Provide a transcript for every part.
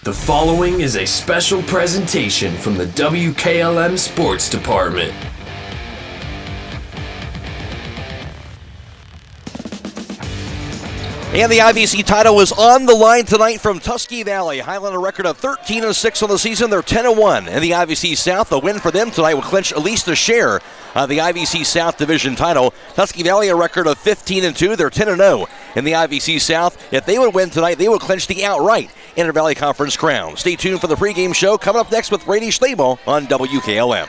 The following is a special presentation from the WKLM Sports Department. And the IVC title is on the line tonight from Tusky Valley. Hiland a record of 13-6 on the season. They're 10-1 in the IVC South. A win for them tonight will clinch at least a share of the IVC South Division title. Tusky Valley a record of 15-2. They're 10-0 in the IVC South. If they would win tonight, they would clinch the outright Inter Valley Conference crown. Stay tuned for the pregame show coming up next with Brady on WKLM.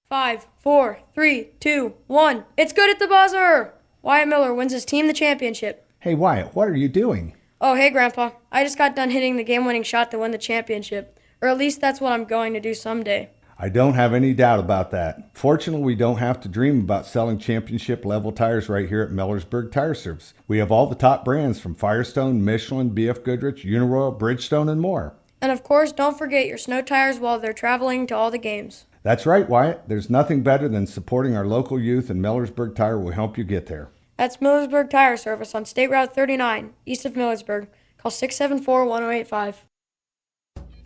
5, 4, 3, 2, 1. It's good at the buzzer! Wyatt Miller wins his team the championship. Hey, Wyatt, what are you doing? Oh, hey, Grandpa. I just got done hitting the game-winning shot to win the championship. Or at least that's what I'm going to do someday. I don't have any doubt about that. Fortunately, we don't have to dream about selling championship-level tires right here at Millersburg Tire Service. We have all the top brands from Firestone, Michelin, BF Goodrich, Uniroyal, Bridgestone, and more. And of course, don't forget your snow tires while they're traveling to all the games. That's right, Wyatt. There's nothing better than supporting our local youth, and Millersburg Tire will help you get there. That's Millersburg Tire Service on State Route 39, east of Millersburg. Call 674-1085.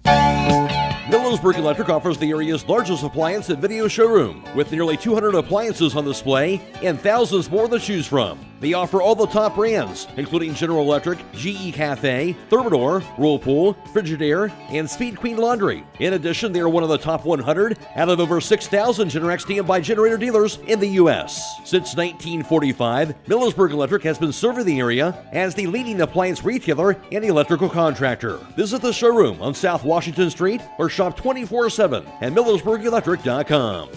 Millersburg Electric offers the area's largest appliance and video showroom with nearly 200 appliances on display and thousands more to choose from. They offer all the top brands, including General Electric, GE Cafe, Thermador, Whirlpool, Frigidaire, and Speed Queen Laundry. In addition, they are one of the top 100 out of over 6,000 Generac standby generator dealers in the U.S. Since 1945, Millersburg Electric has been serving the area as the leading appliance retailer and electrical contractor. Visit the showroom on South Washington Street or shop 24/7 at MillersburgElectric.com.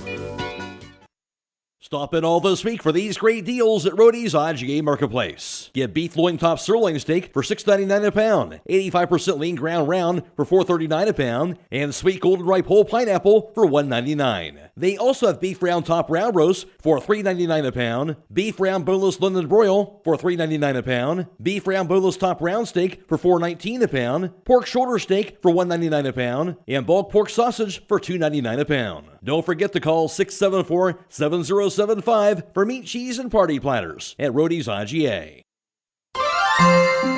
Stop in all this week for these great deals at Rody's IGA Marketplace. Get beef loin top sirloin steak for $6.99 a pound, 85% lean ground round for $4.39 a pound, and sweet golden ripe whole pineapple for $1.99. They also have beef round top round roast for $3.99 a pound, beef round boneless London broil for $3.99 a pound, beef round boneless top round steak for $4.19 a pound, pork shoulder steak for $1.99 a pound, and bulk pork sausage for $2.99 a pound. Don't forget to call 674-7075 for meat, cheese, and party platters at Rody's IGA.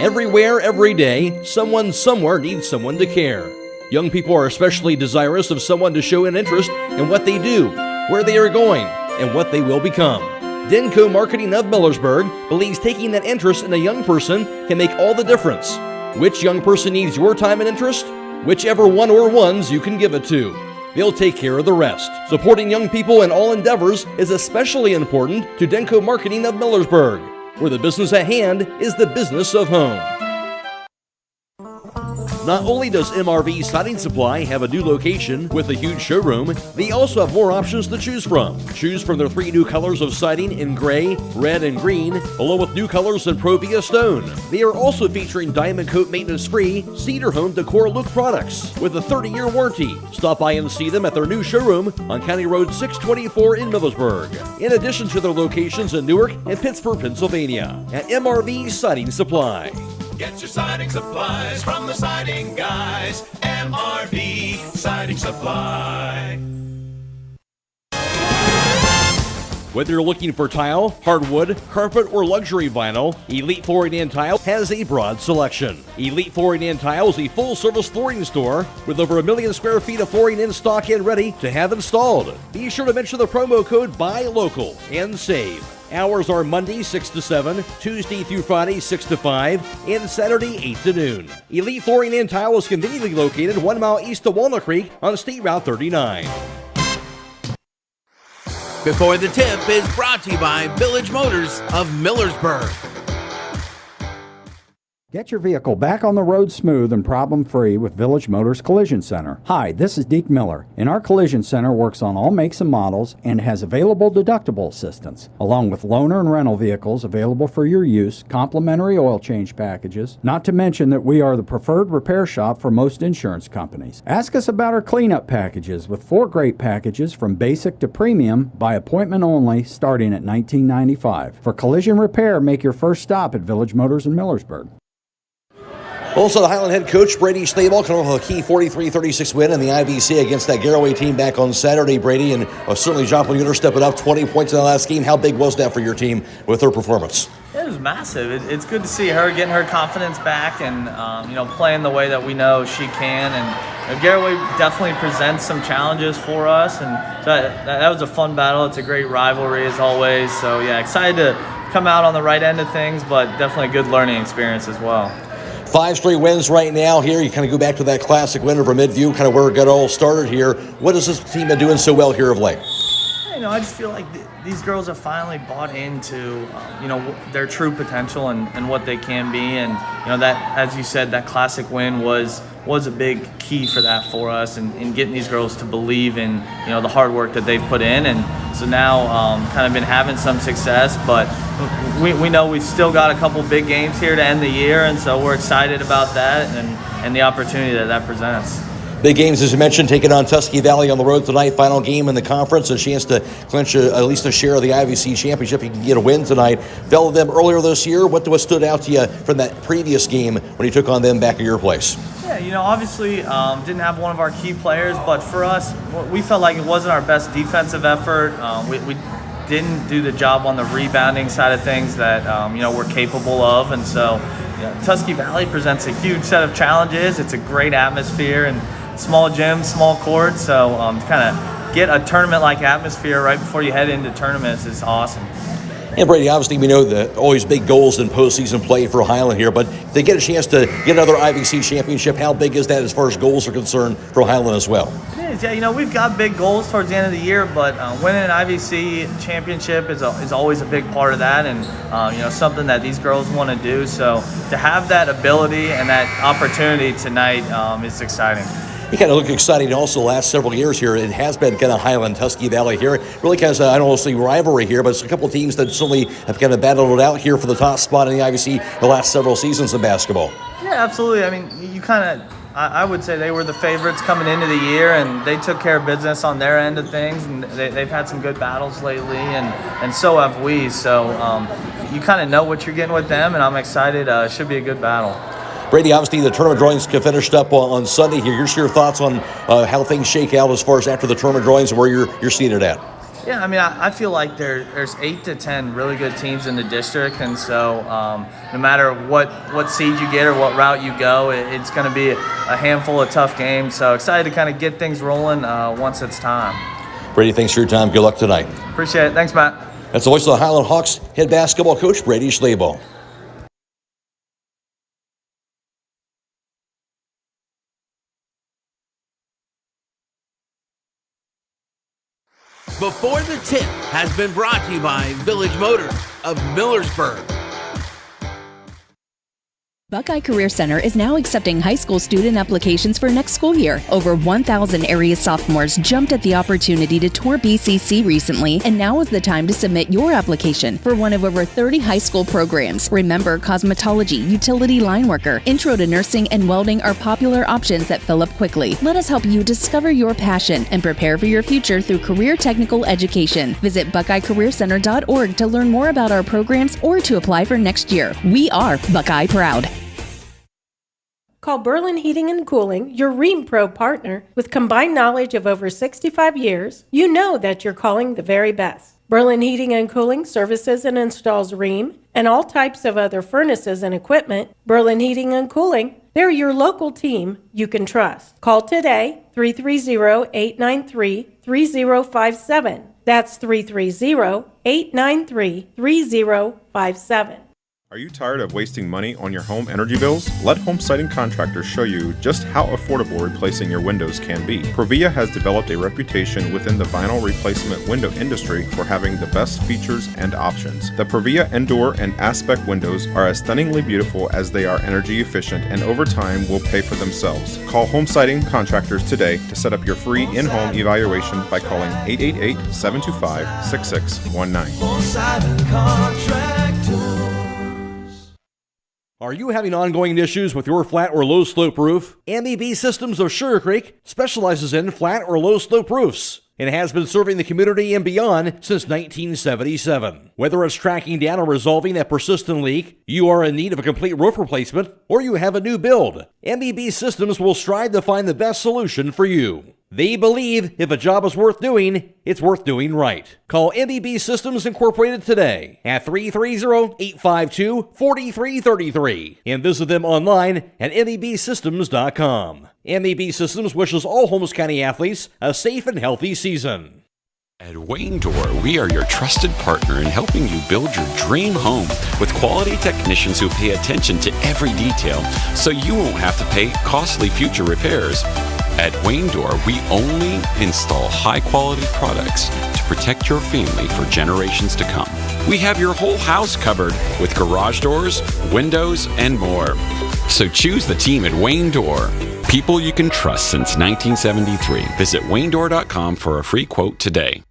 Everywhere, every day, someone somewhere needs someone to care. Young people are especially desirous of someone to show an interest in what they do, where they are going, and what they will become. Denko Marketing of Millersburg believes taking that interest in a young person can make all the difference. Which young person needs your time and interest? Whichever one or ones you can give it to. They'll take care of the rest. Supporting young people in all endeavors is especially important to Denko Marketing of Millersburg, where the business at hand is the business of home. Not only does MRV Siding Supply have a new location with a huge showroom, they also have more options to choose from. Choose from their 3 new colors of siding in gray, red, and green, along with new colors in Provia Stone. They are also featuring Diamond Coat maintenance-free Cedar Home Decor Look products with a 30-year warranty. Stop by and see them at their new showroom on County Road 624 in Millersburg, in addition to their locations in Newark and Pittsburgh, Pennsylvania, at MRV Siding Supply. Get your siding supplies from the siding guys. MRV Siding Supply. Whether you're looking for tile, hardwood, carpet, or luxury vinyl, Elite Flooring and Tile has a broad selection. Elite Flooring and Tile is a full-service flooring store with over 1 million square feet of flooring in stock and ready to have installed. Be sure to mention the promo code BUYLOCAL and save. Hours are Monday 6 to 7, Tuesday through Friday 6 to 5, and Saturday 8 to noon. Elite Flooring and Tile is conveniently located 1 mile east of Walnut Creek on State Route 39. Before the Tip is brought to you by Village Motors of Millersburg. Get your vehicle back on the road smooth and problem-free with Village Motors Collision Center. Hi, this is Deke Miller, and our Collision Center works on all makes and models and has available deductible assistance, along with loaner and rental vehicles available for your use, complimentary oil change packages, not to mention that we are the preferred repair shop for most insurance companies. Ask us about our cleanup packages with 4 great packages from basic to premium by appointment only starting at $19.95. For collision repair, make your first stop at Village Motors in Millersburg. Also, the Hiland head coach, Brady, coming off a key 43-36 win in the IVC against that Garaway team back on Saturday, Brady, and certainly John Paluter stepping up 20 points in the last game. How big was that for your team with her performance? It was massive. It's good to see her getting her confidence back and, playing the way that we know she can. And Garaway definitely presents some challenges for us, and so that was a fun battle. It's a great rivalry as always. So, yeah, excited to come out on the right end of things, but definitely a good learning experience as well. 5 straight wins right now here. You kind of go back to that classic win over Midview, kind of where it got all started here. What has this team been doing so well here of late? I just feel like these girls have finally bought into, their true potential and what they can be. And, that, as you said, that classic win was a big key for that for us and getting these girls to believe in, the hard work that they've put in. And so now kind of been having some success, but we know we've still got a couple big games here to end the year. And so we're excited about that and the opportunity that presents. Big games, as you mentioned, taking on Tusky Valley on the road tonight. Final game in the conference, a chance to clinch at least a share of the IVC championship. You can get a win tonight. Fell to them earlier this year. What stood out to you from that previous game when you took on them back at your place? Yeah, obviously didn't have one of our key players, but for us, we felt like it wasn't our best defensive effort. We didn't do the job on the rebounding side of things that we're capable of, and so Tusky Valley presents a huge set of challenges. It's a great atmosphere and small gym, small court, so to kind of get a tournament-like atmosphere right before you head into tournaments is awesome. And Brady, obviously we know that always big goals in postseason play for Hiland here, but if they get a chance to get another IVC championship, how big is that as far as goals are concerned for Hiland as well? It is, yeah. We've got big goals towards the end of the year, but winning an IVC championship is always a big part of that, and something that these girls want to do. So to have that ability and that opportunity tonight is exciting. You kind of look exciting also the last several years here. It has been kind of Hiland, Tusky Valley here. It really kind of, I don't want to say rivalry here, but it's a couple of teams that certainly have kind of battled it out here for the top spot in the IVC the last several seasons in basketball. Yeah, absolutely. I mean, you kind of, I would say they were the favorites coming into the year, and they took care of business on their end of things, and they've had some good battles lately, and so have we. So you kind of know what you're getting with them, and I'm excited. It should be a good battle. Brady, obviously the tournament drawings finished up on Sunday here. Here's your thoughts on how things shake out as far as after the tournament drawings and where you're seated at. Yeah, I mean, I feel like there's 8 to 10 really good teams in the district, and so no matter what seed you get or what route you go, it's going to be a handful of tough games. So excited to kind of get things rolling once it's time. Brady, thanks for your time. Good luck tonight. Appreciate it. Thanks, Matt. That's the voice of the Hiland Hawks head basketball coach, Brady Schlabel. Before the Tip has been brought to you by Village Motors of Millersburg. Buckeye Career Center is now accepting high school student applications for next school year. Over 1,000 area sophomores jumped at the opportunity to tour BCC recently, and now is the time to submit your application for one of over 30 high school programs. Remember, cosmetology, utility line worker, intro to nursing, and welding are popular options that fill up quickly. Let us help you discover your passion and prepare for your future through career technical education. Visit BuckeyeCareerCenter.org to learn more about our programs or to apply for next year. We are Buckeye Proud. Call Berlin Heating and Cooling, your Rheem Pro partner. With combined knowledge of over 65 years, you know that you're calling the very best. Berlin Heating and Cooling services and installs Rheem and all types of other furnaces and equipment. Berlin Heating and Cooling, they're your local team you can trust. Call today, 330-893-3057. That's 330-893-3057. Are you tired of wasting money on your home energy bills? Let Home Siding Contractors show you just how affordable replacing your windows can be. Provia has developed a reputation within the vinyl replacement window industry for having the best features and options. The Provia Endure and Aspect windows are as stunningly beautiful as they are energy efficient, and over time will pay for themselves. Call Home Siding Contractors today to set up your free in-home evaluation by calling 888-725-6619. Home Siding Contractors. Are you having ongoing issues with your flat or low slope roof? MEB Systems of Sugar Creek specializes in flat or low slope roofs. and has been serving the community and beyond since 1977. Whether it's tracking down or resolving a persistent leak, you are in need of a complete roof replacement, or you have a new build, MBB Systems will strive to find the best solution for you. They believe if a job is worth doing, it's worth doing right. Call MBB Systems Incorporated today at 330-852-4333 and visit them online at mbsystems.com. MBB Systems wishes all Holmes County athletes a safe and healthy season. At Wayne Door, we are your trusted partner in helping you build your dream home with quality technicians who pay attention to every detail so you won't have to pay costly future repairs. At Wayne Door, we only install high-quality products to protect your family for generations to come. We have your whole house covered with garage doors, windows, and more. So choose the team at Wayne Door. People you can trust since 1973. Visit waynedoor.com for a free quote today.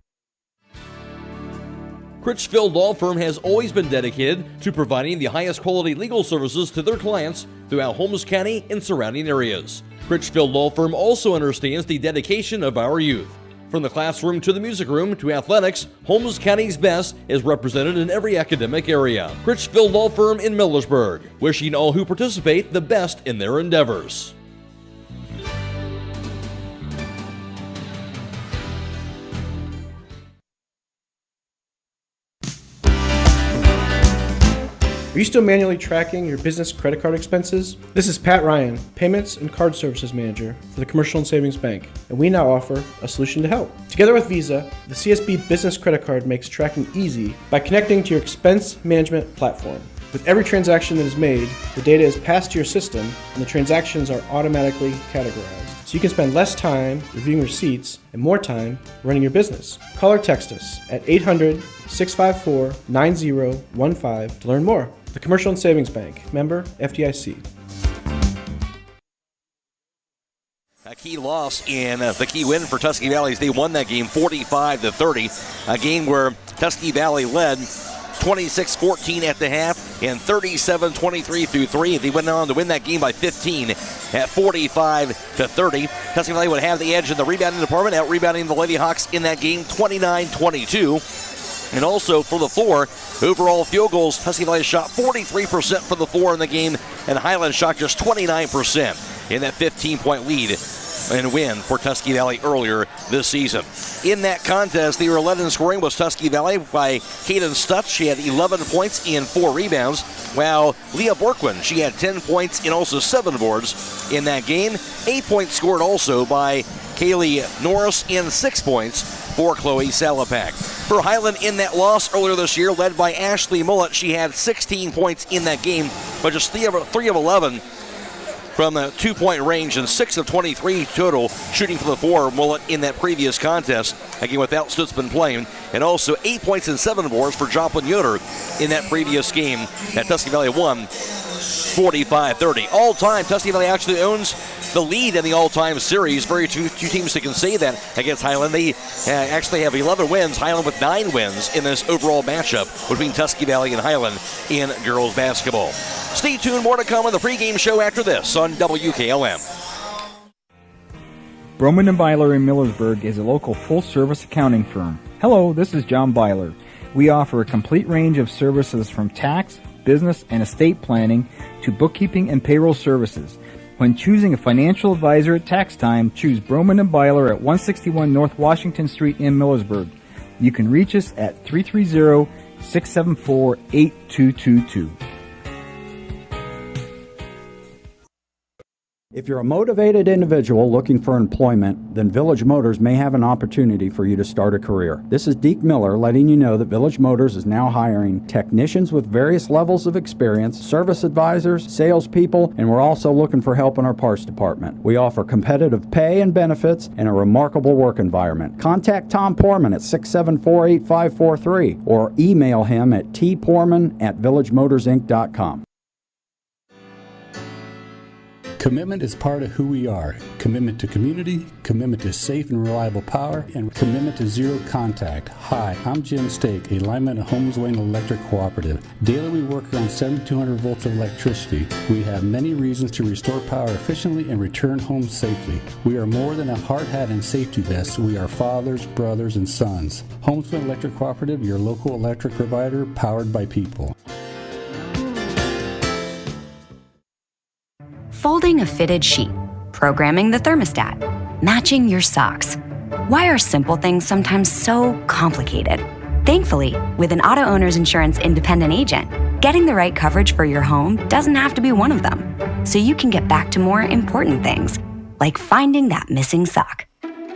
Critchfield Law Firm has always been dedicated to providing the highest quality legal services to their clients throughout Holmes County and surrounding areas. Critchfield Law Firm also understands the dedication of our youth. From the classroom to the music room to athletics, Holmes County's best is represented in every academic area. Critchfield Law Firm in Millersburg, wishing all who participate the best in their endeavors. Are you still manually tracking your business credit card expenses? This is Pat Ryan, Payments and Card Services Manager for the Commercial and Savings Bank, and we now offer a solution to help. Together with Visa, the CSB Business Credit Card makes tracking easy by connecting to your expense management platform. With every transaction that is made, the data is passed to your system and the transactions are automatically categorized. So you can spend less time reviewing receipts and more time running your business. Call or text us at 800-654-9015 to learn more. The Commercial and Savings Bank, member FDIC. A key loss in the key win for Tusky Valley as they won that game 45-30. A game where Tusky Valley led 26-14 at the half and 37-23 through 3. They went on to win that game by 15 at 45-30. Tusky Valley would have the edge in the rebounding department, out-rebounding the Lady Hawks in that game 29-22. And also for the floor, overall field goals, Tusky Valley shot 43% for the floor in the game, and Hiland shot just 29% in that 15-point lead and win for Tusky Valley earlier this season. In that contest, they were led in scoring was Tusky Valley by Kaden Stutz. She had 11 points and 4 rebounds, while Leah Borquin, she had 10 points and also 7 boards in that game. 8 points scored also by Kaylee Norris and 6 points for Chloe Salapak. For Hiland in that loss earlier this year, led by Ashley Mullett, she had 16 points in that game, but just 3 of 11 from the 2-point range and 6 of 23 total shooting from the floor. Mullett in that previous contest, again without Stutzman playing, and also 8 points and 7 boards for Joplin Yoder in that previous game that Tusky Valley won 45-30. All-time, Tusky Valley actually owns the lead in the all-time series. Very few teams that can say that against Hiland. They actually have 11 wins, Hiland with 9 wins in this overall matchup between Tusky Valley and Hiland in girls basketball. Stay tuned, more to come on the pregame show after this on WKLM. Broman & Byler in Millersburg is a local full-service accounting firm. Hello, this is John Byler. We offer a complete range of services from tax, business, and estate planning to bookkeeping and payroll services. When choosing a financial advisor at tax time, choose Broman & Byler at 161 North Washington Street in Millersburg. You can reach us at 330-674-8222. If you're a motivated individual looking for employment, then Village Motors may have an opportunity for you to start a career. This is Deke Miller letting you know that Village Motors is now hiring technicians with various levels of experience, service advisors, salespeople, and we're also looking for help in our parts department. We offer competitive pay and benefits and a remarkable work environment. Contact Tom Porman at 674-8543 or email him at tporman@villagemotorsinc.com. Commitment is part of who we are. Commitment to community, commitment to safe and reliable power, and commitment to zero contact. Hi, I'm Jim Stake, a lineman at Holmes Wayne Electric Cooperative. Daily we work around 7,200 volts of electricity. We have many reasons to restore power efficiently and return home safely. We are more than a hard hat and safety vest. We are fathers, brothers, and sons. Holmes Wayne Electric Cooperative, your local electric provider, powered by people. Folding a fitted sheet, programming the thermostat, matching your socks. Why are simple things sometimes so complicated? Thankfully, with an auto owner's insurance independent agent, getting the right coverage for your home doesn't have to be one of them. So you can get back to more important things, like finding that missing sock.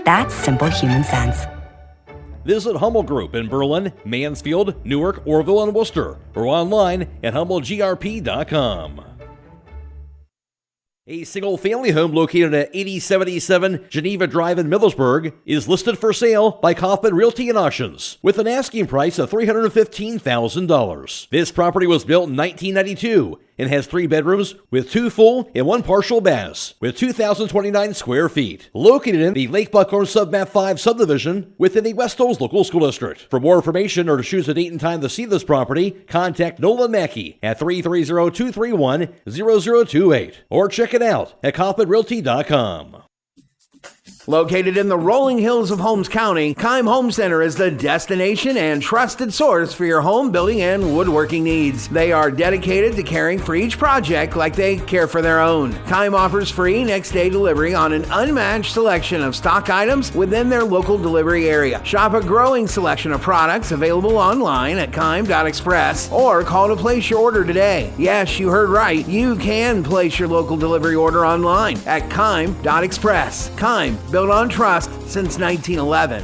That's simple human sense. Visit Hummel Group in Berlin, Mansfield, Newark, Orville, and Worcester, or online at HummelGRP.com. A single-family home located at 8077 Geneva Drive in Millersburg is listed for sale by Kaufman Realty and Auctions with an asking price of $315,000. This property was built in 1992 and has 3 bedrooms with 2 full and 1 partial baths with 2,029 square feet. Located in the Lake Buckhorn Submap 5 subdivision within the West Hills Local School District. For more information or to choose a date and time to see this property, contact Nolan Mackey at 330-231-0028 or check it out at KaufmanRealty.com. Located in the rolling hills of Holmes County, Keim Home Center is the destination and trusted source for your home building and woodworking needs. They are dedicated to caring for each project like they care for their own. Keim offers free next-day delivery on an unmatched selection of stock items within their local delivery area. Shop a growing selection of products available online at Keim.express or call to place your order today. Yes, you heard right. You can place your local delivery order online at Keim.express. Keim, built on trust since 1911.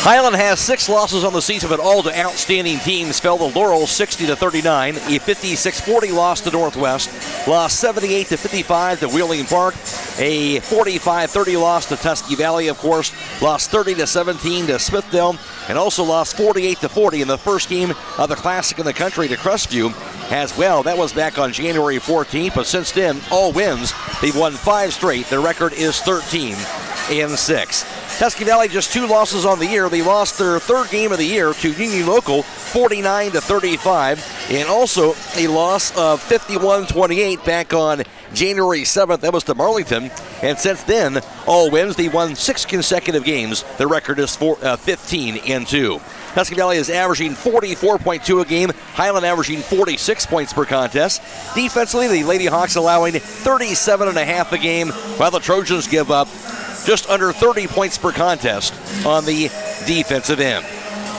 Hiland has 6 losses on the season, but all to outstanding teams. Fell to Laurel 60-39, a 56-40 loss to Northwest, lost 78-55 to Wheeling Park, a 45-30 loss to Tusky Valley, of course, lost 30-17 to Smithville, and also lost 48-40 in the first game of the Classic in the country to Crestview as well. That was back on January 14th, but since then, all wins. They've won 5 straight. Their record is 13-6. Tusky Valley just 2 losses on the year. They lost their 3rd game of the year to Union Local 49-35, and also a loss of 51-28 back on January 7th. That was to Marlington, and since then, all wins. They won 6 consecutive games. Their record is 15-2. Tusky Valley is averaging 44.2 a game. Hiland averaging 46 points per contest. Defensively, the Lady Hawks allowing 37.5 a game, while the Trojans give up just under 30 points per contest on the defensive end.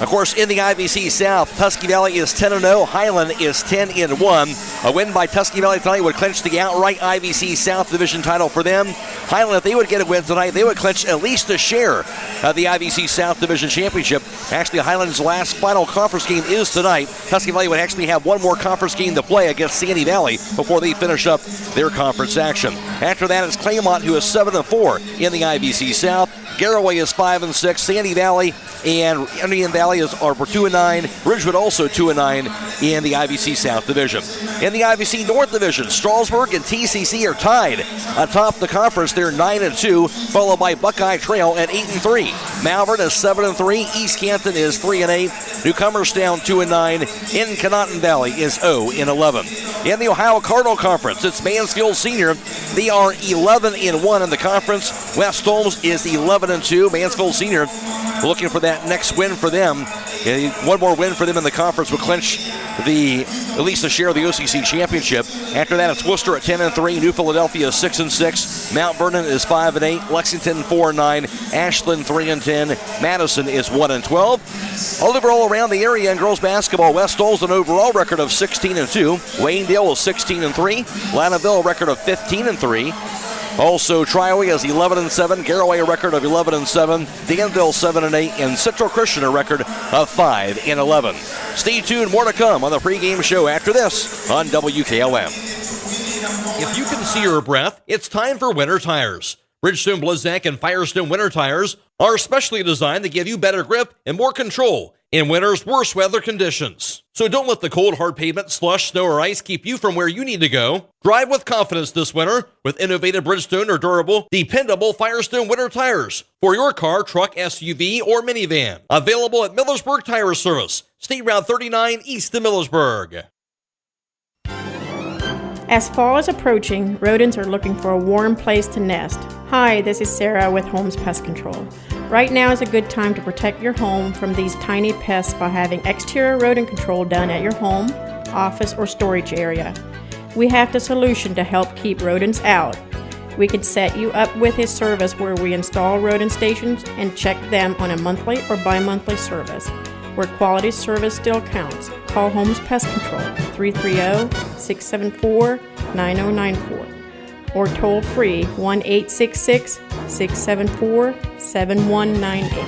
Of course, in the IVC South, Tusky Valley is 10-0. Hiland is 10-1. A win by Tusky Valley tonight would clinch the outright IVC South Division title for them. Hiland, if they would get a win tonight, they would clinch at least a share of the IVC South Division Championship. Actually, Hiland's last final conference game is tonight. Tusky Valley would actually have one more conference game to play against Sandy Valley before they finish up their conference action. After that, it's Claymont, who is 7-4 in the IVC South. Garraway is 5-6. Sandy Valley and Indian Valley are 2-9. Ridgewood also 2-9 in the IVC South Division. In the IVC North Division, Strasburg and TCC are tied atop the conference. They're 9-2, followed by Buckeye Trail at 8-3. Malvern is 7-3. East Canton is 3-8. Newcomerstown 2-9. In Conotton Valley is 0-11. In the Ohio Cardinal Conference, it's Mansfield Senior. They are 11-1 in the conference. West Holmes is 11-2. Mansfield Senior looking for that next win for them One more win for them in the conference would clinch at least a share of the OCC championship. After that, it's Worcester at 10-3, New Philadelphia 6-6, Mount Vernon is 5-8, Lexington 4-9, Ashland 3-10, Madison is 1-12. All overall around the area in girls basketball, West Dole's an overall record of 16-2, Waynedale is 16-3, Lanaville a record of 15-3. Also, Triowee is 11-7, Garraway a record of 11-7, Danville 7-8, and Central Christian a record of 5-11. Stay tuned, more to come on the pregame show after this on WKLM. If you can see your breath, it's time for winter tires. Bridgestone, Blizzak, and Firestone winter tires are specially designed to give you better grip and more control in winter's worst weather conditions. So don't let the cold, hard pavement, slush, snow, or ice keep you from where you need to go. Drive with confidence this winter with innovative Bridgestone or durable, dependable Firestone winter tires for your car, truck, SUV, or minivan. Available at Millersburg Tire Service, State Route 39 east of Millersburg. As fall is approaching, rodents are looking for a warm place to nest. Hi, this is Sarah with Holmes Pest Control. Right now is a good time to protect your home from these tiny pests by having exterior rodent control done at your home, office, or storage area. We have the solution to help keep rodents out. We can set you up with a service where we install rodent stations and check them on a monthly or bi-monthly service, where quality service still counts. Call Holmes Pest Control 330-674-9094 or toll free 1-866-674-7198.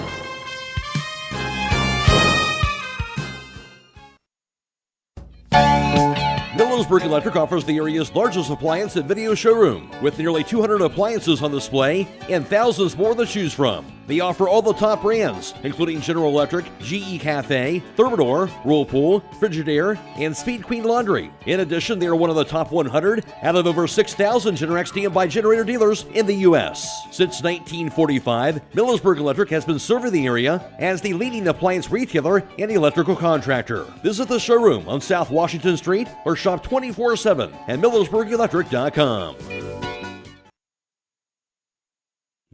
Millersburg Electric offers the area's largest appliance and video showroom with nearly 200 appliances on display and thousands more to choose from. They offer all the top brands, including General Electric, GE Cafe, Thermador, Whirlpool, Frigidaire, and Speed Queen Laundry. In addition, they are one of the top 100 out of over 6,000 Generac standby generator dealers in the U.S. Since 1945, Millersburg Electric has been serving the area as the leading appliance retailer and electrical contractor. Visit the showroom on South Washington Street or shop 24/7 at MillersburgElectric.com.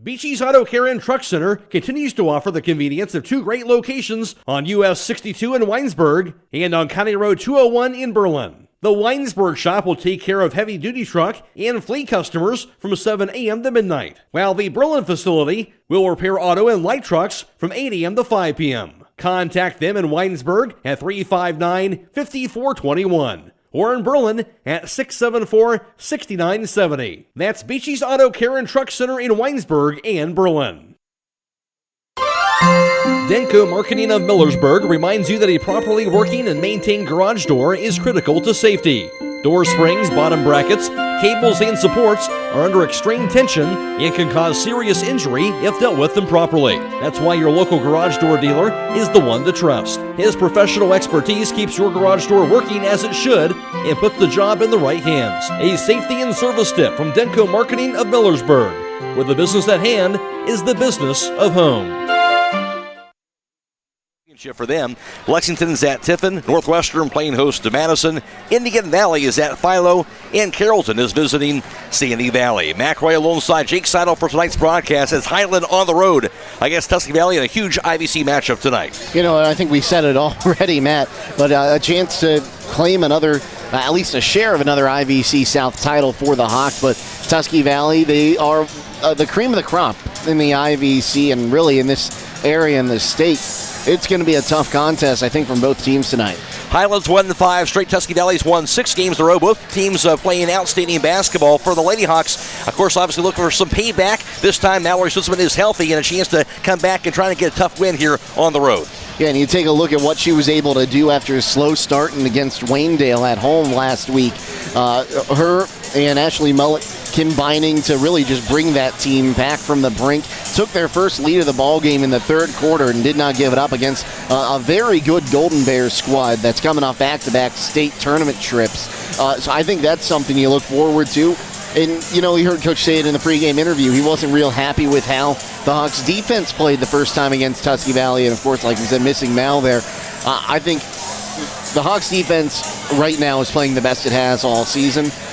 Beachy's Auto Care and Truck Center continues to offer the convenience of two great locations on US 62 in Winesburg and on County Road 201 in Berlin. The Winesburg shop will take care of heavy-duty truck and fleet customers from 7 a.m. to midnight, while the Berlin facility will repair auto and light trucks from 8 a.m. to 5 p.m. Contact them in Winesburg at 359-5421. Or in Berlin at 674-6970. That's Beachy's Auto Care and Truck Center in Winesburg and Berlin. Denko Marketing of Millersburg reminds you that a properly working and maintained garage door is critical to safety. Door springs, bottom brackets, cables, and supports are under extreme tension and can cause serious injury if dealt with improperly. That's why your local garage door dealer is the one to trust. His professional expertise keeps your garage door working as it should and puts the job in the right hands. A safety and service tip from Denko Marketing of Millersburg, where the business at hand is the business of home. For them, Lexington's at Tiffin, Northwestern playing host to Madison, Indian Valley is at Philo, and Carrollton is visiting Sandy Valley. McRoy alongside Jake Seidel for tonight's broadcast as Hiland on the road against Tusky Valley in a huge IVC matchup tonight. You know, I think we said it already, Matt, but a chance to claim another, at least a share of another IVC South title for the Hawks, but Tusky Valley, they are the cream of the crop in the IVC and really in this area in the state. It's going to be a tough contest, I think, from both teams tonight. Highlands won 5 straight. Tusky Valley's won 6 games in a row. Both teams playing outstanding basketball. For the Lady Hawks, of course, obviously looking for some payback. This time, Mallory Switzman is healthy and a chance to come back and try to get a tough win here on the road. Yeah, and you take a look at what she was able to do after a slow starting against Waynedale at home last week. Her and Ashley Mullet combining to really just bring that team back from the brink. Took their first lead of the ball game in the third quarter and did not give it up against a very good Golden Bears squad that's coming off back-to-back state tournament trips. So I think that's something you look forward to. And, you know, you heard Coach say it in the pregame interview. He wasn't real happy with how the Hawks defense played the first time against Tusky Valley. And, of course, like we said, missing Mal there. I think the Hawks defense right now is playing the best it has all season.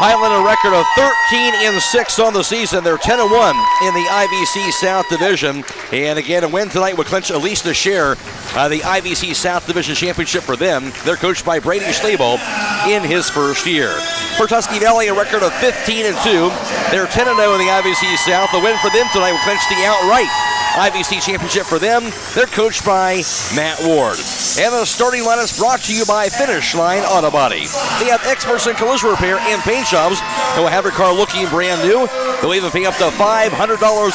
Hiland a record of 13-6 on the season. They're 10-1 in the IVC South Division. And again, a win tonight would clinch at least a share the IVC South Division Championship for them. They're coached by Brady in his first year. For Tusky Valley, a record of 15-2. They're 10-0 in the IVC South. The win for them tonight will clinch the outright IVC Championship for them. They're coached by Matt Ward. And the starting line is brought to you by Finish Line Auto Body. They have experts in collision repair and paint jobs that will have your car looking brand new. They'll even pay up to $500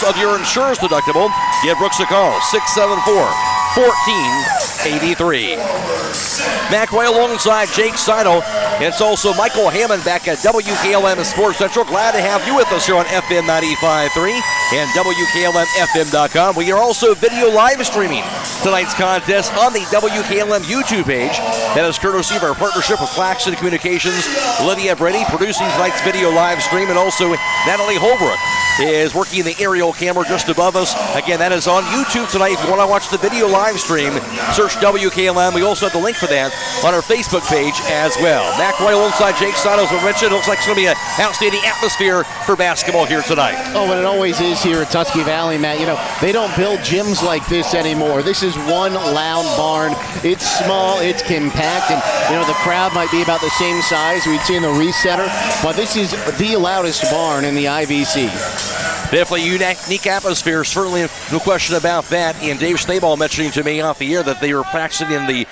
of your insurance deductible. Give Brooks a call, 674-1483. McRae alongside Jake Seidel. It's also Michael Hammond back at WKLM Sports Central. Glad to have you with us here on FM 95.3 and WKLM-FM.com. We are also video live streaming tonight's contest on the WKLM YouTube page. That is courtesy of our partnership with Claxon Communications. Lydia, Brady producing tonight's video live stream, and also Natalie Holbrook is working the aerial camera just above us. Again, that is on YouTube tonight. If you want to watch the video live stream, search WKLM. We also have the link for that on our Facebook page as well. McRoy alongside Jake Seidel, as we mentioned. It looks like it's going to be an outstanding atmosphere for basketball here tonight. Oh, and it always is here at Tusky Valley, Matt. You know, they don't build gyms like this anymore. This is one loud barn. It's small, it's compact, and, you know, the crowd might be about the same size we'd see in the Resetter, but this is the loudest barn in the IVC. Definitely unique atmosphere, certainly no question about that. And Dave Snaball mentioning to me off the air that they were practicing in the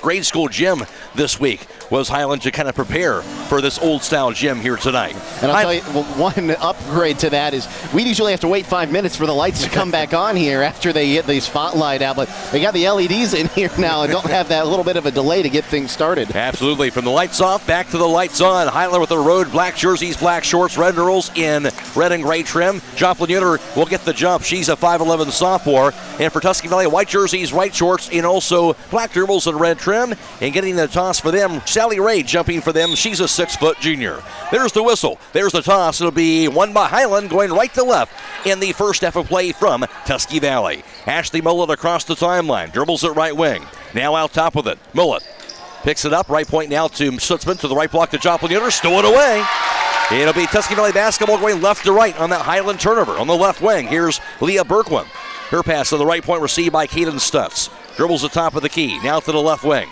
grade school gym this week. Was Hiland to kind of prepare for this old-style gym here tonight. And I'll tell you, one upgrade to that is we usually have to wait 5 minutes for the lights to come back on here after they get the spotlight out, but they got the LEDs in here now and don't have that little bit of a delay to get things started. Absolutely. From the lights off, back to the lights on. Hiland with the road, black jerseys, black shorts, red girls in red and gray trim. Joplin Uter will get the jump. She's a 5'11 sophomore. And for Tusky Valley, white jerseys, white shorts, and also black dribbles and red trim. And getting the toss for them, Sally Ray jumping for them. She's a 6-foot junior. There's the whistle. There's the toss. It'll be won by Hiland, going right to left in the first half of play from Tusky Valley. Ashley Mullet across the timeline. Dribbles it right wing. Now out top with it. Mullet picks it up. Right point now to Stutzman. To the right block to Joplin Uter. Stow it away. It'll be Tusky Valley basketball going left to right on that Hiland turnover. On the left wing, here's Leah Berkwin. Her pass to the right point received by Kaden Stutz. Dribbles the top of the key. Now to the left wing.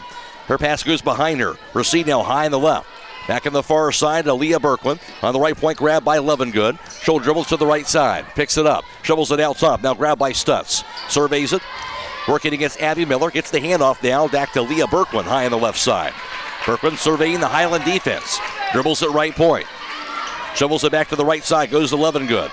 Her pass goes behind her. Received now high in the left. Back on the far side to Leah Berkwin. On the right point, grabbed by Levengood. She'll dribbles to the right side. Picks it up. Shovels it out top. Now grabbed by Stutz. Surveys it. Working against Abby Miller. Gets the handoff now. Back to Leah Berkwin high on the left side. Berkwin surveying the Hiland defense. Dribbles at right point. Shovels it back to the right side. Goes to Levengood.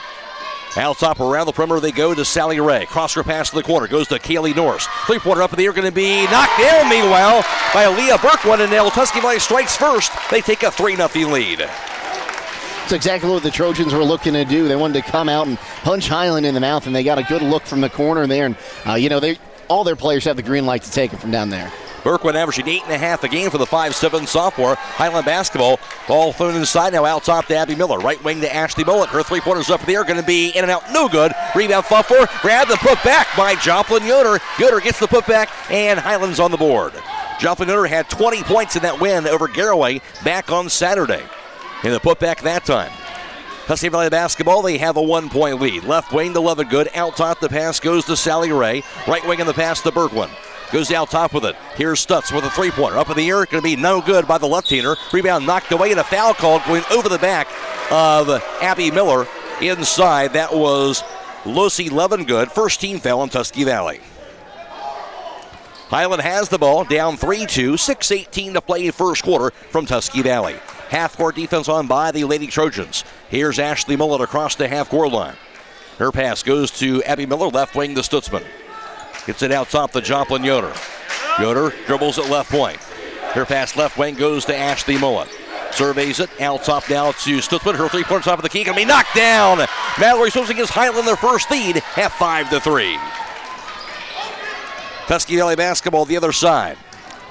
Out top around the perimeter they go to Sally Ray. Cross-court pass to the corner. Goes to Kaylee Norris. Three-pointer up in the air going to be knocked down, meanwhile, by Leah Berkwin. And now Tusky Valley strikes first. They take a 3-0 lead. That's exactly what the Trojans were looking to do. They wanted to come out and punch Hiland in the mouth, and they got a good look from the corner there. And, all their players have the green light to take it from down there. Berkwin averaging 8.5 a game for the 5'7 sophomore. Hiland basketball. Ball thrown inside now out top to Abby Miller. Right wing to Ashley Mullet. Her three-pointers up in the air. Going to be in and out. No good. Rebound fought for. Grabbed and put back by Joplin Yoder. Yoder gets the putback, and Hiland's on the board. Joplin Yoder had 20 points in that win over Garraway back on Saturday. In the putback that time. Tusky Valley basketball, they have a 1-point lead. Left wing to Levengood. Out top, the pass goes to Sally Ray. Right wing in the pass to Berkwin. Goes out top with it. Here's Stutz with a three-pointer. Up in the air, going to be no good by the left-hander. Rebound knocked away, and a foul called going over the back of Abby Miller inside. That was Lucy Levengood. First team foul on Tusky Valley. Hiland has the ball, down 3-2, 6:18 to play first quarter from Tusky Valley. Half-court defense on by the Lady Trojans. Here's Ashley Mullet across the half-court line. Her pass goes to Abby Miller, left wing to Stutzman. Gets it out top to Joplin Yoder. Yoder dribbles at left point. Her pass left wing goes to Ashley Mullet. Surveys it, out top now to Stutzman. Her three-pointer top of the key, going to be knocked down. Mallory Simpson gives Hiland their first lead at 5-3. Tusky Valley basketball the other side.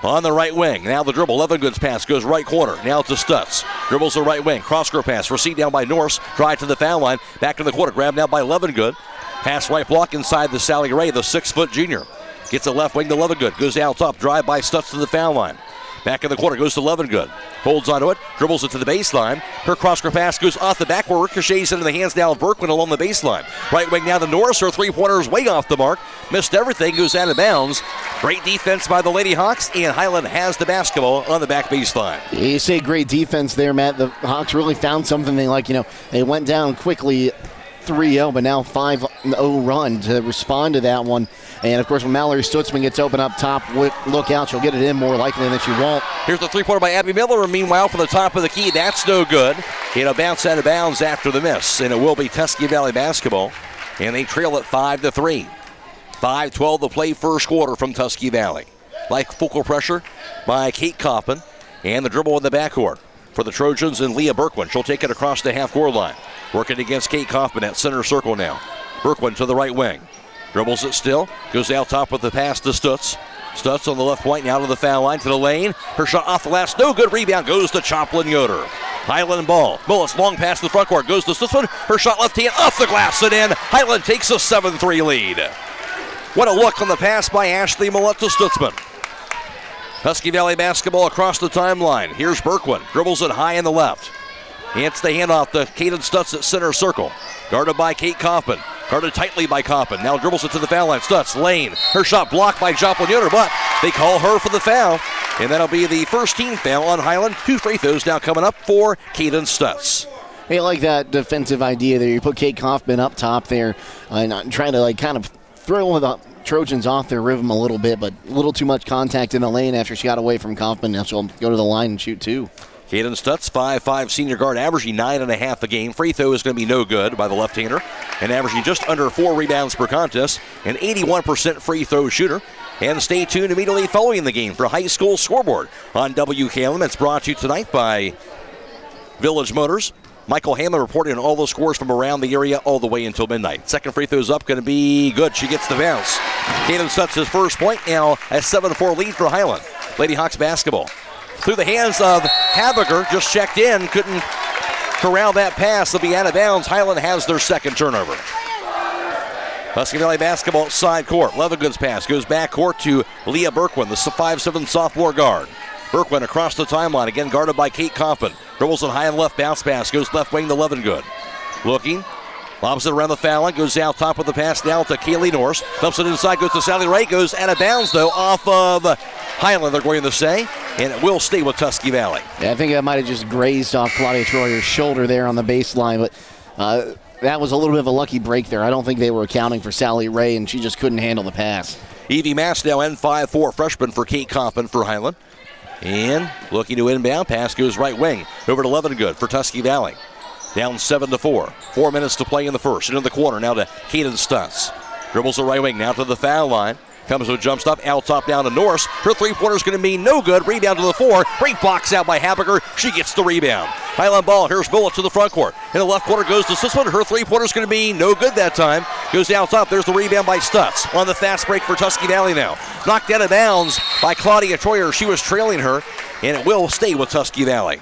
On the right wing, now the dribble. Levengood's pass goes right corner. Now to Stutz. Dribbles the right wing. Cross-court pass. Received down by Norse. Drive to the foul line. Back to the corner. Grabbed now by Levengood. Pass right block inside the Sally Ray, the 6-foot junior. Gets a left wing to Levengood. Goes out top. Drive by Stutz to the foul line. Back in the corner goes to Levengood. Holds onto it, dribbles it to the baseline. Her cross-court pass goes off the backboard, ricochets into the hands now of Berkman along the baseline. Right wing now to Norris. Her three-pointer is way off the mark. Missed everything, goes out of bounds. Great defense by the Lady Hawks, and Hiland has the basketball on the back baseline. You say great defense there, Matt. The Hawks really found something they like. They went down quickly 3-0, but now 5-0 run to respond to that one. And, of course, when Mallory Stutzman gets open up top, look out. She'll get it in more likely than she won't. Here's the three-pointer by Abby Miller. And meanwhile, from the top of the key, that's no good. It'll bounce out of bounds after the miss, and it will be Tusky Valley basketball. And they trail it 5-3. 5:12 to play first quarter from Tusky Valley. Like focal pressure by Kate Kaufman. And the dribble in the backcourt for the Trojans and Leah Berkman. She'll take it across the half-court line. Working against Kate Kaufman at center circle now. Berkman to the right wing. Dribbles it still. Goes out top with the pass to Stutz. Stutz on the left point now to the foul line to the lane. Her shot off the glass. No good. Rebound goes to Choplin Yoder. Hiland ball. Mullet's long pass to the front court. Goes to Stutzman. Her shot left hand off the glass and in. Hiland takes a 7-3 lead. What a look on the pass by Ashley Mullet to Stutzman. Tusky Valley basketball across the timeline. Here's Berkman. Dribbles it high in the left. It's the handoff to Kaden Stutz at center circle. Guarded by Kate Kaufman. Guarded tightly by Kaufman. Now dribbles it to the foul line. Stutz, lane. Her shot blocked by Joplin Yoder, but they call her for the foul. And that'll be the first team foul on Hiland. 2 free throws now coming up for Kaden Stutz. Hey, I like that defensive idea there. You put Kate Kaufman up top there and trying to kind of throw the Trojans off their rhythm a little bit, but a little too much contact in the lane after she got away from Kaufman. Now she'll go to the line and shoot 2. Kaden Stutz, 5'5" senior guard, averaging 9.5 a game. Free throw is going to be no good by the left-hander, and averaging just under 4 rebounds per contest, an 81% free throw shooter. And stay tuned immediately following the game for High School Scoreboard on WKLM. It's brought to you tonight by Village Motors. Michael Hamlin reporting on all the scores from around the area all the way until midnight. Second free throw's up, going to be good. She gets the bounce. Kaden Stutz his first point, now a 7-4 lead for Hiland. Lady Hawks basketball. Through the hands of Habiger, just checked in, couldn't corral that pass. They'll be out of bounds. Hiland has their second turnover. Tusky Valley basketball side court. Levengood's pass goes back court to Leah Berkman, the 5'7" sophomore guard. Berkman across the timeline, again guarded by Kate Kaufman. Dribbles it high and left, bounce pass, goes left wing to Levengood. Looking, lobs it around the foul line, goes out top with the pass down to Kaylee Norris. Dumps it inside, goes to Sally Ray, goes out of bounds though, off of Hiland, they're going to say, and it will stay with Tusky Valley. Yeah, I think that might have just grazed off Claudia Troyer's shoulder there on the baseline, but that was a little bit of a lucky break there. I don't think they were accounting for Sally Ray, and she just couldn't handle the pass. Evie Masnow, N5'4", freshman for Kate Kaufman for Hiland. And looking to inbound, pass goes right wing over to Levengood for Tusky Valley. Down 7-4. 4 minutes to play in the first. Into the corner now to Kaden Stutz. Dribbles the right wing now to the foul line. Comes with a jump stop, out top down to Norris. Her three-pointer's going to be no good. Rebound to the 4. Great box out by Habiger. She gets the rebound. Hiland ball. Here's Bullet to the front court. In the left corner goes to Sisman. Her three-pointer's going to be no good that time. Goes down top. There's the rebound by Stutz. On the fast break for Tusky Valley now. Knocked out of bounds by Claudia Troyer. She was trailing her, and it will stay with Tusky Valley.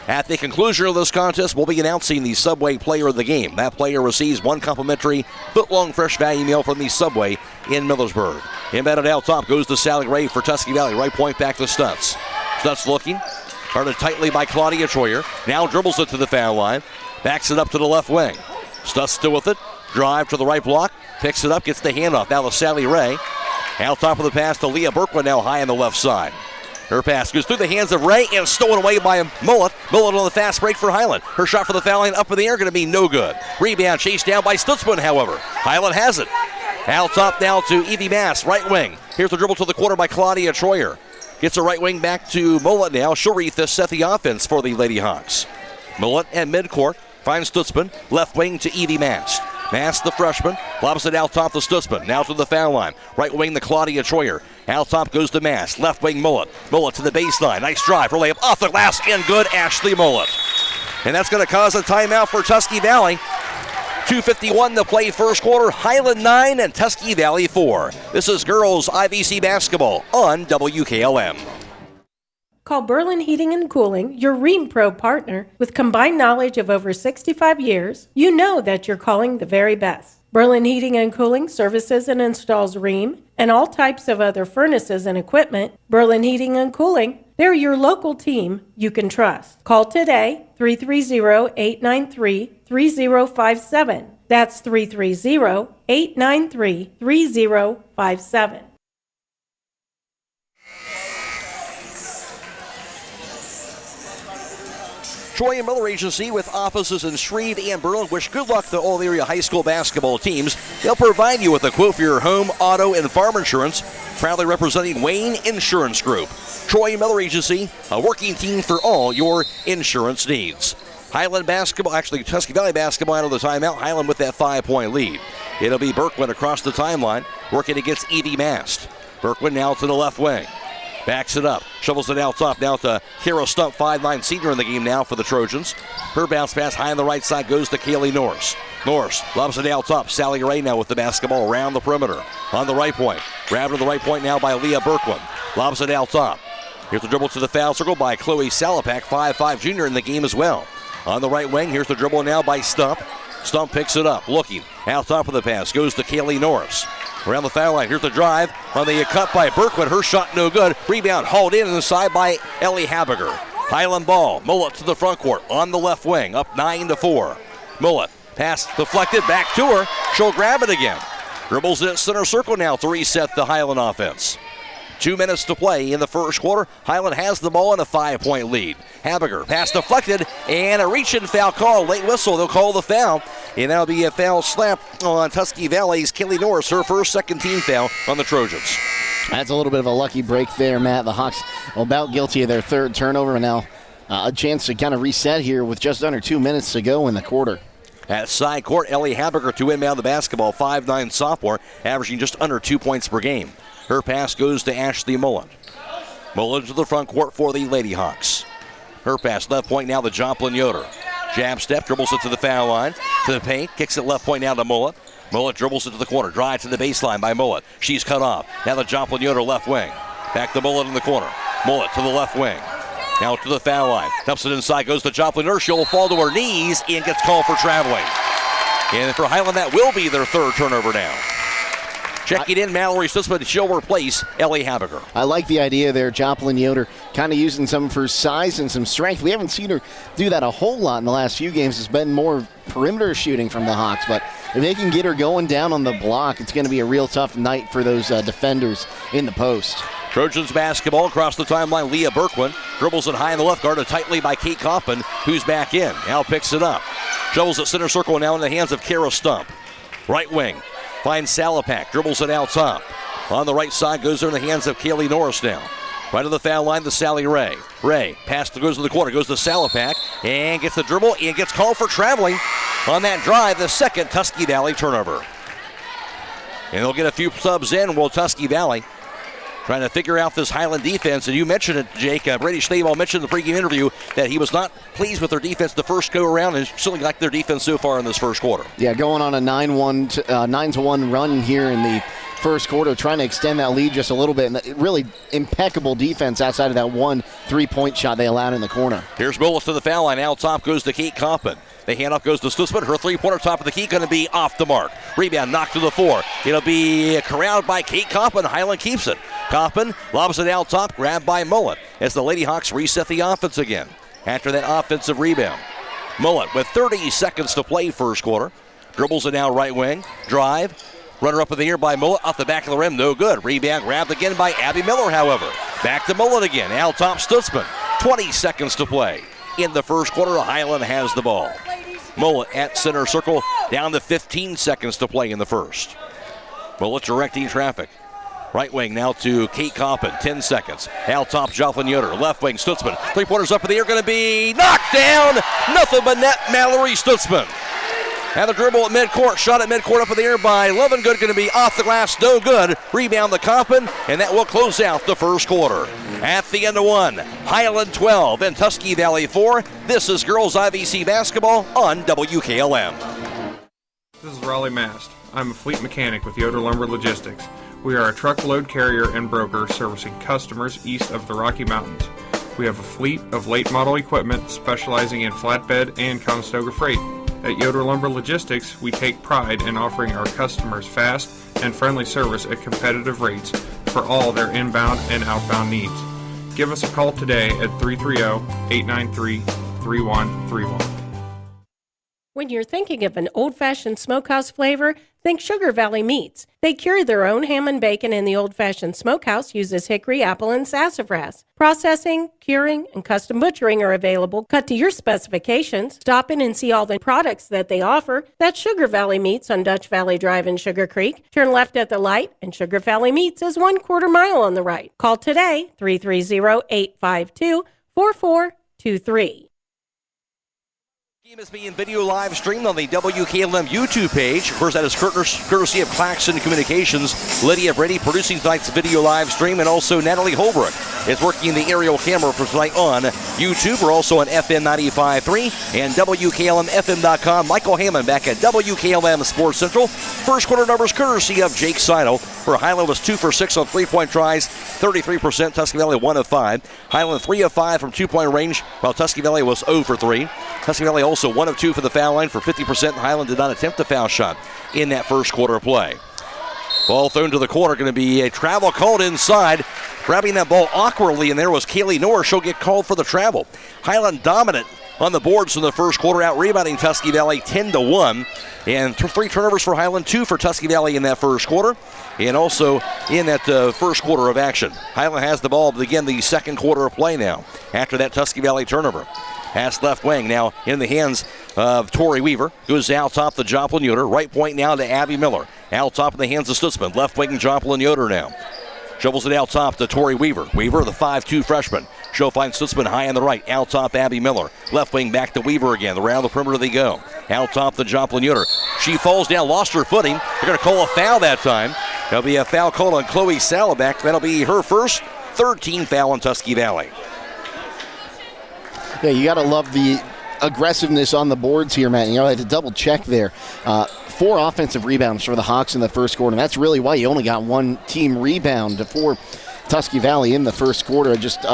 At the conclusion of this contest, we'll be announcing the Subway Player of the Game. That player receives 1 complimentary foot-long fresh value meal from the Subway in Millersburg. Embedded out top goes to Sally Ray for Tusky Valley. Right point back to Stutz. Stutz looking. Guarded tightly by Claudia Troyer. Now dribbles it to the foul line. Backs it up to the left wing. Stutz still with it. Drive to the right block. Picks it up, gets the handoff. Now to Sally Ray. Out top of the pass to Leah Berkman, now high on the left side. Her pass goes through the hands of Ray and stolen away by Mullet. Mullet on the fast break for Hiland. Her shot for the foul line up in the air, going to be no good. Rebound chased down by Stutzman, however. Hiland has it. Out top now to Evie Mass, right wing. Here's the dribble to the corner by Claudia Troyer. Gets a right wing back to Mullet now. She'll set the offense for the Lady Hawks. Mullet at midcourt finds Stutzman. Left wing to Evie Mass. Mass, the freshman, lobs it out top to Stutzman. Now to the foul line. Right wing to Claudia Troyer. Out top goes to Mass. Left wing Mullet. Mullet to the baseline. Nice drive. Her layup off the glass and good. Ashley Mullet. And that's going to cause a timeout for Tusky Valley. 2:51 to play first quarter. Hiland 9 and Tusky Valley 4. This is girls IVC basketball on WKLM. Call Berlin Heating and Cooling, your Ream Pro partner. With combined knowledge of over 65 years, you know that you're calling the very best. Berlin Heating and Cooling services and installs Rheem and all types of other furnaces and equipment. Berlin Heating and Cooling, they're your local team you can trust. Call today, 330-893-3057. That's 330-893-3057. Troy and Miller Agency, with offices in Shreve and Berlin, wish good luck to all area high school basketball teams. They'll provide you with a quote for your home, auto, and farm insurance. Proudly representing Wayne Insurance Group. Troy and Miller Agency, a working team for all your insurance needs. Hiland basketball, actually Tusky Valley basketball out of the timeout. Hiland with that 5-point lead. It'll be Berkwin across the timeline, working against Evie Mast. Berkwin now to the left wing. Backs it up, shovels it out top now to Kara Stump, 5'9" senior in the game now for the Trojans. Her bounce pass high on the right side goes to Kaylee Norris. Norris lobs it out top. Sally Ray now with the basketball around the perimeter on the right point. Grabbed to the right point now by Leah Berkwin. Lobs it out top. Here's the dribble to the foul circle by Chloe Salapak, 5'5" junior in the game as well. On the right wing, here's the dribble now by Stump. Stump picks it up, looking out top of the pass, goes to Kaylee Norris. Around the foul line, here's the drive on the cut by Berkwin. Her shot no good. Rebound hauled in the side by Ellie Habiger. Hiland ball, Mullet to the front court on the left wing, up 9-4. Mullet, pass deflected, back to her. She'll grab it again. Dribbles it at center circle now to reset the Hiland offense. 2 minutes to play in the first quarter. Hiland has the ball in a 5-point lead. Habiger, pass deflected, and a reach-in foul call. Late whistle, they'll call the foul. And that'll be a foul slap on Tusky Valley's Kelly Norris, her first second-team foul on the Trojans. That's a little bit of a lucky break there, Matt. The Hawks about guilty of their third turnover, and now a chance to kind of reset here with just under 2 minutes to go in the quarter. At side court, Ellie Habiger to inbound the basketball, 5'9" sophomore, averaging just under 2 points per game. Her pass goes to Ashley Mullen. Mullen to the front court for the Lady Hawks. Her pass left point now to Joplin Yoder. Jab step, dribbles it to the foul line, to the paint, kicks it left point now to Mullet. Mullet dribbles it to the corner, drive to the baseline by Mullet. She's cut off. Now the Joplin Yoder left wing. Back to Mullet in the corner. Mullet to the left wing. Now to the foul line. Dumps it inside, goes to Joplin Yoder. She'll fall to her knees and gets called for traveling. And for Hiland, that will be their third turnover now. Checking in, Mallory Stutzman. She'll replace Ellie Habiger. I like the idea there. Joplin Yoder kind of using some of her size and some strength. We haven't seen her do that a whole lot in the last few games. It's been more perimeter shooting from the Hawks, but if they can get her going down on the block, it's going to be a real tough night for those defenders in the post. Trojans basketball across the timeline. Leah Berkwin dribbles it high in the left, guarded tightly by Kate Kaufman, who's back in. Now picks it up. Shovels at center circle now in the hands of Kara Stump. Right wing. Finds Salapak, dribbles it out top. On the right side, goes there in the hands of Kaylee Norris now. Right to the foul line to Sally Ray. Ray, pass goes to the corner, goes to Salapak, and gets the dribble, and gets called for traveling on that drive, the second Tusky Valley turnover. And they'll get a few subs in, will Tusky Valley. Trying to figure out this Hiland defense, and you mentioned it, Jake. Brady Schneeball mentioned in the pregame interview that he was not pleased with their defense the first go-around, and certainly liked their defense so far in this first quarter. Yeah, going on a 9-1 run here in the first quarter, trying to extend that lead just a little bit, and really impeccable defense outside of that 1 3-point shot they allowed in the corner. Here's Willis to the foul line. Out top goes to Kate Kaufman. The handoff goes to Stutzman. Her three-pointer top of the key going to be off the mark. Rebound knocked to the floor. It'll be corralled by Kate Kaufman. Hiland keeps it. Kaufman lobs it out top, grabbed by Mullet as the Lady Hawks reset the offense again after that offensive rebound. Mullet with 30 seconds to play first quarter. Dribbles it now right wing. Drive. Runner up in the air by Mullet. Off the back of the rim. No good. Rebound grabbed again by Abby Miller, however. Back to Mullet again. Out top Stutzman. 20 seconds to play. In the first quarter, Hiland has the ball. Mullet at center circle, down to 15 seconds to play in the first. Mullet directing traffic. Right wing now to Kate Kaufman, 10 seconds. Out top, Joplin Yoder. Left wing, Stutzman. Three-pointers up in the air, going to be knocked down. Nothing but net, Mallory Stutzman. And the dribble at midcourt, shot at midcourt up in the air by Lovingood, going to be off the glass, no good. Rebound to Kaufman, and that will close out the first quarter. At the end of one, Hiland 12 and Tusky Valley 4. This is girls IVC basketball on WKLM. This is Raleigh Mast. I'm a fleet mechanic with Yoder Lumber Logistics. We are a truckload carrier and broker servicing customers east of the Rocky Mountains. We have a fleet of late model equipment specializing in flatbed and Conestoga freight. At Yoder Lumber Logistics, we take pride in offering our customers fast and friendly service at competitive rates for all their inbound and outbound needs. Give us a call today at 330-893-3131. When you're thinking of an old-fashioned smokehouse flavor, think Sugar Valley Meats. They cure their own ham and bacon, and the old-fashioned smokehouse uses hickory, apple, and sassafras. Processing, curing, and custom butchering are available, cut to your specifications. Stop in and see all the products that they offer. That's Sugar Valley Meats on Dutch Valley Drive in Sugar Creek. Turn left at the light, and Sugar Valley Meats is 1/4 mile on the right. Call today, 330-852-4423. Game is being video live streamed on the WKLM YouTube page. Of course, that is courtesy of Claxon Communications. Lydia, Brady producing tonight's video live stream, and also Natalie Holbrook is working the aerial camera for tonight on YouTube. We're also on FM 95.3 and WKLM-FM.com. Michael Hammond back at WKLM Sports Central. First quarter numbers courtesy of Jake Seidel, where Hiland was 2 for 6 on three-point tries, 33%. Tusky Valley 1 of 5. Hiland 3 of 5 from two-point range, while Tusky Valley was 0 for 3. Tusky Valley also 1 of 2 for the foul line for 50%. Hiland did not attempt a foul shot in that first quarter of play. Ball thrown to the corner, going to be a travel called inside. Grabbing that ball awkwardly, and there was Kaylee Norris. She'll get called for the travel. Hiland dominant on the boards in the first quarter, out rebounding Tusky Valley 10-1. And 3 turnovers for Hiland, 2 for Tusky Valley in that first quarter. And also in that first quarter of action. Hiland has the ball to begin the second quarter of play now after that Tusky Valley turnover. Pass left wing now in the hands of Tori Weaver. Goes out top to Joplin Yoder. Right point now to Abby Miller. Out top in the hands of Stutzman. Left wing Joplin Yoder now. Shovels it out top to Tori Weaver. Weaver, the 5'2 freshman. She'll find Stutzman high on the right. Out top Abby Miller. Left wing back to Weaver again. Around the perimeter they go. Out top to Joplin Yoder. She falls down, lost her footing. They're going to call a foul that time. There'll be a foul call on Chloe Salaback. That'll be her first 13th foul on Tusky Valley. Yeah, you got to love the aggressiveness on the boards here, Matt. You know, I had to double check there. 4 offensive rebounds for the Hawks in the first quarter, and that's really why you only got 1 team rebound for Tusky Valley in the first quarter. Just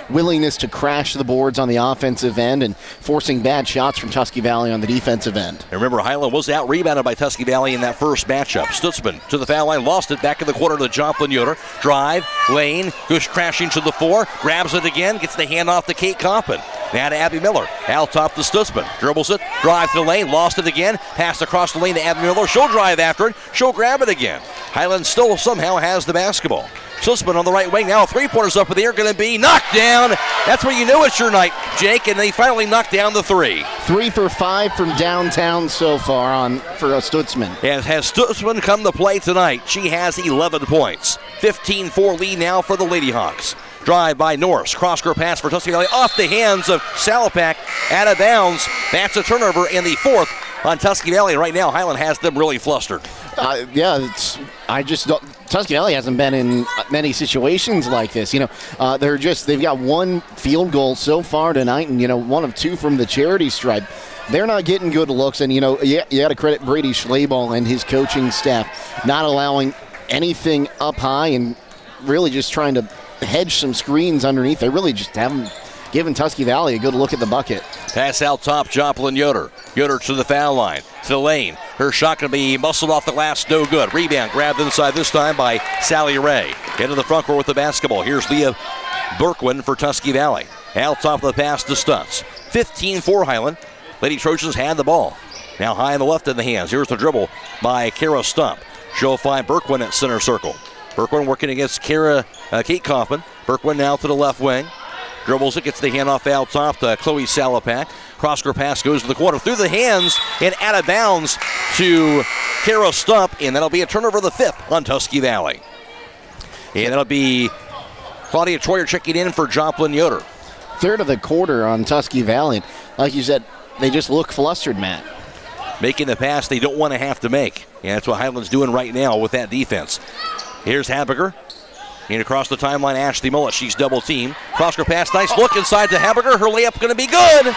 willingness to crash the boards on the offensive end and forcing bad shots from Tusky Valley on the defensive end. And remember, Hiland was out-rebounded by Tusky Valley in that first matchup. Stutzman to the foul line, lost it back in the corner to Joplin Yoder. Drive, lane, goes crashing to the 4, grabs it again, gets the hand off to Kate Coppin. Now to Abby Miller, out top to Stutzman, dribbles it, drives to the lane, lost it again, passed across the lane to Abby Miller. She'll drive after it, she'll grab it again. Hiland still somehow has the basketball. Stutzman on the right wing, now 3-pointers up in the air, going to be knocked down. That's where you know it's your night, Jake, and they finally knocked down the 3. 3 for 5 from downtown so far for Stutzman. And has Stutzman come to play tonight? She has 11 points. 15-4 lead now for the Lady Hawks. Drive by Norris. Cross-court pass for Tusky Valley off the hands of Salapak. Out of bounds. That's a turnover in the 4th on Tusky Valley. Right now, Hiland has them really flustered. Tusky Valley hasn't been in many situations like this. You know, they've got 1 field goal so far tonight, and 1 of 2 from the charity stripe. They're not getting good looks, and you got to credit Brady Schlabel and his coaching staff not allowing anything up high and really just trying to hedge some screens underneath. They really just haven't given Tusky Valley a good look at the bucket. Pass out top, Joplin Yoder. Yoder to the foul line, to the lane. Her shot going to be muscled off the glass, no good. Rebound grabbed inside this time by Sally Ray. Into the front court with the basketball. Here's Leah Berkwin for Tusky Valley. Out top of the pass to Stutz. 15-4 Hiland. Lady Trojans had the ball. Now high on the left in the hands. Here's the dribble by Kara Stump. She'll find Berkwin at center circle. Berkwin working against Kate Kaufman. Berkwin now to the left wing. Dribbles it, gets the handoff out top to Chloe Salapak. Cross-court pass goes to the corner through the hands and out of bounds to Kara Stump, and that'll be a turnover the 5th on Tusky Valley. And that'll be Claudia Troyer checking in for Joplin Yoder. 3rd of the quarter on Tusky Valley. Like you said, they just look flustered, Matt. Making the pass they don't want to have to make. And that's what Hiland's doing right now with that defense. Here's Habiger. And across the timeline, Ashley Mullet. She's double-teamed. Cross-court pass, nice look inside to Habiger. Her layup going to be good.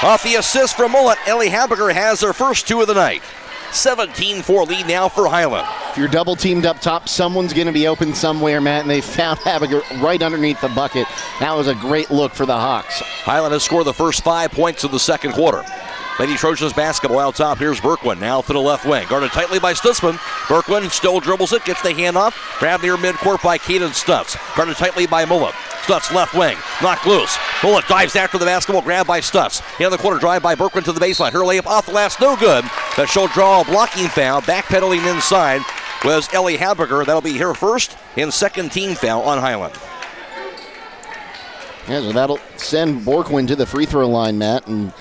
Off the assist from Mullet, Ellie Habiger has her first 2 of the night. 17-4 lead now for Hiland. If you're double-teamed up top, someone's going to be open somewhere, Matt, and they found Habiger right underneath the bucket. That was a great look for the Hawks. Hiland has scored the first 5 points of the second quarter. Lady Trojans basketball out top. Here's Berkwin now to the left wing. Guarded tightly by Stutzman. Berkwin still dribbles it, gets the handoff. Grabbed near midcourt by Kaden Stutz. Guarded tightly by Mullet. Stutz left wing, knocked loose. Mullet dives after the basketball, grabbed by Stutz. In the corner, drive by Berkwin to the baseline. Her layup off the glass, no good. But she'll draw a blocking foul. Backpedaling inside was Ellie Haberger. That'll be her first and second team foul on Hiland. Yeah, so that'll send Berkwin to the free throw line, Matt. And,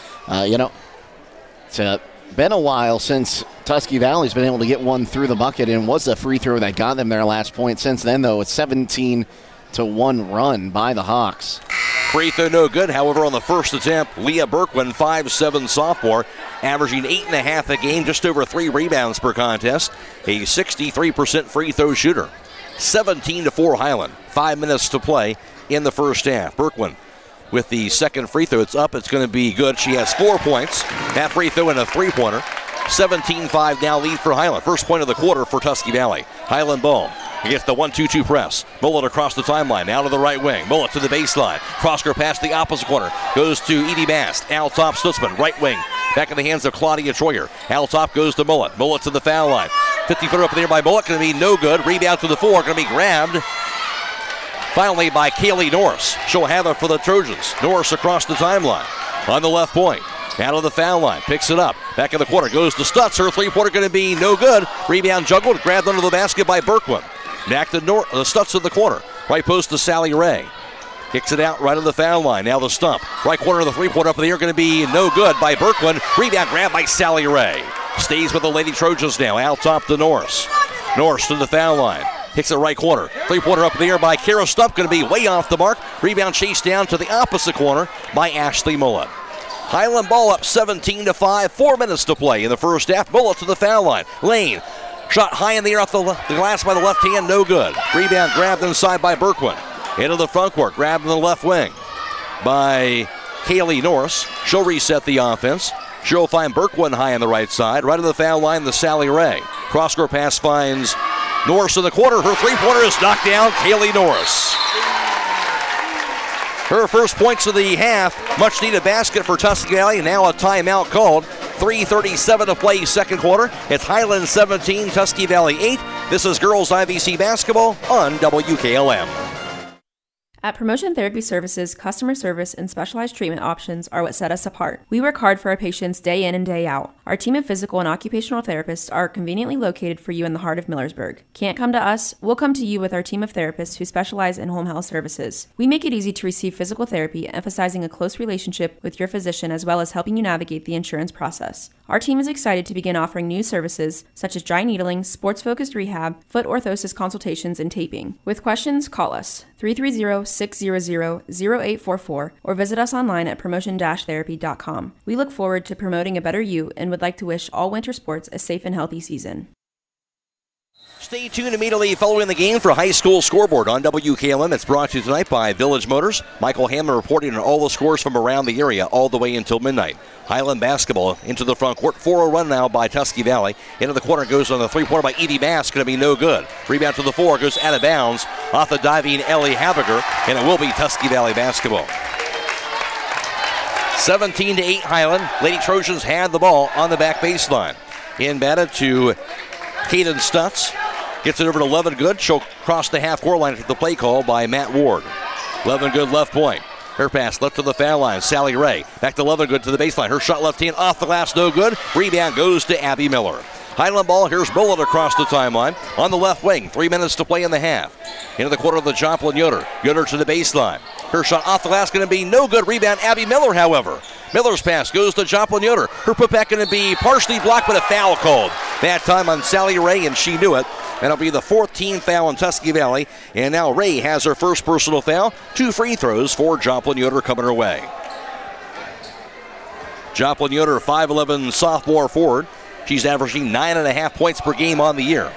it's been a while since Tusky Valley's been able to get one through the bucket, and was a free throw that got them their last point. Since then, though, it's 17-1 run by the Hawks. Free throw no good. However, on the first attempt, Leah Berkwin, 5'7" sophomore, averaging 8.5 a game, just over 3 rebounds per contest. A 63% free throw shooter. 17-4 Hiland. 5 minutes to play in the first half. Berkwin with the second free throw. It's up. It's going to be good. She has 4 points. That free throw and a three-pointer. 17-5 now lead for Hiland. First point of the quarter for Tusky Valley. Hiland ball. He gets the 1-2-2 press. Mullet across the timeline, now to the right wing. Mullet to the baseline. Cross-court pass the opposite corner. Goes to Edie Bast. Al top, Stutzman, right wing. Back in the hands of Claudia Troyer. Al top goes to Mullet. Mullet to the foul line. 50-footer up in the air by Mullet. Going to be no good. Rebound to the floor. Going to be grabbed finally by Kaylee Norris. She'll have it for the Trojans. Norris across the timeline. On the left point. Out of the foul line. Picks it up. Back in the corner. Goes to Stutz. Her three-pointer going to be no good. Rebound juggled. Grabbed under the basket by Berkwin. Back to Stutz in the corner. Right post to Sally Ray. Kicks it out right of the foul line. Now the stump. Right corner of the three-pointer up in the air. Going to be no good by Berkwin. Rebound grab by Sally Ray. Stays with the Lady Trojans now. Out top to Norris. Norris to the foul line. Hits it right corner. Three-pointer up in the air by Kara Stump. Going to be way off the mark. Rebound chased down to the opposite corner by Ashley Mullet. Hiland ball up 17-5. 4 minutes to play in the first half. Mullet to the foul line. Lane. Shot high in the air off the glass by the left hand. No good. Rebound grabbed inside by Berkwin. Into the front court. Grabbed in the left wing by Kaylee Norris. She'll reset the offense. She'll find Berkwin high on the right side. Right to the foul line, the Sally Ray. Cross-court pass finds Norris in the corner. Her three-pointer is knocked down. Kaylee Norris. Her first points of the half. Much needed basket for Tusky Valley. Now a timeout called. 3:37 to play second quarter. It's Hiland 17, Tusky Valley 8. This is girls IVC basketball on WKLM. At Promotion Therapy Services, customer service and specialized treatment options are what set us apart. We work hard for our patients day in and day out. Our team of physical and occupational therapists are conveniently located for you in the heart of Millersburg. Can't come to us? We'll come to you with our team of therapists who specialize in home health services. We make it easy to receive physical therapy, emphasizing a close relationship with your physician as well as helping you navigate the insurance process. Our team is excited to begin offering new services such as dry needling, sports-focused rehab, foot orthosis consultations, and taping. With questions, call us 330-600-0844 or visit us online at promotion-therapy.com. We look forward to promoting a better you and would like to wish all winter sports a safe and healthy season. Stay tuned immediately following the game for High School Scoreboard on WKLM. It's brought to you tonight by Village Motors. Michael Hammond reporting on all the scores from around the area all the way until midnight. Hiland basketball into the front court. 4-0 run now by Tusky Valley. Into the corner goes on the three-pointer by Edie Bass. Going to be no good. Rebound to the floor. Goes out of bounds off the diving Ellie Haberger. And it will be Tusky Valley basketball. 17-8 Hiland. Lady Trojans had the ball on the back baseline. Inbounded to Kaden Stutz. Gets it over to Levengood. She'll cross the half-court line after the play call by Matt Ward. Levengood left point. Her pass left to the foul line. Sally Ray. Back to Levengood to the baseline. Her shot left hand off the glass. No good. Rebound goes to Abby Miller. Hiland ball. Here's Bullet across the timeline. On the left wing. 3 minutes to play in the half. Into the quarter of the Joplin Yoder. Yoder to the baseline. Her shot off the glass going to be no good. Rebound Abby Miller, however. Miller's pass goes to Joplin Yoder. Her putback going to be partially blocked, but a foul called. That time on Sally Ray, and she knew it. That'll be the 14th foul in Tusky Valley. And now Ray has her first personal foul. 2 free throws for Joplin Yoder coming her way. Joplin Yoder, 5'11" sophomore forward. She's averaging 9.5 points per game on the year.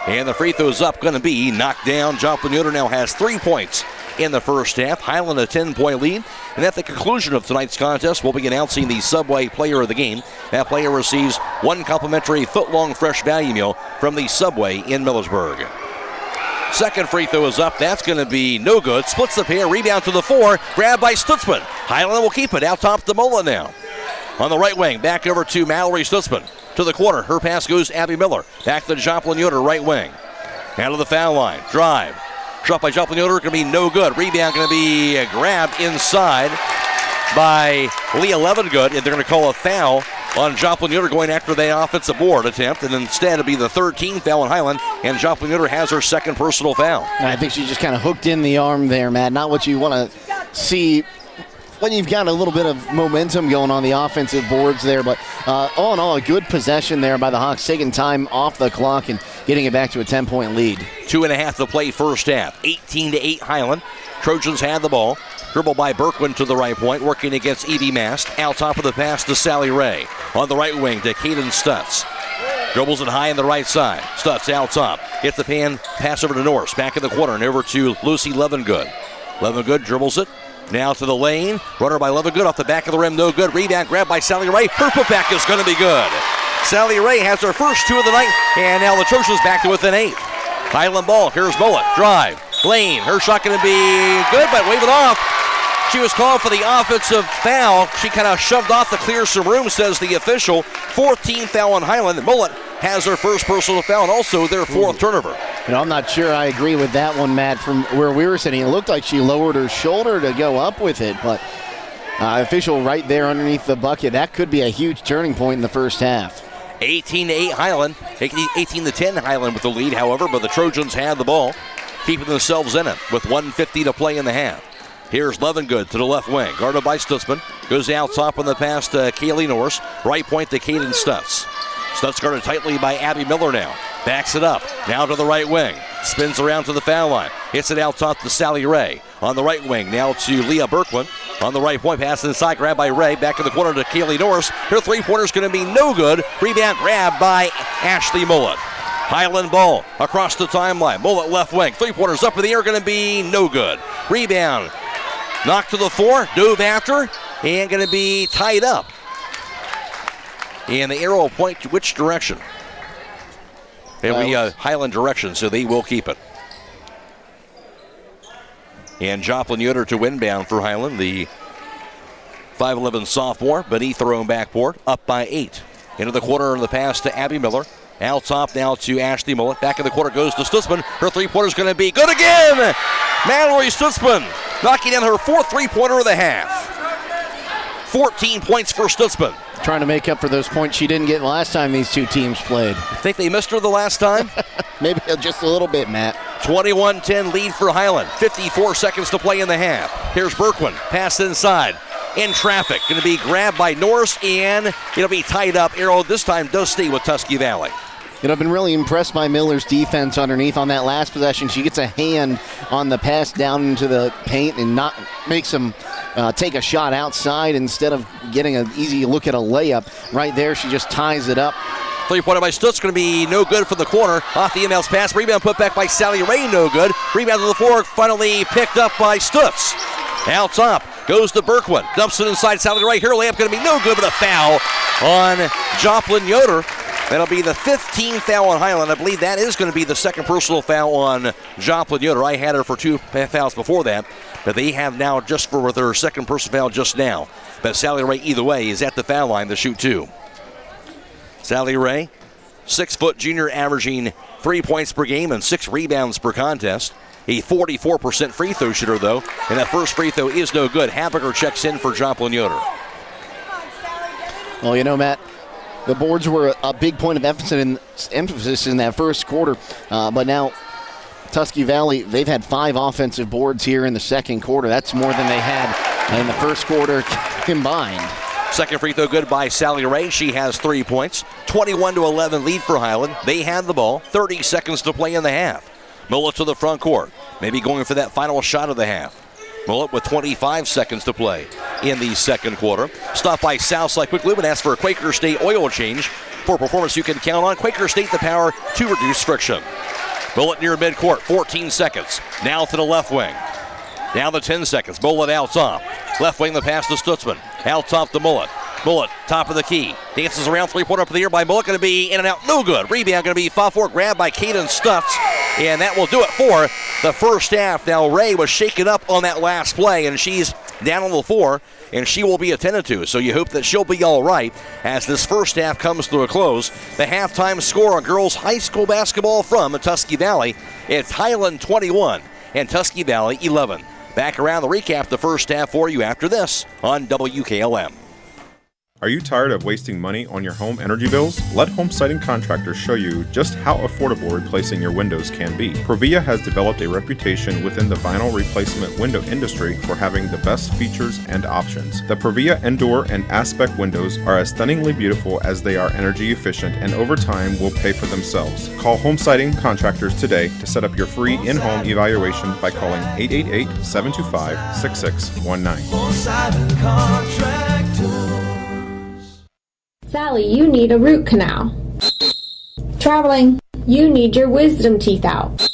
And the free throw's up, going to be knocked down. Joplin Yoder now has 3 points in the first half. Hiland a 10-point lead. And at the conclusion of tonight's contest, we'll be announcing the Subway Player of the Game. That player receives 1 complimentary foot-long fresh value meal from the Subway in Millersburg. Second free throw is up. That's going to be no good. Splits the pair. Rebound to the 4. Grabbed by Stutzman. Hiland will keep it. Out top to Mullen now. On the right wing, back over to Mallory Stutzman. To the corner, her pass goes Abby Miller. Back to Joplin Yoder, right wing. Out of the foul line, drive. Shot by Joplin Yoder, going to be no good. Rebound going to be grabbed inside by Leah Levengood, and they're going to call a foul on Joplin Yoder going after the offensive board attempt, and instead it'll be the 13th foul on Hiland, and Joplin Yoder has her second personal foul. I think she just kind of hooked in the arm there, Matt. Not what you want to see when you've got a little bit of momentum going on the offensive boards there, but all in all, a good possession there by the Hawks, taking time off the clock and getting it back to a 10-point lead. 2.5 to play first half. 18-8 Hiland. Trojans had the ball. Dribbled by Berkwin to the right point, working against Evie Mast. Out top of the pass to Sally Ray. On the right wing to Kaden Stutz. Dribbles it high on the right side. Stutz out top. Gets the pass over to Norris. Back in the corner and over to Lucy Levengood. Levengood dribbles it. Now to the lane. Runner by Levengood off the back of the rim. No good. Rebound grabbed by Sally Ray. Her putback is going to be good. Sally Ray has her first 2 of the night. And now the Trojans back to within 8. Hiland ball. Here's Mullet. Drive. Lane. Her shot going to be good, but wave it off. She was called for the offensive foul. She kind of shoved off to clear some room, says the official. 14th foul on Hiland. Mullet has her first personal foul and also their 4th turnover. I'm not sure I agree with that one, Matt, from where we were sitting. It looked like she lowered her shoulder to go up with it, but official right there underneath the bucket. That could be a huge turning point in the first half. 18-8 Hiland. 18-10 Hiland with the lead, however, but the Trojans had the ball, keeping themselves in it with 1:50 to play in the half. Here's Levengood to the left wing, guarded by Stutzman. Goes out top on the pass to Kaylee Norris. Right point to Kaden Stutz. Stutz guarded tightly by Abby Miller now. Backs it up. Now to the right wing. Spins around to the foul line. Hits it out top to Sally Ray. On the right wing now to Leah Berkwin. On the right point, pass inside, grabbed by Ray. Back in the corner to Kaylee Norris. Her three-pointer's going to be no good. Rebound grabbed by Ashley Mullet. Hiland ball across the timeline. Mullet left wing. Three-pointers up in the air, going to be no good. Rebound. Knocked to the floor, dove after, and going to be tied up. And the arrow will point to which direction? It'll be Hiland direction, so they will keep it. And Joplin Yoder to inbound for Hiland, the 5'11 sophomore, beneath their own backboard, up by 8. Into the corner of the pass to Abby Miller. Out top now to Ashley Mullet. Back in the corner goes to Stutzman. Her three-pointer's going to be good again! Mallory Stutzman knocking in her 4th three-pointer of the half. 14 points for Stutzman. Trying to make up for those points she didn't get last time these two teams played. You think they missed her the last time? Maybe just a little bit, Matt. 21-10 lead for Hiland. 54 seconds to play in the half. Here's Berkwin. Pass inside. In traffic. Going to be grabbed by Norris, and it'll be tied up. Arrow this time does stay with Tusky Valley. I've been really impressed by Miller's defense underneath on that last possession. She gets a hand on the pass down into the paint and not makes them take a shot outside instead of getting an easy look at a layup. Right there, she just ties it up. Three-pointer by Stutz going to be no good from the corner. Off the inbounds pass. Rebound put back by Sally Ray, no good. Rebound to the floor, finally picked up by Stutz. Out top goes to Berkwin. Dumps it inside Sally Ray. Her layup going to be no good, but a foul on Joplin Yoder. That'll be the 15th foul on Hiland. I believe that is going to be the second personal foul on Joplin Yoder. I had her for 2 fouls before that, but they have now just for their second personal foul just now. But Sally Ray, either way, is at the foul line to shoot 2. Sally Ray, 6-foot junior, averaging 3 points per game and 6 rebounds per contest. A 44% free throw shooter, though, and that first free throw is no good. Habecker checks in for Joplin Yoder. Well, Matt, the boards were a big point of emphasis in that first quarter, but now Tusky Valley, they've had 5 offensive boards here in the second quarter. That's more than they had in the first quarter combined. Second free throw good by Sally Ray. She has 3 points. 21-11 lead for Hiland. They had the ball. 30 seconds to play in the half. Mullet to the front court. Maybe going for that final shot of the half. Mullet with 25 seconds to play in the second quarter. Stopped by Southside Quick Lube and asked for a Quaker State oil change. For performance you can count on. Quaker State, the power to reduce friction. Mullet near midcourt, 14 seconds. Now to the left wing. Down to 10 seconds. Mullet out top. Left wing the pass to Stutzman. Out top to Mullet. Mullet, top of the key. Dances around, three-pointer up in the air by Mullet. Going to be in and out. No good. Rebound going to be fought for. Grabbed by Kaden Stutz. And that will do it for the first half. Now Ray was shaken up on that last play, and she's down on the floor, and she will be attended to. So you hope that she'll be all right as this first half comes to a close. The halftime score on girls high school basketball from Tusky Valley, it's Hiland 21 and Tusky Valley 11. Back around the recap the first half for you after this on WKLM. Are you tired of wasting money on your home energy bills? Let Home Siding Contractors show you just how affordable replacing your windows can be. Provia has developed a reputation within the vinyl replacement window industry for having the best features and options. The Provia Endure and Aspect windows are as stunningly beautiful as they are energy efficient, and over time will pay for themselves. Call Home Siding Contractors today to set up your free in-home evaluation by calling 888-725-6619. Home Siding Contractors. Sally, you need a root canal. Traveling, you need your wisdom teeth out.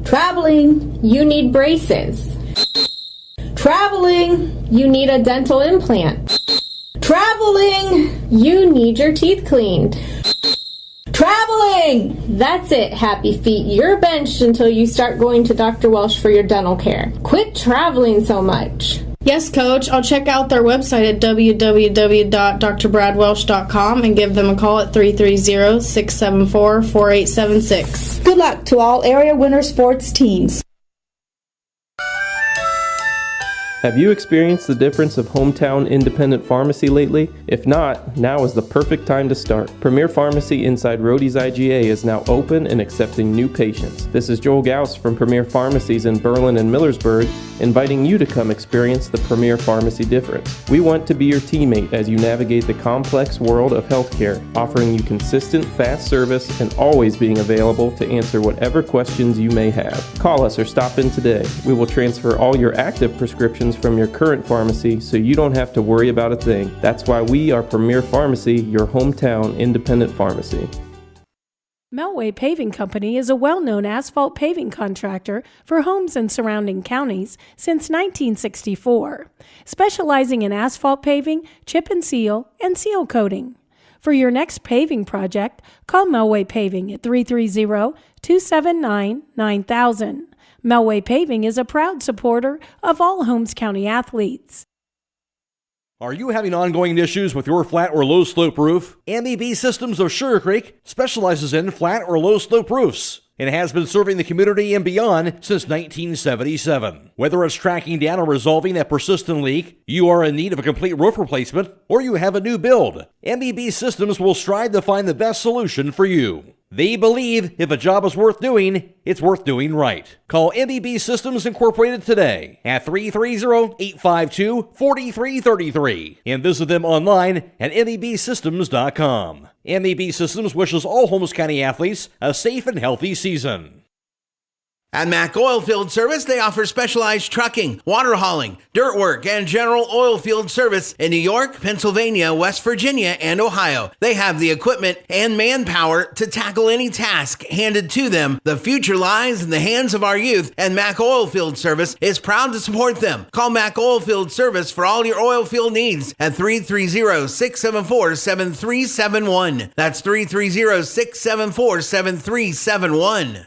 Traveling, you need braces. Traveling, you need a dental implant. Traveling, you need your teeth cleaned. Traveling! That's it, happy feet. You're benched until you start going to Dr. Welsh for your dental care. Quit traveling so much. Yes, Coach. I'll check out their website at www.drbradwelsh.com and give them a call at 330-674-4876. Good luck to all area winter sports teams. Have you experienced the difference of hometown independent pharmacy lately? If not, now is the perfect time to start. Premier Pharmacy inside Rhodey's IGA is now open and accepting new patients. This is Joel Gauss from Premier Pharmacies in Berlin and Millersburg, inviting you to come experience the Premier Pharmacy difference. We want to be your teammate as you navigate the complex world of healthcare, offering you consistent, fast service and always being available to answer whatever questions you may have. Call us or stop in today. We will transfer all your active prescriptions from your current pharmacy so you don't have to worry about a thing. That's why we are Premier Pharmacy, your hometown independent pharmacy. Melway Paving Company is a well-known asphalt paving contractor for homes in surrounding counties since 1964, specializing in asphalt paving, chip and seal coating. For your next paving project, call Melway Paving at 330-279-9000. Melway Paving is a proud supporter of all Holmes County athletes. Are you having ongoing issues with your flat or low slope roof? MEB Systems of Sugar Creek specializes in flat or low slope roofs and has been serving the community and beyond since 1977. Whether it's tracking down or resolving a persistent leak, you are in need of a complete roof replacement, or you have a new build, MEB Systems will strive to find the best solution for you. They believe if a job is worth doing, it's worth doing right. Call MEB Systems Incorporated today at 330-852-4333 and visit them online at mebsystems.com. MEB Systems wishes all Holmes County athletes a safe and healthy season. At Mack Oilfield Service, they offer specialized trucking, water hauling, dirt work, and general oil field service in New York, Pennsylvania, West Virginia, and Ohio. They have the equipment and manpower to tackle any task handed to them. The future lies in the hands of our youth, and Mack Oilfield Service is proud to support them. Call Mack Oilfield Service for all your oil field needs at 330-674-7371. That's 330-674-7371.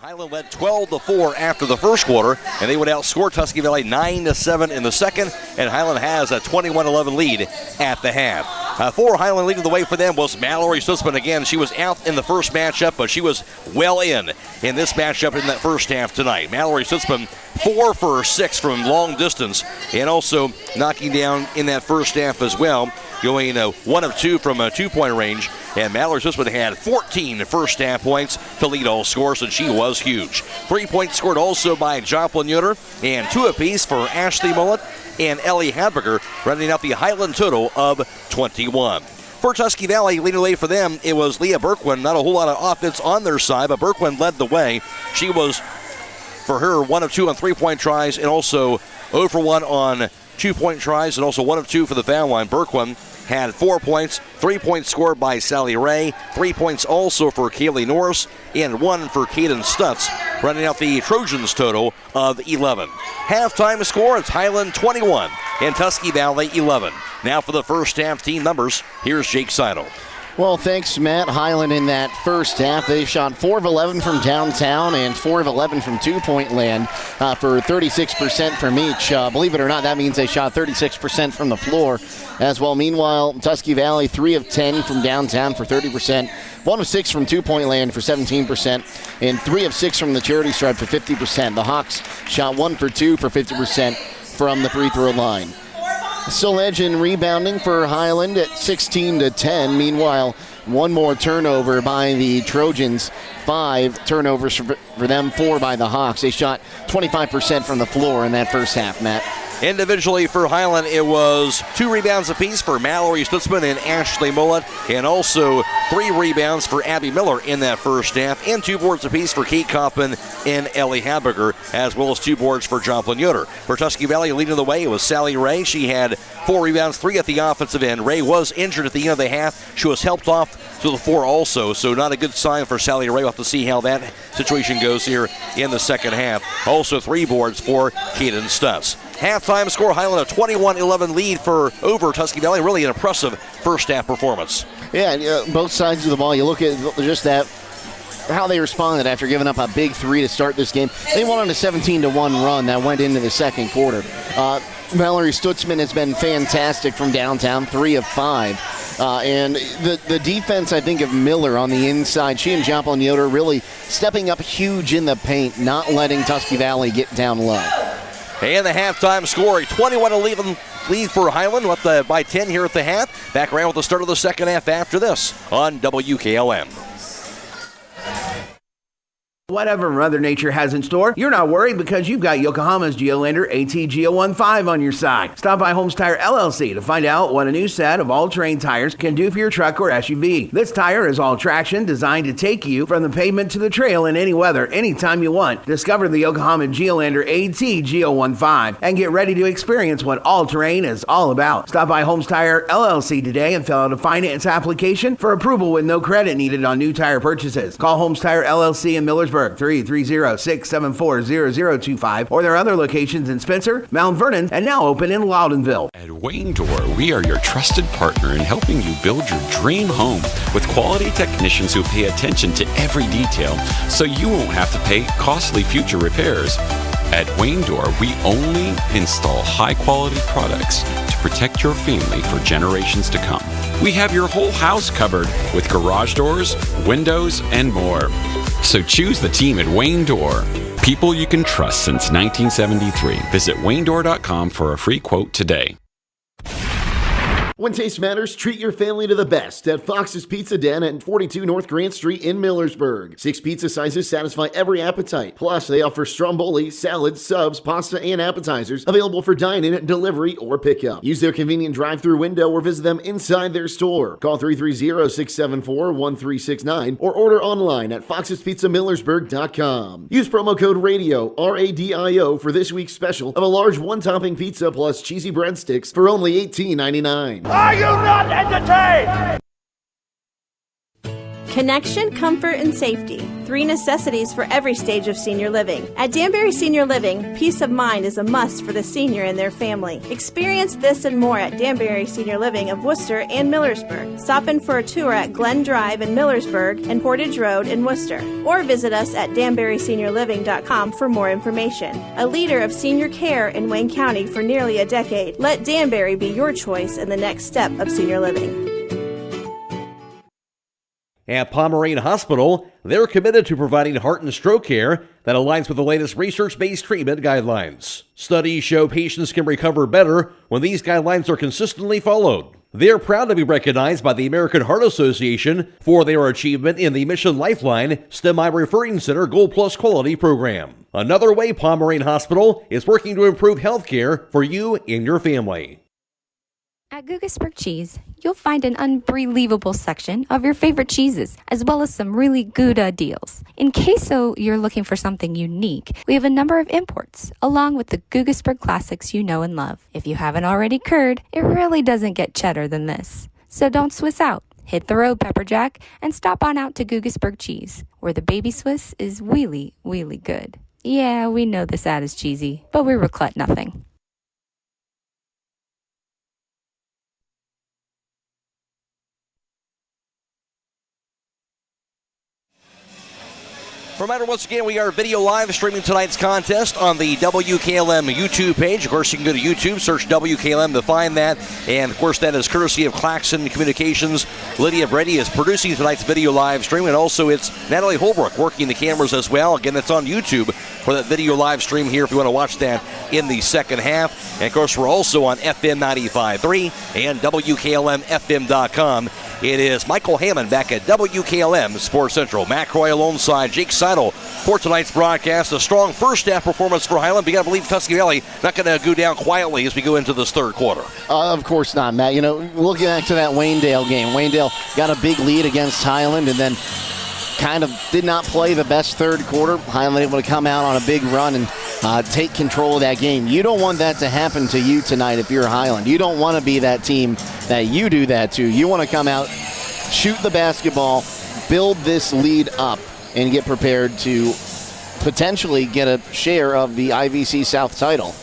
Hiland led 12-4 after the first quarter, and they would outscore Tusky Valley 9-7 in the second, and Hiland has a 21-11 lead at the half. For Hiland, leading the way for them was Mallory Sussman. Again, she was out in the first matchup, but she was well in this matchup in that first half tonight. Mallory Sussman 4 for 6 from long distance, and also knocking down in that first half as well, going 1 of 2 from a two-point range. And Mallory Sussman had 14 first half points to lead all scores, and she was huge. 3 points scored also by Joplin Yoder, and 2 apiece for Ashley Mullet and Ellie Hadberger, running out the Hiland total of 21. For Tusky Valley, leading the way for them, it was Leah Berkwin. Not a whole lot of offense on their side, but Berkwin led the way. She was, for her, 1 of 2 on 3-point tries, and also 0 for 1 on 2-point tries, and also 1 of 2 for the foul line. Berkwin had 4 points, 3 points scored by Sally Ray, 3 points also for Kaylee Norris, and 1 for Kaden Stutz, running out the Trojans total of 11. Halftime score, it's Hiland 21 and Tusky Valley 11. Now for the first half team numbers, here's Jake Seidel. Well, thanks, Matt. Hiland in that first half, they shot 4 of 11 from downtown and 4 of 11 from two-point land for 36% from each. Believe it or not, that means they shot 36% from the floor as well. Meanwhile, Tusky Valley, 3 of 10 from downtown for 30%, 1 of 6 from two-point land for 17%, and 3 of 6 from the charity stripe for 50%. The Hawks shot 1 for 2 for 50% from the free throw line. Still edge in rebounding for Hiland at 16-10. Meanwhile, one more turnover by the Trojans. 5 turnovers for them, 4 by the Hawks. They shot 25% from the floor in that first half, Matt. Individually for Hiland, it was 2 rebounds apiece for Mallory Stutzman and Ashley Mullet, and also 3 rebounds for Abby Miller in that first half, and 2 boards apiece for Kate Kaufman and Ellie Haberger, as well as 2 boards for Joplin Yoder. For Tusky Valley, leading the way, it was Sally Ray. She had 4 rebounds, 3 at the offensive end. Ray was injured at the end of the half. She was helped off to the floor also, so not a good sign for Sally Ray. We'll have to see how that situation goes here in the second half. Also 3 boards for Kaden Stutz. Halftime score, Hiland a 21-11 lead over Tusky Valley. Really an impressive first half performance. Yeah, both sides of the ball. You look at just that, how they responded after giving up a big 3 to start this game. They went on a 17-1 run that went into the second quarter. Mallory Stutzman has been fantastic from downtown, 3 of 5. And the defense, I think, of Miller on the inside, she and Joplin Yoder really stepping up huge in the paint, not letting Tusky Valley get down low. And the halftime score, a 21-11 lead for Hiland, left by 10 here at the half. Back around with the start of the second half after this on WKLM. Whatever Mother Nature has in store, you're not worried because you've got Yokohama's Geolander AT-GO15 on your side. Stop by Holmes Tire LLC to find out what a new set of all-terrain tires can do for your truck or SUV. This tire is all traction, designed to take you from the pavement to the trail in any weather, anytime you want. Discover the Yokohama Geolander AT-GO15 and get ready to experience what all-terrain is all about. Stop by Holmes Tire LLC today and fill out a finance application for approval with no credit needed on new tire purchases. Call Holmes Tire LLC in Millersburg, 330-674-0025, or their other locations in Spencer, Mount Vernon, and now open in Loudonville. At Wayne Door, we are your trusted partner in helping you build your dream home with quality technicians who pay attention to every detail so you won't have to pay costly future repairs. At Wayne Door, we only install high-quality products to protect your family for generations to come. We have your whole house covered with garage doors, windows, and more. So choose the team at Wayne Door. People you can trust since 1973. Visit waynedoor.com for a free quote today. When taste matters, treat your family to the best at Fox's Pizza Den at 42 North Grant Street in Millersburg. 6 pizza sizes satisfy every appetite. Plus, they offer stromboli, salads, subs, pasta, and appetizers available for dine-in, delivery, or pickup. Use their convenient drive-thru window or visit them inside their store. Call 330-674-1369 or order online at foxespizzamillersburg.com. Use promo code RADIO, RADIO, for this week's special of a large one-topping pizza plus cheesy breadsticks for only $18.99. Are you not entertained? Connection, comfort, and safety. 3 necessities for every stage of senior living. At Danbury Senior Living, peace of mind is a must for the senior and their family. Experience this and more at Danbury Senior Living of Worcester and Millersburg. Stop in for a tour at Glen Drive in Millersburg and Portage Road in Worcester. Or visit us at danburyseniorliving.com for more information. A leader of senior care in Wayne County for nearly a decade, let Danbury be your choice in the next step of senior living. At Pomerane Hospital, they're committed to providing heart and stroke care that aligns with the latest research-based treatment guidelines. Studies show patients can recover better when these guidelines are consistently followed. They're proud to be recognized by the American Heart Association for their achievement in the Mission Lifeline STEMI Referring Center Gold Plus Quality Program. Another way Pomerane Hospital is working to improve health care for you and your family. At Guggisberg Cheese, you'll find an unbelievable section of your favorite cheeses, as well as some really good deals. In case you're looking for something unique, we have a number of imports, along with the Guggisberg classics you know and love. If you haven't already curd, it really doesn't get cheddar than this. So don't Swiss out. Hit the road, Pepperjack, and stop on out to Guggisberg Cheese, where the baby Swiss is really, really good. Yeah, we know this ad is cheesy, but we reclut nothing. Reminder, once again, we are video live streaming tonight's contest on the WKLM YouTube page. Of course, you can go to YouTube, search WKLM to find that. And, of course, that is courtesy of Claxon Communications. Lydia Brady is producing tonight's video live stream, and also it's Natalie Holbrook working the cameras as well. Again, that's on YouTube for that video live stream here if you want to watch that in the second half. And, of course, we're also on FM 95.3 and WKLM-FM.com. It is Michael Hammond back at WKLM Sports Central. Matt Croy alongside Jake Seidel for tonight's broadcast. A strong first half performance for Hiland. But you got to believe Tusky Valley not going to go down quietly as we go into this third quarter. Of course not, Matt. You know, looking back to that Waynedale game, Waynedale got a big lead against Hiland and then kind of did not play the best third quarter. Hiland able to come out on a big run and take control of that game. You don't want that to happen to you tonight if you're Hiland. You don't want to be that team that you do that to. You want to come out, shoot the basketball, build this lead up, and get prepared to potentially get a share of the IVC South title.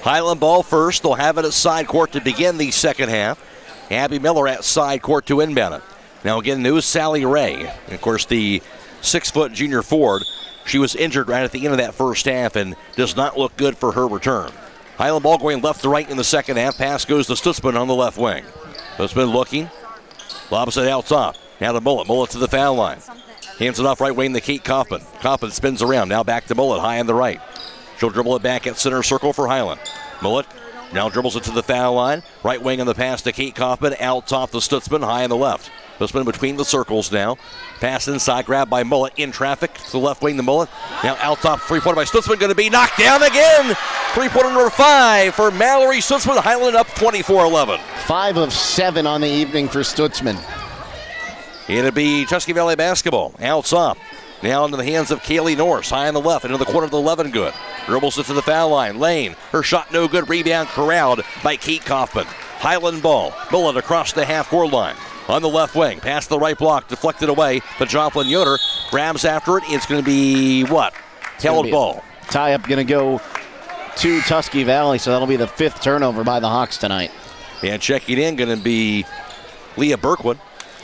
Hiland ball first. They'll have it at side court to begin the second half. Abby Miller at side court to inbound it. Now again, new Sally Ray. And of course, the 6-foot junior forward. She was injured right at the end of that first half and does not look good for her return. Hiland ball going left to right in the second half. Pass goes to Stutzman on the left wing. Stutzman looking. Lobs it out top. Now to Mullet. Mullet to the foul line. Hands it off right wing to Kate Kaufman. Kaufman spins around. Now back to Mullet, high on the right. She'll dribble it back at center circle for Hiland. Mullet now dribbles it to the foul line. Right wing on the pass to Kate Kaufman. Out top to Stutzman, high on the left. Stutzman between the circles now. Pass inside, grab by Mullet in traffic. To the left wing to Mullet. Now out top, three-pointer by Stutzman. Going to be knocked down again. Three-pointer number 5 for Mallory Stutzman. Hiland up 24-11. 5 of 7 on the evening for Stutzman. It'll be Tusky Valley basketball. Out top. Now into the hands of Kaylee Norris. High in the left, into the corner of the 11 good. Dribbles it to the foul line. Lane. Her shot no good. Rebound corralled by Kate Kaufman. Hiland ball. Bullet across the half-court line. On the left wing. Past the right block. Deflected away. But Joplin Yoder grabs after it. It's going to be what? Held ball. Tie-up going to go to Tusky Valley, so that'll be the 5th turnover by the Hawks tonight. And checking in going to be Leah Berkwood.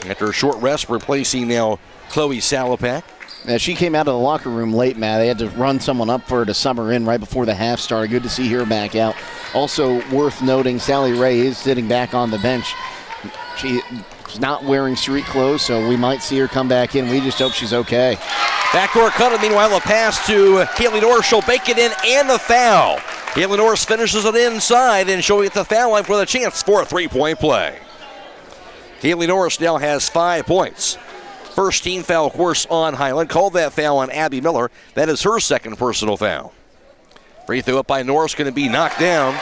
After a short rest, replacing now Chloe Salopak. Now, she came out of the locker room late, Matt. They had to run someone up for her to sub her in right before the half started. Good to see her back out. Also worth noting, Sally Ray is sitting back on the bench. She's not wearing street clothes, so we might see her come back in. We just hope she's okay. Backdoor cut, meanwhile, a pass to Kaylee Norris. She'll bake it in and the foul. Kaylee Norris finishes it inside, and she'll get the foul line for the chance for a three-point play. Kaylee Norris now has 5 points. First team foul, of course, on Hiland. Called that foul on Abby Miller. That is her second personal foul. Free throw up by Norris, going to be knocked down.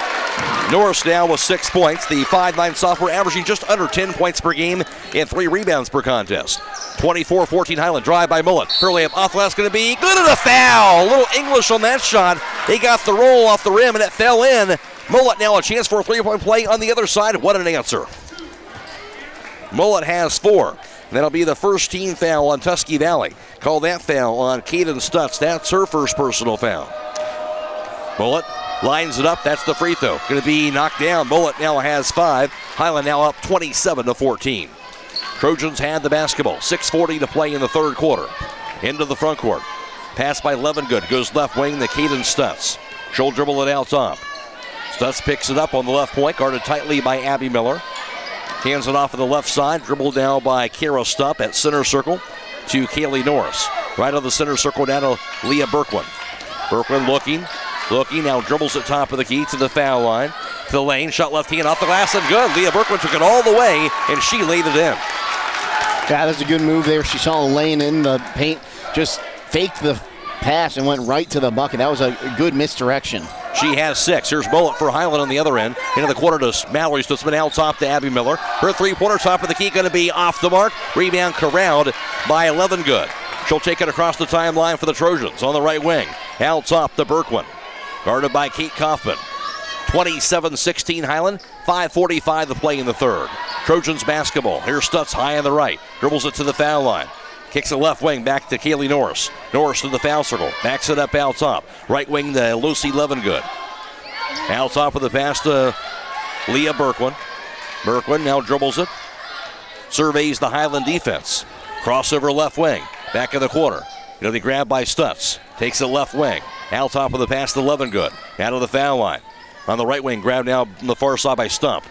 Norris now with 6 points. The 5'9" sophomore averaging just under 10 points per game and 3 rebounds per contest. 24-14 Hiland. Drive by Mullet. Her layup off the last going to be good at a foul. A little English on that shot. They got the roll off the rim and it fell in. Mullet now a chance for a 3-point play on the other side. What an answer. Mullet has 4. That'll be the first team foul on Tusky Valley. Call that foul on Kaden Stutz. That's her first personal foul. Mullet lines it up. That's the free throw. Going to be knocked down. Mullet now has 5. Hiland now up 27-14. Trojans had the basketball. 6:40 to play in the third quarter. Into the front court. Pass by Levengood. Goes left wing to Kaden Stutz. She'll dribble it out top. Stutz picks it up on the left point. Guarded tightly by Abby Miller. Hands it off on the left side. Dribbled down by Kara Stupp at center circle to Kaylee Norris. Right on the center circle down to Leah Berkwin. Berkwin looking, now dribbles at top of the key to the foul line. To the lane, shot left hand off the glass and good. Leah Berkwin took it all the way and she laid it in. Yeah, that's a good move there. She saw a lane in the paint, just faked the pass and went right to the bucket. That was a good misdirection. She has 6. Here's Mullet for Hiland on the other end. Into the corner to Mallory Stutzman, out top to Abby Miller. Her three-pointer top of the key going to be off the mark. Rebound corralled by Levengood. She'll take it across the timeline for the Trojans on the right wing. Out top to Berkwin. Guarded by Kate Kaufman. 27-16 Hiland. 5:45 to play in the third. Trojans basketball. Here's Stutz high on the right. Dribbles it to the foul line. Kicks the left wing back to Kaylee Norris. Norris to the foul circle. Backs it up out top. Right wing to Lucy Levengood. Out top of the pass to Leah Berkwin. Berkwin now dribbles it. Surveys the Hiland defense. Crossover left wing. Back in the corner. It'll be grabbed by Stutz. Takes it left wing. Out top of the pass to Levengood. Out of the foul line. On the right wing, grabbed now on the far side by Stump.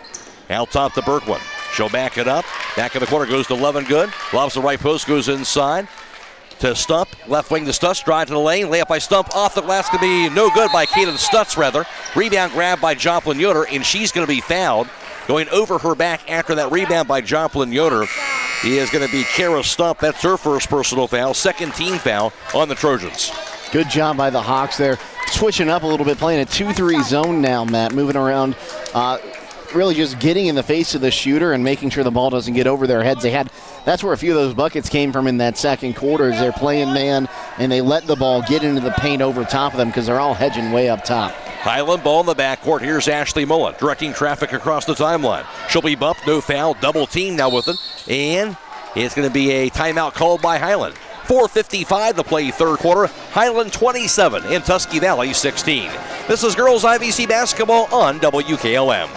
Out top to Berkwood. She'll back it up. Back in the corner goes to Levengood. Lobs the right post, goes inside to Stump. Left wing to Stutz. Drive to the lane. Layup by Stump. Off the glass. Going to be no good by Kaden Stutz, rather. Rebound grab by Joplin Yoder, and she's going to be fouled. Going over her back after that rebound by Joplin Yoder is going to be Kara Stump. That's her first personal foul. Second team foul on the Trojans. Good job by the Hawks there. Switching up a little bit, playing a 2-3 zone now, Matt. Moving around, really just getting in the face of the shooter and making sure the ball doesn't get over their heads. That's where a few of those buckets came from in that second quarter, as they're playing man and they let the ball get into the paint over top of them because they're all hedging way up top. Hiland ball in the backcourt. Here's Ashley Mullen directing traffic across the timeline. She'll be bumped, no foul, double team now with it. And it's going to be a timeout called by Hiland. 4:55 to play third quarter. Hiland 27 and Tusky Valley 16. This is girls IVC basketball on WKLM.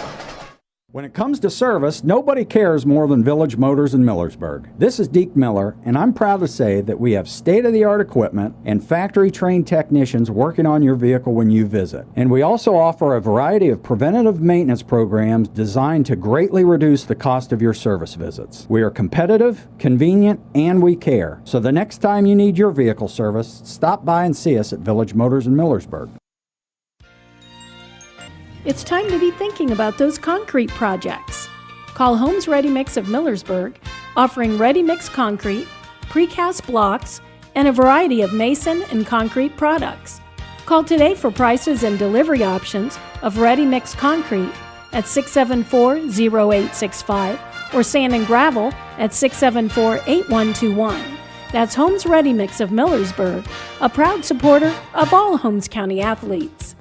When it comes to service, nobody cares more than Village Motors in Millersburg. This is Deke Miller, and I'm proud to say that we have state-of-the-art equipment and factory-trained technicians working on your vehicle when you visit. And we also offer a variety of preventative maintenance programs designed to greatly reduce the cost of your service visits. We are competitive, convenient, and we care. So the next time you need your vehicle service, stop by and see us at Village Motors in Millersburg. It's time to be thinking about those concrete projects. Call Homes Ready Mix of Millersburg, offering ready-mix concrete, precast blocks, and a variety of mason and concrete products. Call today for prices and delivery options of ready-mix concrete at 674-0865 or sand and gravel at 674-8121. That's Homes Ready Mix of Millersburg, a proud supporter of all Holmes County athletes.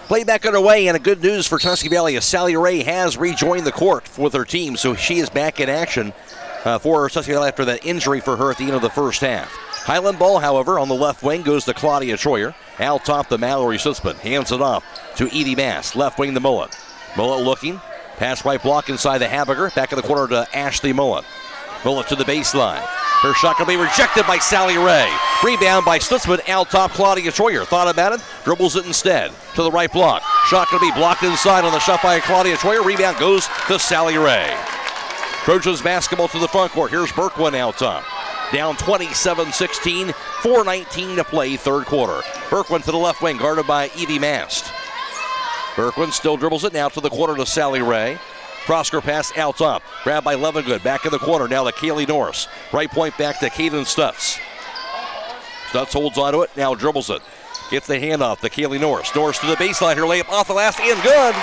Play back underway, and a good news for Tusky Valley is Sally Ray has rejoined the court with her team, so she is back in action for Tusky Valley after that injury for her at the end of the first half. Hiland ball, however, on the left wing goes to Claudia Troyer. Out top to Mallory Sussman. Hands it off to Edie Bass. Left wing to Mullen. Mullen looking. Pass right block inside the Habiger. Back in the corner to Ashley Mullen. Mullen to the baseline. Her shot can be rejected by Sally Ray. Rebound by Stutzman. Out top, Claudia Troyer. Thought about it. Dribbles it instead. To the right block. Shot can be blocked inside on the shot by Claudia Troyer. Rebound goes to Sally Ray. Trojans basketball to the front court. Here's Berkwin out top. Down 27-16. 4:19 to play third quarter. Berkwin to the left wing, guarded by Evie Mast. Berkwin still dribbles it now to the corner to Sally Ray. Cross-court pass out top. Grabbed by Levengood. Back in the corner now to Kaylee Norris. Right point back to Kaden Stutz. Stutz holds onto it. Now dribbles it. Gets the handoff to Kaylee Norris. Norris to the baseline. Her layup off the last and good.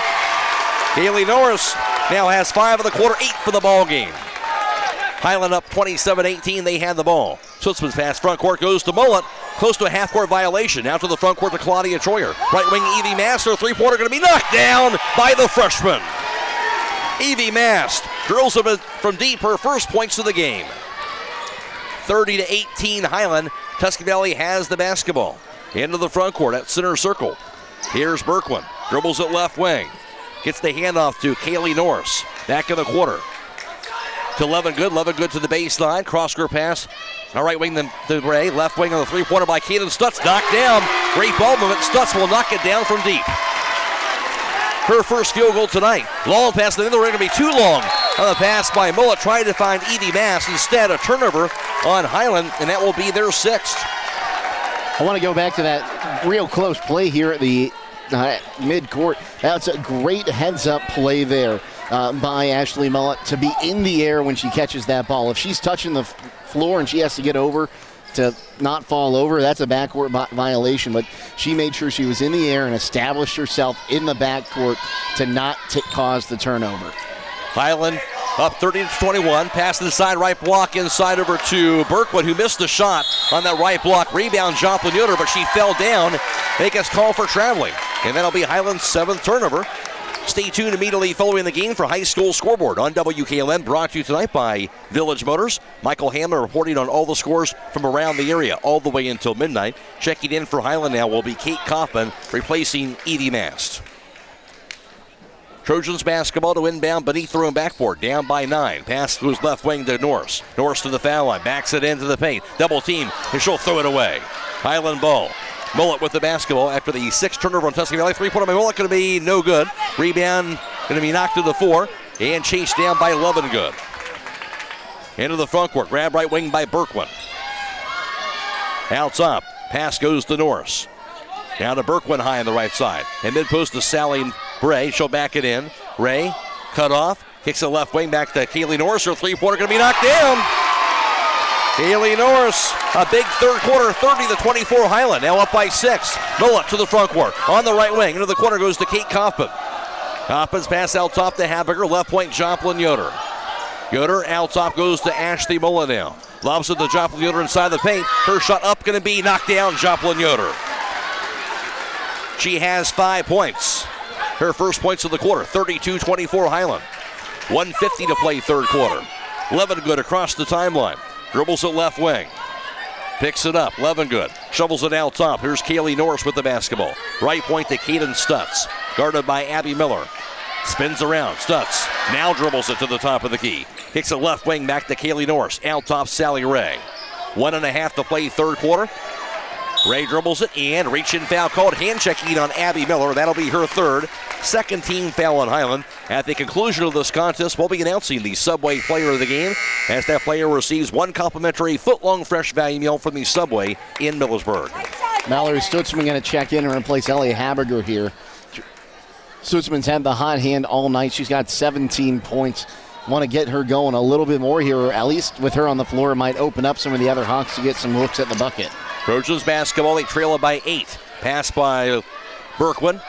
Kaylee Norris now has 5 of the quarter, 8 for the ball game. Hiland up 27-18. They had the ball. Stutzman's pass front court goes to Mullen. Close to a half-court violation. Now to the front court to Claudia Troyer. Right wing Evie Master. Three-pointer going to be knocked down by the freshman. Evie Mast drills it from deep, her first points of the game. 30-18 Hiland. Tusky Valley has the basketball. Into the front court at center circle. Here's Berkwin. Dribbles it left wing. Gets the handoff to Kaylee Norris. Back in the quarter. To Levengood. Levengood to the baseline. Cross-court pass. Now right wing to Ray. Left wing on the three-pointer by Kaden Stutz. Knocked down. Great ball movement. Stutz will knock it down from deep. Her first field goal tonight. Long pass, and then they're going to be too long on the pass by Mullet, trying to find Evie Mass. Instead, a turnover on Hiland, and that will be their 6th. I want to go back to that real close play here at the mid-court. That's a great heads-up play there by Ashley Mullet to be in the air when she catches that ball. If she's touching the floor and she has to get over to not fall over, that's a backcourt violation, but she made sure she was in the air and established herself in the backcourt to not cause the turnover. Hiland up 30-21, pass to the side right block inside over to Berkwood, who missed the shot on that right block. Rebound Joplin Yoder, but she fell down. It gets called for traveling, and that'll be Hiland's 7th turnover. Stay tuned immediately following the game for High School Scoreboard on WKLM, brought to you tonight by Village Motors. Michael Hamler reporting on all the scores from around the area all the way until midnight. Checking in for Hiland now will be Kate Kaufman, replacing Evie Mast. Trojans basketball to inbound beneath their own backboard, down by 9. Pass goes left wing to Norris. Norris to the foul line, backs it into the paint. Double team, and she'll throw it away. Hiland ball. Mullet with the basketball after the 6th turnover on Tusky Valley. 3-pointer by Mullet going to be no good. Rebound going to be knocked to the 4 and chased down by Lovengood. Into the front court, grab right wing by Berkwin. Out top, pass goes to Norris. Down to Berkwin high on the right side. And mid-post to Sally Bray. She'll back it in. Ray, cut off. Kicks it left wing back to Kaylee Norris. Her 3-pointer going to be knocked down. Kaylee Norris, a big third quarter, 30-24 Hiland. Now up by 6. Mullet to the front court. On the right wing. Into the corner goes to Kate Kaufman. Kaufman's pass out top to Habiger. Left point, Joplin Yoder. Yoder out top goes to Ashley Mullet now. Lobs it to Joplin Yoder inside the paint. Her shot up going to be knocked down, Joplin Yoder. She has 5 points. Her first points of the quarter, 32-24 Hiland. 1:50 to play third quarter. Levengood across the timeline. Dribbles it left wing. Picks it up. Levengood shovels it out top. Here's Kaylee Norris with the basketball. Right point to Kaden Stutz. Guarded by Abby Miller. Spins around. Stutz now dribbles it to the top of the key. Kicks it left wing back to Kaylee Norris. Out top Sally Ray. 1.5 to play third quarter. Ray dribbles it and reach-in foul called. Hand checking on Abby Miller. That'll be her third. Second team foul on Hiland. At the conclusion of this contest, we'll be announcing the Subway player of the game as that player receives 1 complimentary foot-long fresh value meal from the Subway in Millersburg. Mallory Stutzman going to check in and replace Ellie Habiger here. Stutzman's had the hot hand all night. She's got 17 points. Want to get her going a little bit more here, or at least with her on the floor, it might open up some of the other Hawks to get some looks at the bucket. Trojans basketball, they trail it by 8. Pass by Berkwin.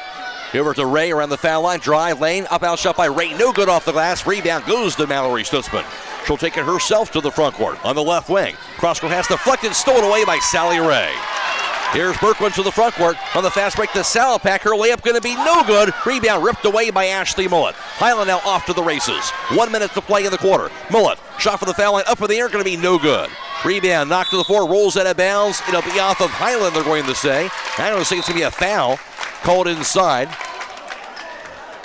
Over to Ray around the foul line. Drive lane, up out shot by Ray. No good off the glass. Rebound goes to Mallory Stutzman. She'll take it herself to the front court. On the left wing. Cross court pass deflected, stolen away by Sally Ray. Here's Berkwin to the front court. On the fast break to Salapak. Her layup going to be no good. Rebound ripped away by Ashley Mullet. Hiland now off to the races. 1 minute to play in the quarter. Mullet, shot for the foul line, up in the air, going to be no good. Rebound knocked to the floor, rolls out of bounds. It'll be off of Hiland, they're going to say. I don't think it's going to be a foul called inside,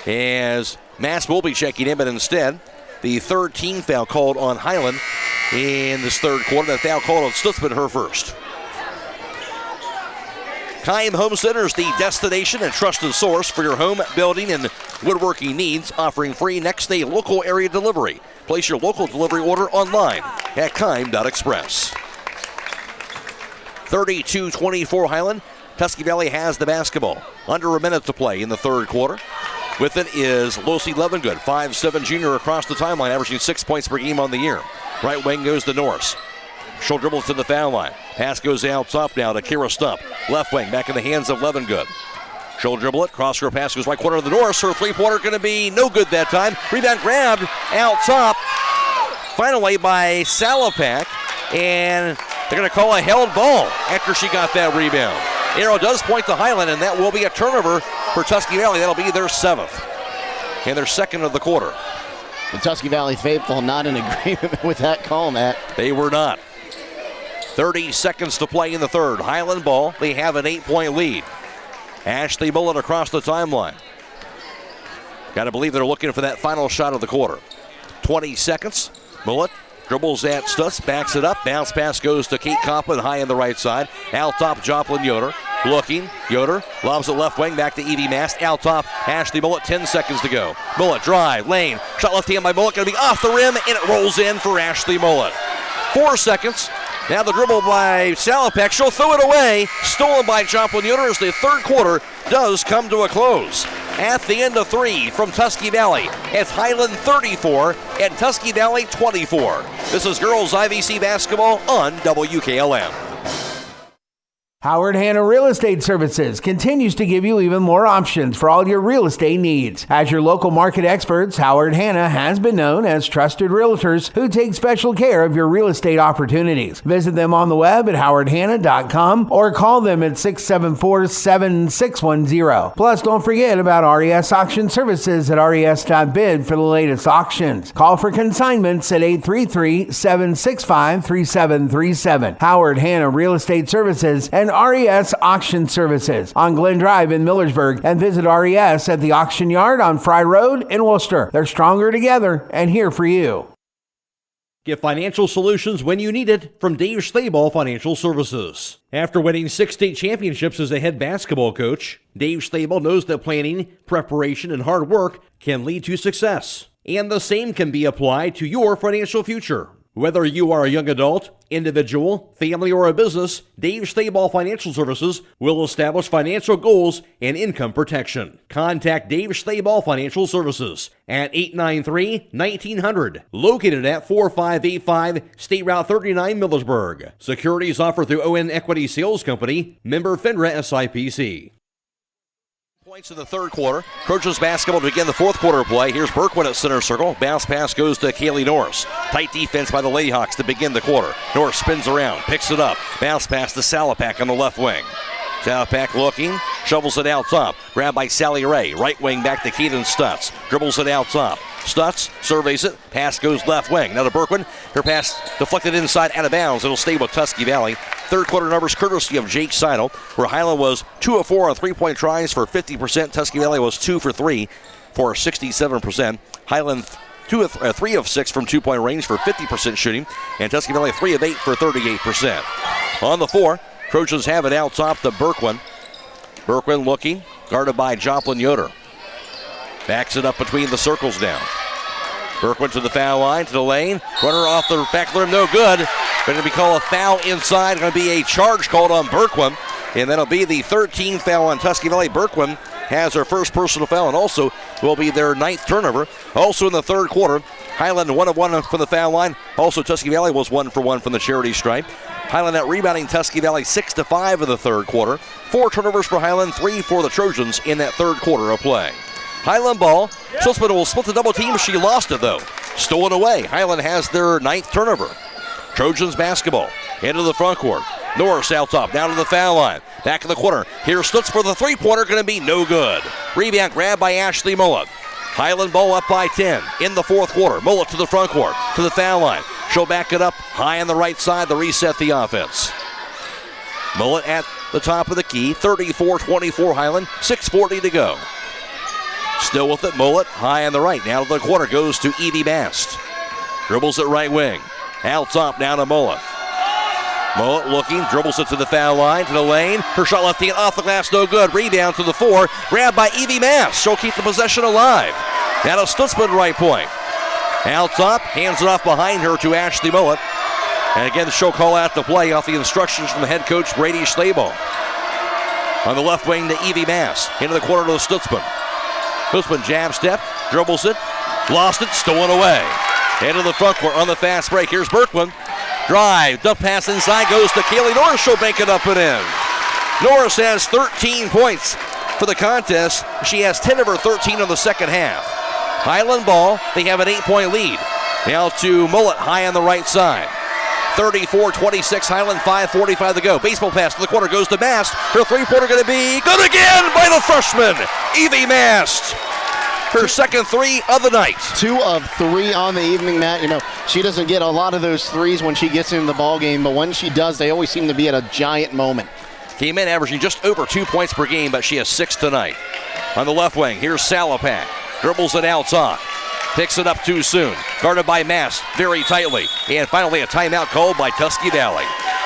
as Mass will be checking in, but instead, the third team foul called on Hiland in this third quarter. That foul called on Stutzman, her first. Keim Home Center is the destination and trusted source for your home, building, and woodworking needs, offering free next-day local area delivery. Place your local delivery order online at keim.express. 32-24 Hiland. Tusky Valley has the basketball. Under a minute to play in the third quarter. With it is Lucy Levengood, 5'7" junior across the timeline, averaging 6 points per game on the year. Right wing goes to Norris. She'll dribble to the foul line. Pass goes out top now to Kira Stump. Left wing back in the hands of Levengood. She'll dribble it. Cross-court pass goes right corner to the Norris. Her 3-pointer going to be no good that time. Rebound grabbed out top. Finally by Salapak. And they're going to call a held ball after she got that rebound. Arrow does point to Hiland, and that will be a turnover for Tusky Valley. That'll be their 7th. And their 2nd of the quarter. The Tusky Valley faithful not in agreement with that call, Matt. They were not. 30 seconds to play in the third. Hiland ball. They have an 8-point lead. Ashley Mullet across the timeline. Got to believe they're looking for that final shot of the quarter. 20 seconds. Mullet dribbles at Stutz, backs it up. Bounce pass goes to Kate Kaufman high on the right side. Out top, Joplin Yoder. Looking. Yoder lobs it left wing back to Evie Mast. Out top, Ashley Mullet. 10 seconds to go. Mullet drive, lane. Shot left hand by Mullet. Going to be off the rim, and it rolls in for Ashley Mullet. 4 seconds. Now the dribble by Salapak. She'll throw it away. Stolen by Joplin Yoder as the third quarter does come to a close. At the end of 3 from Tusky Valley, it's Hiland 34 and Tusky Valley 24. This is girls IVC basketball on WKLM. Howard Hanna Real Estate Services continues to give you even more options for all your real estate needs. As your local market experts, Howard Hanna has been known as trusted realtors who take special care of your real estate opportunities. Visit them on the web at howardhanna.com or call them at 674-7610. Plus, don't forget about RES Auction Services at res.bid for the latest auctions. Call for consignments at 833-765-3737. Howard Hanna Real Estate Services and RES Auction Services on Glen Drive in Millersburg, and visit RES at the Auction Yard on Fry Road in Worcester. They're stronger together and here for you. Get financial solutions when you need it from Dave Stayball Financial Services. After winning 6 state championships as a head basketball coach, Dave Stayball knows that planning, preparation, and hard work can lead to success. And the same can be applied to your financial future. Whether you are a young adult, individual, family, or a business, Dave Stayball Financial Services will establish financial goals and income protection. Contact Dave Stayball Financial Services at 893-1900, located at 4585 State Route 39, Millersburg. Securities offered through ON Equity Sales Company, member FINRA SIPC. Points in the third quarter. Trojans basketball to begin the fourth quarter of play. Here's Berkwin at center circle. Bounce pass goes to Kaylee Norris. Tight defense by the Lady Hawks to begin the quarter. Norris spins around, picks it up. Bounce pass to Salapak on the left wing. Salapak looking, shovels it out top. Grabbed by Sally Ray. Right wing back to Keaton Stutz. Dribbles it out top. Stutz surveys it. Pass goes left wing. Now to Berkwin. Her pass deflected inside, out of bounds. It'll stay with Tusky Valley. Third quarter numbers courtesy of Jake Seidel, where Hiland was 2 of 4 on three-point tries for 50%. Tusky Valley was 2 for 3 for 67%. Hiland 3 of 6 from 2-point range for 50% shooting. And Tusky Valley 3 of 8 for 38%. On the 4, Trojans have it out top to Berkwin. Berkwin looking, guarded by Joplin Yoder. Backs it up between the circles now. Berkwin to the foul line, to the lane. Runner off the back of the rim, no good. Going to be called a foul inside. Going to be a charge called on Berkwin. And that'll be the 13th foul on Tusky Valley. Berkwin has her first personal foul and also will be their 9th turnover. Also in the third quarter, Hiland 1 of 1 from the foul line. Also Tusky Valley was 1 for 1 from the charity stripe. Hiland out rebounding Tusky Valley 6-5 in the third quarter. 4 turnovers for Hiland, 3 for the Trojans in that third quarter of play. Hiland ball. Schultzman will split the double team. She lost it though. Stolen away. Hiland has their 9th turnover. Trojans basketball. Into the front court. Norris out top, down to the foul line. Back in the corner. Here's Stutz for the three-pointer, going to be no good. Rebound grab by Ashley Mullet. Hiland ball up by 10 in the fourth quarter. Mullet to the front court, to the foul line. She'll back it up high on the right side to reset the offense. Mullet at the top of the key. 34-24 Hiland, 6:40 to go. Still with it, Mullet high on the right. Now to the corner goes to Evie Bast. Dribbles it right wing. Out top, down to Mullet. Mullet looking, dribbles it to the foul line, to the lane. Her shot left hand off the glass, no good. Rebound to the 4, grabbed by Evie Mass. She'll keep the possession alive. Now to Stutzman, right point. Out top, hands it off behind her to Ashley Mullet. And again, she'll call out the play off the instructions from the head coach, Brady Stayball. On the left wing to Evie Mass. Into the corner to Stutzman. Stutzman jab step, dribbles it, lost it, stolen away. Into the front court on the fast break. Here's Berkwin. Drive, dump pass inside, goes to Kaylee Norris. She'll bank it up and in. Norris has 13 points for the contest. She has 10 of her 13 in the second half. Hiland ball, they have an 8-point lead. Now to Mullet, high on the right side. 34-26, Hiland, 5:45 to go. Baseball pass to the corner, goes to Mast. Her three-pointer going to be good again by the freshman, Evie Mast. Her second 3 of the night. 2 of 3 on the evening, Matt. You know, she doesn't get a lot of those threes when she gets into the ball game, but when she does, they always seem to be at a giant moment. Came in averaging just over 2 points per game, but she has 6 tonight. On the left wing, here's Salapak. Dribbles it out top. Picks it up too soon. Guarded by Mass very tightly. And finally a timeout called by Tusky Valley.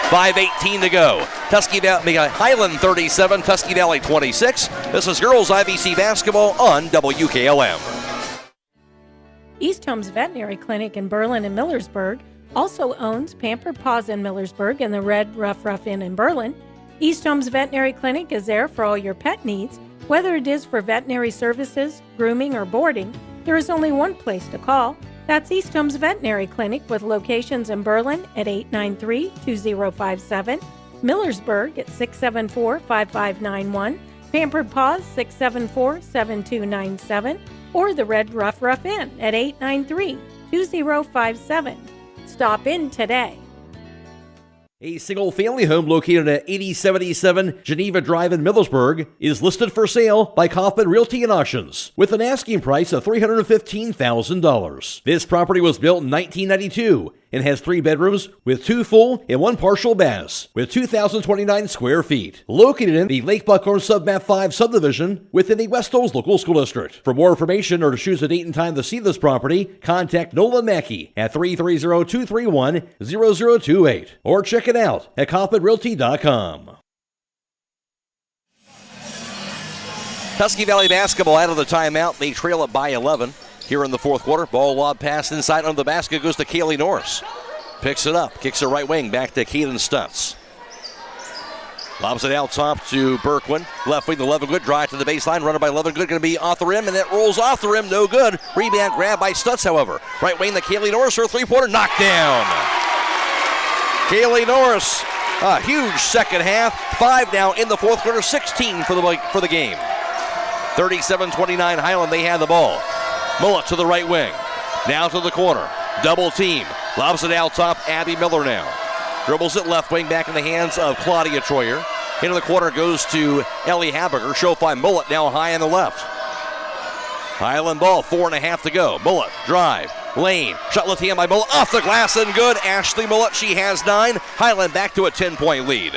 5:18 to go. Tusky Valley, Hiland 37, Tusky Valley 26. This is girls IVC basketball on WKLM. East Homes Veterinary Clinic in Berlin and Millersburg also owns Pampered Paws in Millersburg and the Red Rough Inn in Berlin. East Homes Veterinary Clinic is there for all your pet needs, whether it is for veterinary services, grooming, or boarding. There is only one place to call. That's East Homes Veterinary Clinic with locations in Berlin at 893-2057 Millersburg at 674-5591, Pampered Paws 674-7297, or the Red Rough Inn at 893-2057. Stop in today. A single-family home located at 8077 Geneva Drive in Millersburg is listed for sale by Kaufman Realty and Auctions with an asking price of $315,000. This property was built in 1992 and has 3 bedrooms with 2 full and 1 partial baths with 2,029 square feet. Located in the Lake Buckhorn Submap 5 subdivision within the West Hills Local School District. For more information or to choose a date and time to see this property, contact Nolan Mackey at 330-231-0028 or check it out at kaufmanrealty.com. Tusky Valley basketball out of the timeout. They trail it by 11 here in the fourth quarter. Ball lob pass inside under the basket goes to Kaylee Norris. Picks it up, kicks it right wing back to Keelan Stutz. Lobs it out top to Berkwin. Left wing to Levengood. Drive to the baseline. Runner by Levengood. Going to be off the rim, and it rolls off the rim. No good. Rebound grab by Stutz, however. Right wing to Kaylee Norris. Her three-pointer knocked down. Kaylee Norris, a huge second half. 5 now in the fourth quarter. 16 for the game. 37-29 Hiland. They had the ball. Mullet to the right wing. Now to the corner. Double team. Lobs it out top. Abby Miller now. Dribbles it left wing back in the hands of Claudia Troyer. Into the corner goes to Ellie Haberger. Show-fly Mullet now high on the left. Hiland ball, 4.5 to go. Mullet, drive, lane. Shot left hand by Mullet. Off the glass and good. Ashley Mullet, she has 9. Hiland back to a 10-point lead.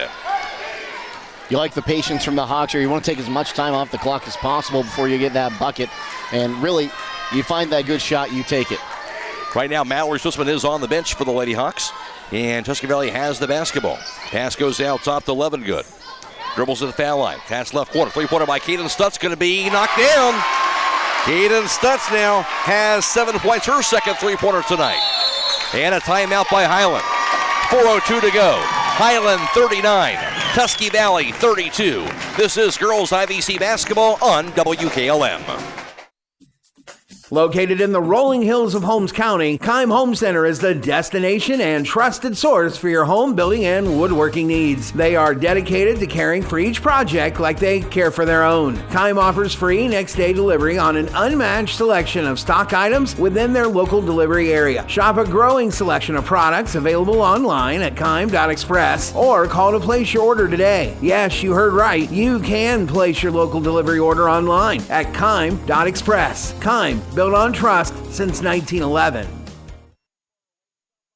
You like the patience from the Hawks here. You want to take as much time off the clock as possible before you get that bucket. And really, you find that good shot, you take it. Right now, Mallory Sussman is on the bench for the Lady Hawks. And Tusky Valley has the basketball. Pass goes out top to Levengood. Dribbles to the foul line. Pass left corner. Three-pointer by Kaden Stutz. Going to be knocked down. Kaden Stutz now has 7 points. Her second three-pointer tonight. And a timeout by Hiland. 4:02 to go. Hiland 39. Tusky Valley 32. This is girls IVC basketball on WKLM. Located in the rolling hills of Holmes County, Keim Home Center is the destination and trusted source for your home building and woodworking needs. They are dedicated to caring for each project like they care for their own. Keim offers free next-day delivery on an unmatched selection of stock items within their local delivery area. Shop a growing selection of products available online at keim.express or call to place your order today. Yes, you heard right. You can place your local delivery order online at keim.express. Keim, built on trust since 1911.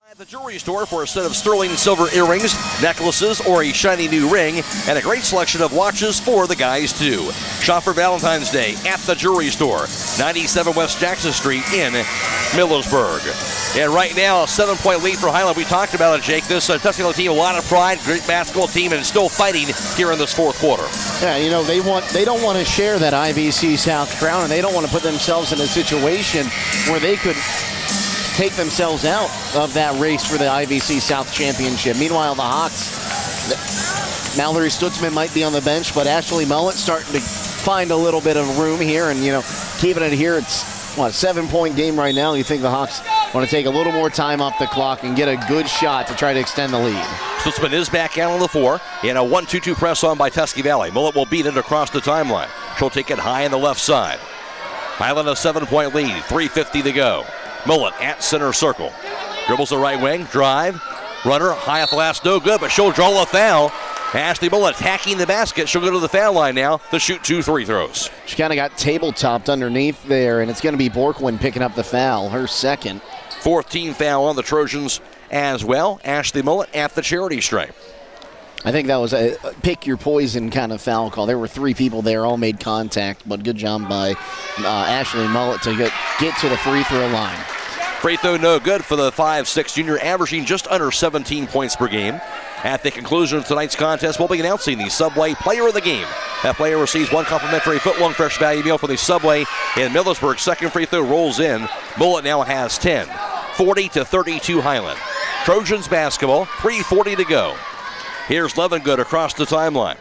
At the jewelry store for a set of sterling silver earrings, necklaces, or a shiny new ring, and a great selection of watches for the guys too. Shop for Valentine's Day at the jewelry store, 97 West Jackson Street in Millersburg. And right now, a 7-point lead for Hiland. We talked about it, Jake. This Tusky Valley team, a lot of pride, great basketball team, and still fighting here in this fourth quarter. Yeah, you know, they don't want to share that IVC South crown, and they don't want to put themselves in a situation where they could take themselves out of that race for the IVC South Championship. Meanwhile, the Hawks, Mallory Stutzman might be on the bench, but Ashley Mullet starting to find a little bit of room here, and, you know, keeping it here. It's, a 7-point game right now. You think the Hawks want to take a little more time off the clock and get a good shot to try to extend the lead. Stutzman is back out on the floor, and a 1-2-2 press on by Tusky Valley. Mullet will beat it across the timeline. She'll take it high on the left side. Hiland a 7-point lead, 3:50 to go. Mullet at center circle. Dribbles the right wing, drive. Runner high off the glass, no good, but she'll draw a foul. Ashley Mullet attacking the basket. She'll go to the foul line now to shoot 2 free throws. She kind of got table-topped underneath there, and it's going to be Borkwin picking up the foul, her second. 14th foul on the Trojans as well. Ashley Mullet at the charity stripe. I think that was a pick your poison kind of foul call. There were 3 people there, all made contact, but good job by Ashley Mullet to get to the free throw line. Free throw no good for the 5'6" junior, averaging just under 17 points per game. At the conclusion of tonight's contest, we'll be announcing the Subway Player of the Game. That player receives 1 complimentary foot-long fresh value meal from the Subway in Millersburg. Second free throw rolls in. Mullet now has 10. 40-32 Hiland. Trojans basketball, 3:40 to go. Here's Levengood across the timeline.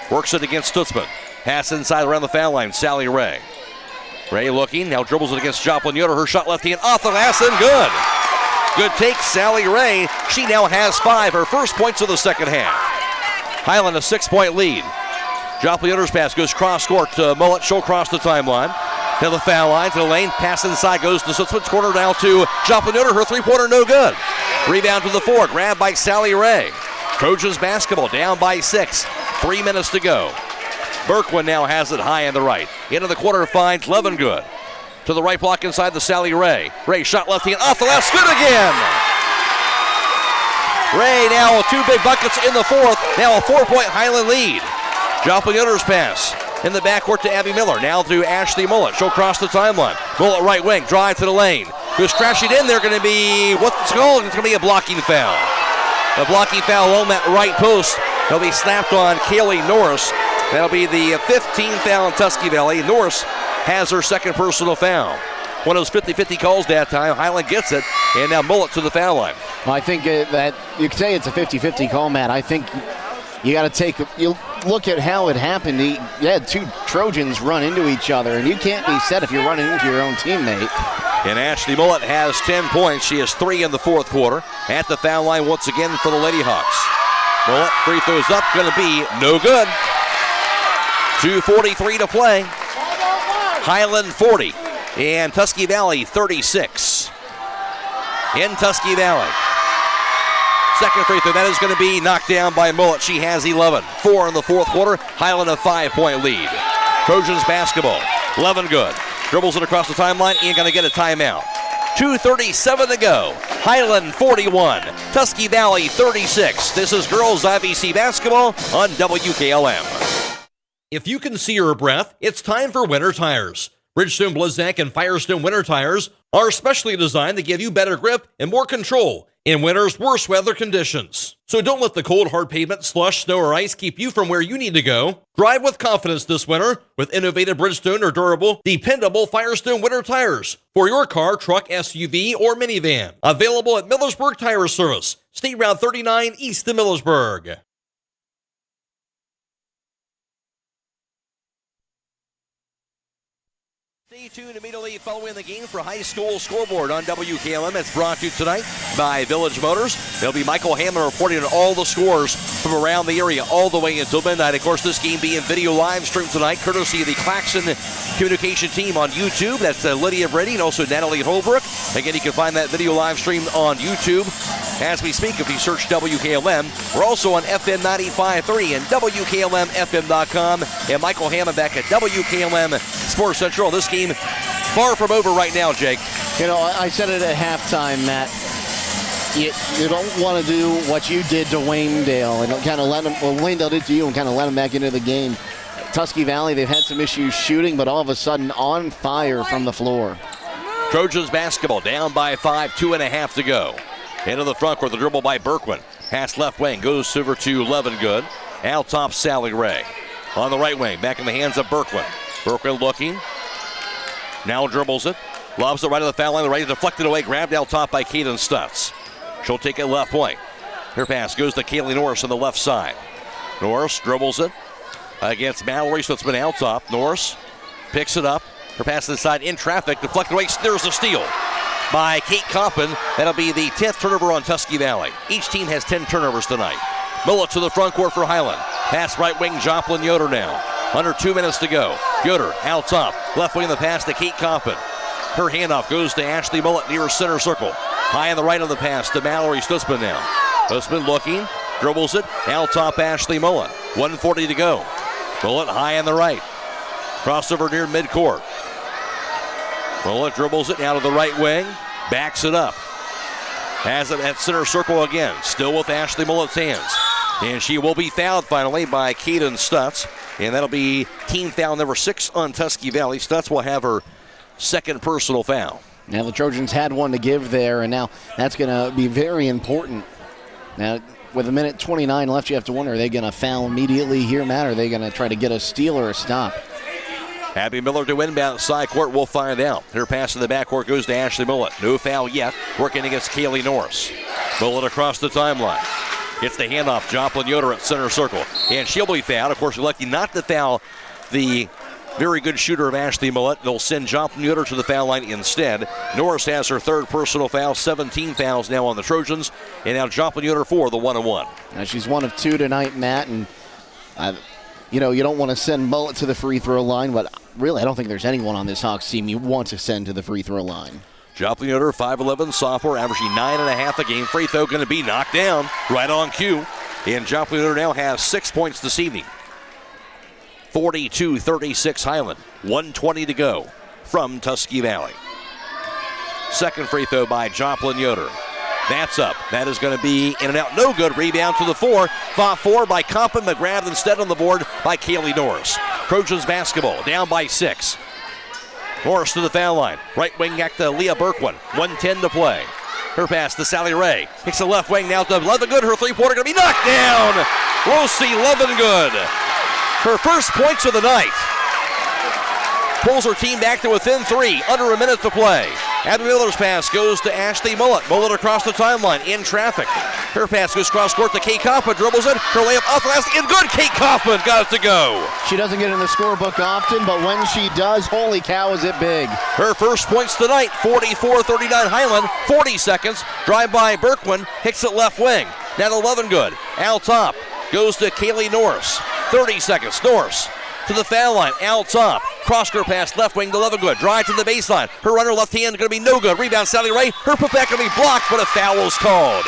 Works it against Stutzman. Pass inside around the foul line, Sally Ray. Ray looking, now dribbles it against Joplin Yoder. Her shot left hand off the glass and good. Good take, Sally Ray. She now has 5, her first points of the second half. Hiland a 6-point lead. Joplin Yoder's pass goes cross-court to Mullet. She'll cross the timeline. To the foul line, to the lane. Pass inside goes to Stutzman's corner down to Joplin Yoder. Her three-pointer no good. Rebound to the floor. Grabbed by Sally Ray. Trojans basketball down by 6. 3 minutes to go. Berkwin now has it high on the right. Into the corner finds Levengood. To the right block inside the Sally Ray. Ray shot left hand off the last. Good again. Ray now 2 big buckets in the fourth. Now a 4-point Hiland lead. Joplin Yoder's pass in the backcourt to Abby Miller. Now to Ashley Mullet. She'll cross the timeline. Mullet right wing. Drive to the lane. Goes crashing in there. Going to be, what's it called? It's going to be a blocking foul. A blocking foul on that right post. It'll be snapped on Kaylee Norris. That'll be the 15th foul in Tusky Valley. Norris has her second personal foul. One of those 50-50 calls that time. Hiland gets it, and now Mullet to the foul line. Well, I think that you could say it's a 50-50 call, Matt. I think you got to you look at how it happened. You had 2 Trojans run into each other, and you can't be set if you're running into your own teammate. And Ashley Mullet has 10 points. She has 3 in the fourth quarter. At the foul line once again for the Lady Hawks. Mullet, free throws up, going to be no good. 2:43 to play. Hiland 40 and Tusky Valley 36. In Tusky Valley. Second free throw, that is going to be knocked down by Mullet. She has 11. 4 in the fourth quarter. Hiland a 5-point lead. Trojans basketball. Levengood dribbles it across the timeline and going to get a timeout. 2:37 to go. Hiland 41, Tusky Valley 36. This is girls IVC basketball on WKLM. If you can see your breath, it's time for winter tires. Bridgestone, Blizzak, and Firestone winter tires are specially designed to give you better grip and more control in winter's worst weather conditions. So don't let the cold, hard pavement, slush, snow, or ice keep you from where you need to go. Drive with confidence this winter with innovative Bridgestone or durable, dependable Firestone winter tires for your car, truck, SUV, or minivan. Available at Millersburg Tire Service, State Route 39 east of Millersburg. Stay tuned immediately following the game for High School Scoreboard on WKLM. It's brought to you tonight by Village Motors. There'll be Michael Hammond reporting on all the scores from around the area all the way until midnight. Of course, this game being video live streamed tonight, courtesy of the Claxon Communications team on YouTube. That's Lydia, Brady, and also Natalie and Holbrook. Again, you can find that video live stream on YouTube as we speak if you search WKLM. We're also on FM 95.3 and WKLM-FM.com. And Michael Hammond back at WKLM Sports Central. This game far from over right now, Jake. You know, I said it at halftime, Matt. You don't want to do what you did to Waynedale and kind of let them, well, Waynedale did to you and kind of let them back into the game. Tusky Valley, they've had some issues shooting, but all of a sudden on fire from the floor. Trojans basketball down by 5, 2.5 to go. Into the front court, the dribble by Berkwin. Pass left wing, goes over to Levengood. Out top, Sally Ray. On the right wing, back in the hands of Berkwin. Berkwin looking. Now dribbles it. Lobs it right to the foul line. The right deflected away. Grabbed out top by Kaden Stutz. She'll take it left point. Her pass goes to Kaylee Norris on the left side. Norris dribbles it against Mallory, so it's been out top. Norris picks it up. Her pass inside in traffic. Deflected away. There's a steal by Kate Coppin. That'll be the 10th turnover on Tusky Valley. Each team has 10 turnovers tonight. Mullet to the front court for Hiland. Pass right wing, Joplin Yoder now. Under 2 minutes to go. Yoder out top. Left wing the pass to Kate Coppin. Her handoff goes to Ashley Mullet near center circle. High on the right of the pass to Mallory Stutzman now. Stutzman looking. Dribbles it. Out top Ashley Mullet. 1:40 to go. Mullet high on the right. Crossover near midcourt. Mullet dribbles it out of the right wing. Backs it up. Has it at center circle again. Still with Ashley Mullet's hands. And she will be fouled finally by Kaden Stutz. And that'll be team foul number 6 on Tusky Valley. Stutz will have her second personal foul. Now the Trojans had one to give there, and now that's going to be very important. Now, with 1:29 left, you have to wonder, are they going to foul immediately here, Matt? Or are they going to try to get a steal or a stop? Abby Miller to inbound side court. We'll find out. Her pass in the backcourt goes to Ashley Mullet. No foul yet. Working against Kaylee Norris. Mullet across the timeline. Gets the handoff. Joplin Yoder at center circle. And she'll be fouled. Of course, you're lucky not to foul the Very good shooter of Ashley Millett. They'll send Joplin Yoder to the foul line instead. Norris has her third personal foul. 17 fouls now on the Trojans. And now Joplin Yoder for the 1-1. Now she's 1 of 2 tonight, Matt. And, you don't want to send Millett to the free throw line, but really I don't think there's anyone on this Hawks team you want to send to the free throw line. Joplin Yoder, 5'11", sophomore, averaging 9.5 a game. Free throw going to be knocked down right on cue. And Joplin Yoder now has 6 points this evening. 42-36 Hiland. 1:20 to go from Tusky Valley. Second free throw by Joplin Yoder. That's up. That is going to be in and out. No good. Rebound to the 4. Fought for by Compton, but grabbed instead on the board by Kaylee Norris. Trojans basketball down by 6. Norris to the foul line. Right wing back to Leah Berkwin. 1:10 to play. Her pass to Sally Ray. Kicks the left wing now to Levengood. Her three-pointer going to be knocked down. Rosie Levengood. Her first points of the night. Pulls her team back to within 3. Under a minute to play. Abby Miller's pass goes to Ashley Millett. Millett across the timeline in traffic. Her pass goes cross court to Kate Kaufman. Dribbles it. Her layup up last in good. Kate Kaufman got it to go. She doesn't get in the scorebook often, but when she does, holy cow, is it big. Her first points tonight. 44-39 Hiland. 40 seconds. Drive by Berkwin. Hits it left wing. Now to Levengood. Out top. Goes to Kaylee Norris. 30 seconds. Norris to the foul line. Out top. Cross-court pass left wing to Levengood. Drive to the baseline. Her runner left hand going to be no good. Rebound Sally Ray. Her putback going to be blocked, but a foul is called.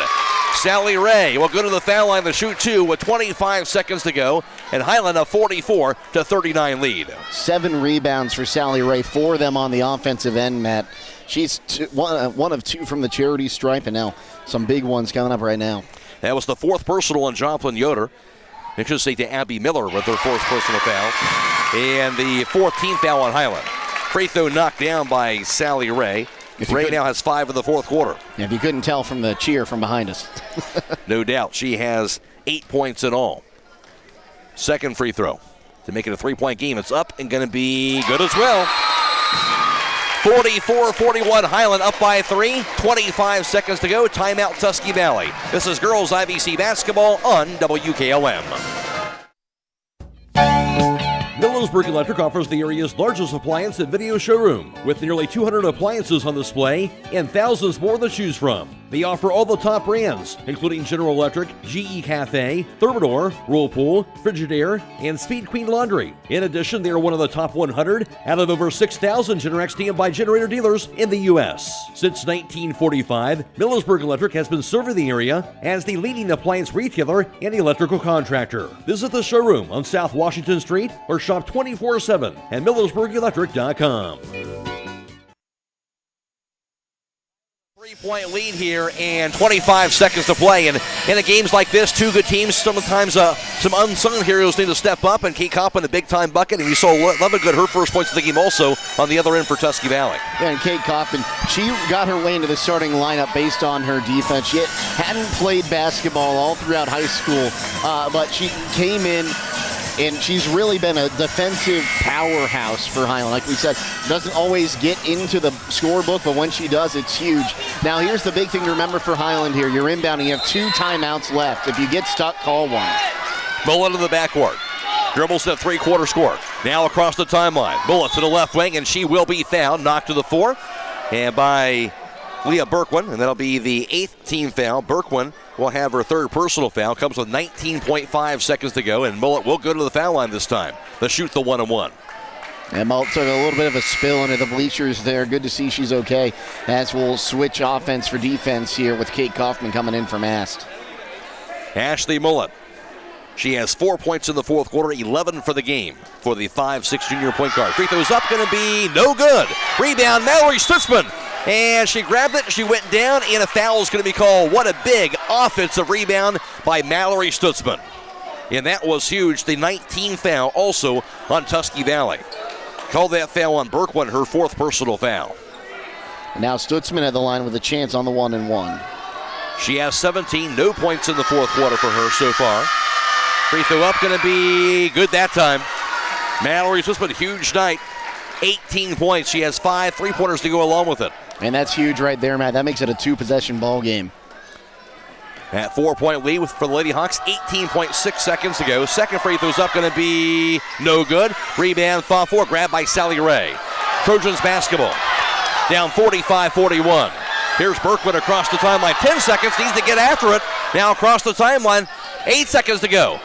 Sally Ray will go to the foul line to shoot 2 with 25 seconds to go. And Hiland a 44-39 lead. 7 rebounds for Sally Ray. 4 of them on the offensive end, Matt. She's one of 2 from the charity stripe, and now some big ones coming up right now. That was the 4th personal on Joplin Yoder. I should say to Abby Miller with her 4th personal foul. And the 14th foul on Hiland. Free throw knocked down by Sally Ray. Ray now has 5 in the 4th quarter. Yeah, if you couldn't tell from the cheer from behind us. No doubt. She has 8 points in all. Second free throw to make it a 3-point game. It's up and going to be good as well. 44-41 Hiland up by 3. 25 seconds to go. Timeout Tusky Valley. This is girls IVC basketball on WKLM. Millersburg Electric offers the area's largest appliance and video showroom with nearly 200 appliances on display and thousands more to choose from. They offer all the top brands, including General Electric, GE Cafe, Thermador, Whirlpool, Frigidaire, and Speed Queen Laundry. In addition, they are one of the top 100 out of over 6,000 Generac standby generator dealers in the U.S. Since 1945, Millersburg Electric has been serving the area as the leading appliance retailer and electrical contractor. Visit the showroom on South Washington Street or shop 24/7 at MillersburgElectric.com. 3-point lead here and 25 seconds to play. And in games like this, 2 good teams, sometimes some unsung heroes need to step up. And Kate Kopp in a big-time bucket. And we saw Levengood, her first points of the game also on the other end for Tusky Valley. Yeah, and Kate Kaufman, she got her way into the starting lineup based on her defense. She hadn't played basketball all throughout high school, but she came in, and she's really been a defensive powerhouse for Hiland. Like we said, doesn't always get into the scorebook, but when she does, it's huge. Now, here's the big thing to remember for Hiland here. You're inbounding. You have 2 timeouts left. If you get stuck, call one. Bullet in the backcourt. Dribbles to the 3-quarter score. Now across the timeline. Bullet to the left wing, and she will be fouled. Knocked to the 4. And by Leah Berkwin, and that'll be the 8th team foul. Berkwin will have her 3rd personal foul. Comes with 19.5 seconds to go, and Mullet will go to the foul line this time to shoot the 1-1. And Mullet took a little bit of a spill into the bleachers there. Good to see she's okay, as we'll switch offense for defense here with Kate Kaufman coming in from Ast. Ashley Mullet. She has 4 points in the 4th quarter, 11 for the game for the 5'6" junior point guard. Free throw's up, going to be no good. Rebound, Mallory Stutzman. And she grabbed it, she went down, and a foul is going to be called. What a big offensive rebound by Mallory Stutzman. And that was huge. The 19th foul also on Tusky Valley. Called that foul on Berkwin, her 4th personal foul. And now Stutzman at the line with a chance on the 1-and-1. She has 17, no points in the 4th quarter for her so far. Free throw up, going to be good that time. Mallory Stutzman, huge night. 18 points. She has 5 3-pointers to go along with it. And that's huge right there, Matt. That makes it a 2-possession ball game. That 4-point lead for the Lady Hawks, 18.6 seconds to go. Second free throw's up, going to be no good. Rebound, fought for, grabbed by Sally Ray. Trojans basketball, down 45-41. Here's Berkman across the timeline. 10 seconds, needs to get after it. Now across the timeline, 8 seconds to go.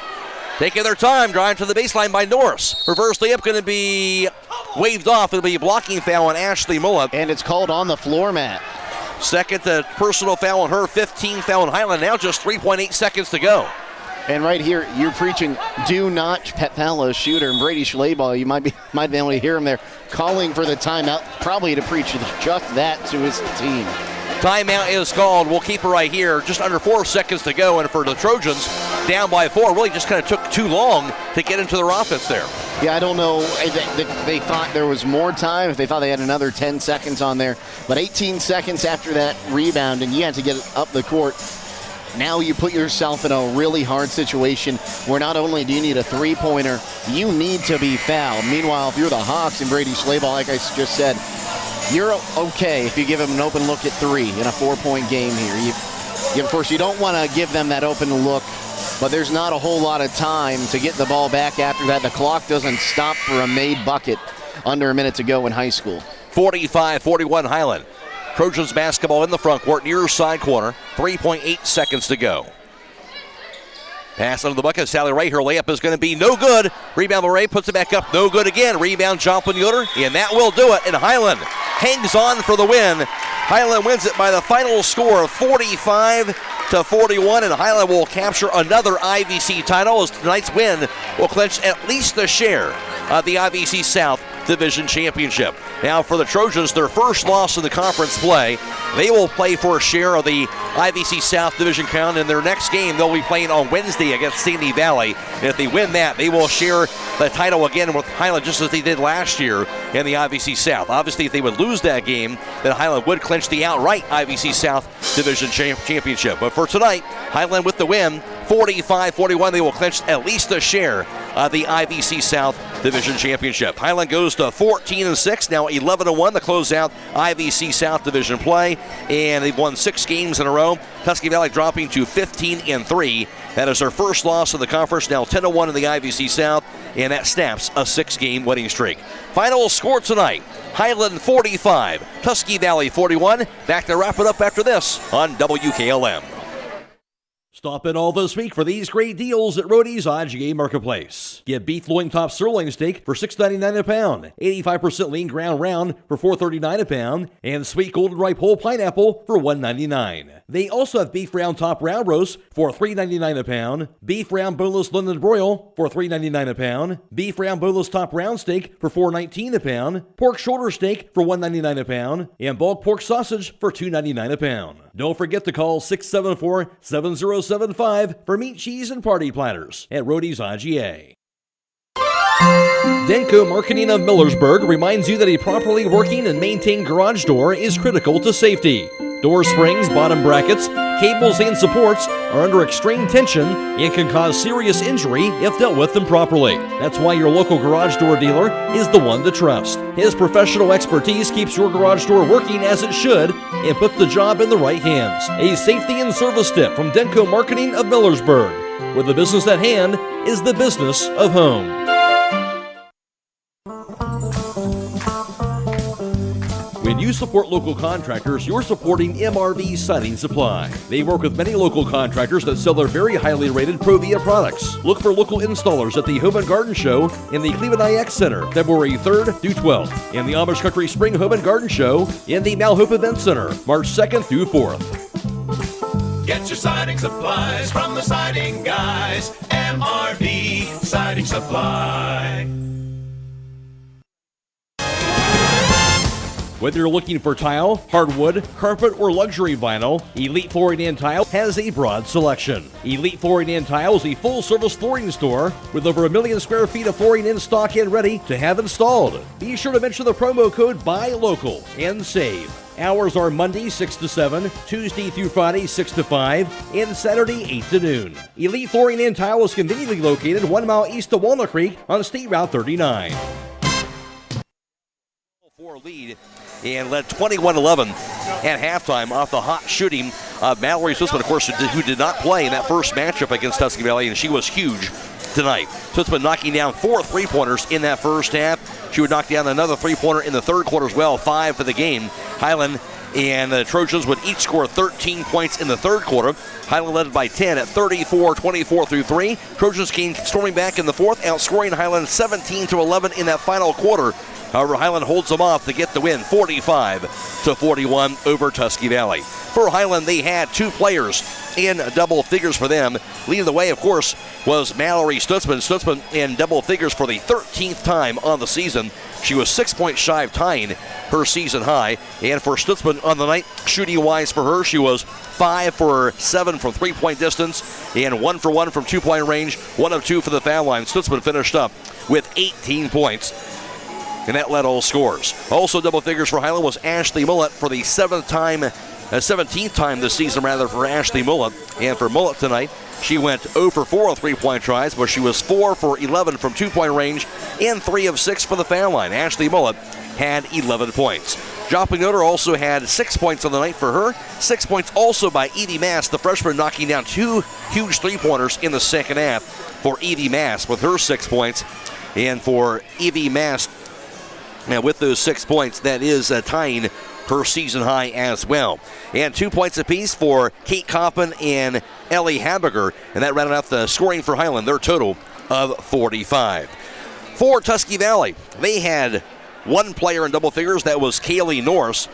Taking their time, driving to the baseline by Norris. Reverse layup going to be waved off. It'll be a blocking foul on Ashley Mullet. And it's called on the floor mat. Second personal foul on her, 15 foul on Hiland. Now just 3.8 seconds to go. And right here, you're preaching, do not foul a shooter. And Brady Schlaball, you might be able to hear him there calling for the timeout, probably to preach just that to his team. Timeout is called. We'll keep it right here. Just under 4 seconds to go. And for the Trojans, down by 4, really just kind of took too long to get into their offense there. Yeah, I don't know if they thought there was more time, if they thought they had another 10 seconds on there. But 18 seconds after that rebound, and you had to get it up the court. Now you put yourself in a really hard situation where not only do you need a three-pointer, you need to be fouled. Meanwhile, if you're the Hawks and Brady Schlaball, like I just said, you're okay if you give him an open look at 3 in a 4-point game here. Of course, you don't want to give them that open look, but there's not a whole lot of time to get the ball back after that. The clock doesn't stop for a made bucket under a minute to go in high school. 45-41 Hiland. Trojans basketball in the front court, near side corner. 3.8 seconds to go. Pass under the bucket. Sally Ray, her layup is going to be no good. Rebound Ray puts it back up, no good again. Rebound Joplin Yoder, and that will do it. And Hiland hangs on for the win. Hiland wins it by the final score of 45-41, and Hiland will capture another IVC title as tonight's win will clinch at least a share of the IVC South Division Championship. Now for the Trojans, their first loss in the conference play. They will play for a share of the IVC South Division crown. In their next game, they'll be playing on Wednesday against Sandy Valley. And if they win that, they will share the title again with Hiland, just as they did last year in the IVC South. Obviously, if they would lose that game, then Hiland would clinch the outright IVC South Division Championship. But for tonight, Hiland with the win, 45-41, they will clinch at least a share of the IVC South Division Championship. Hiland goes to 14-6, now 11-1 to close out IVC South Division play, and they've won 6 games in a row. Tusky Valley dropping to 15-3. That is their first loss of the conference, now 10-1 in the IVC South, and that snaps a 6-game winning streak. Final score tonight, Hiland 45, Tusky Valley 41. Back to wrap it up after this on WKLM. Stop in all this week for these great deals at Rody's IGA Marketplace. Get beef loin top sirloin steak for $6.99 a pound, 85% lean ground round for $4.39 a pound, and sweet golden ripe whole pineapple for $1.99. They also have beef round top round roast for $3.99 a pound, beef round boneless London broil for $3.99 a pound, beef round boneless top round steak for $4.19 a pound, pork shoulder steak for $1.99 a pound, and bulk pork sausage for $2.99 a pound. Don't forget to call 674-7075 for meat, cheese, and party platters at Rody's IGA. Denko Marketing of Millersburg reminds you that a properly working and maintained garage door is critical to safety. Door springs, bottom brackets, cables, and supports are under extreme tension and can cause serious injury if dealt with improperly. That's why your local garage door dealer is the one to trust. His professional expertise keeps your garage door working as it should and puts the job in the right hands. A safety and service tip from Denko Marketing of Millersburg, where the business at hand is the business of home. When you support local contractors, you're supporting MRV Siding Supply. They work with many local contractors that sell their very highly rated Provia products. Look for local installers at the Home and Garden Show in the Cleveland IX Center, February 3rd through 12th, and the Amish Country Spring Home and Garden Show in the Malhope Event Center, March 2nd through 4th. Get your siding supplies from the siding guys. MRV Siding Supply. Whether you're looking for tile, hardwood, carpet, or luxury vinyl, Elite Flooring and Tile has a broad selection. Elite Flooring and Tile is a full-service flooring store with over 1 million square feet of flooring in stock and ready to have installed. Be sure to mention the promo code BUYLOCAL and save. Hours are Monday 6 to 7, Tuesday through Friday 6 to 5, and Saturday 8 to noon. Elite Flooring and Tile is conveniently located 1 mile east of Walnut Creek on State Route 39. Lead and led 21-11 at halftime off the hot shooting Mallory Stutzman, of course, who did not play in that first matchup against Tusky Valley, and she was huge tonight. Stutzman knocking down 4 3-pointers in that first half. She would knock down another 3-pointer in the third quarter as well, 5 for the game. Hiland and the Trojans would each score 13 points in the third quarter. Hiland led by 10 at 34-24 through 3. Trojans came storming back in the fourth, outscoring Hiland 17-11 in that final quarter. However, Hiland holds them off to get the win, 45-41 over Tusky Valley. For Hiland, they had 2 players in double figures for them. Leading the way, of course, was Mallory Stutzman. Stutzman in double figures for the 13th time on the season. She was 6 points shy of tying her season high. And for Stutzman on the night, shooting-wise for her, she was 5 for 7 from three-point distance and 1 for 1 from two-point range, 1 of 2 for the foul line. Stutzman finished up with 18 points. And that led all scores. Also double figures for Hiland was Ashley Mullett for the 17th time this season, for Ashley Mullett. And for Mullett tonight, she went 0 for 4 on three-point tries, but she was 4 for 11 from two-point range and 3 of 6 for the foul line. Ashley Mullett had 11 points. Joplin Yoder also had 6 points on the night for her. 6 points also by Evie Mass, the freshman, knocking down 2 huge three-pointers in the second half for Evie Mass with her 6 points. And for Evie Mass, now with those 6 points, that is tying her season high as well. And 2 points apiece for Kate Coppin and Ellie Habiger, and that rounded out the scoring for Hiland, their total of 45. For Tusky Valley, they had 1 player in double figures. That was Kaylee Norris.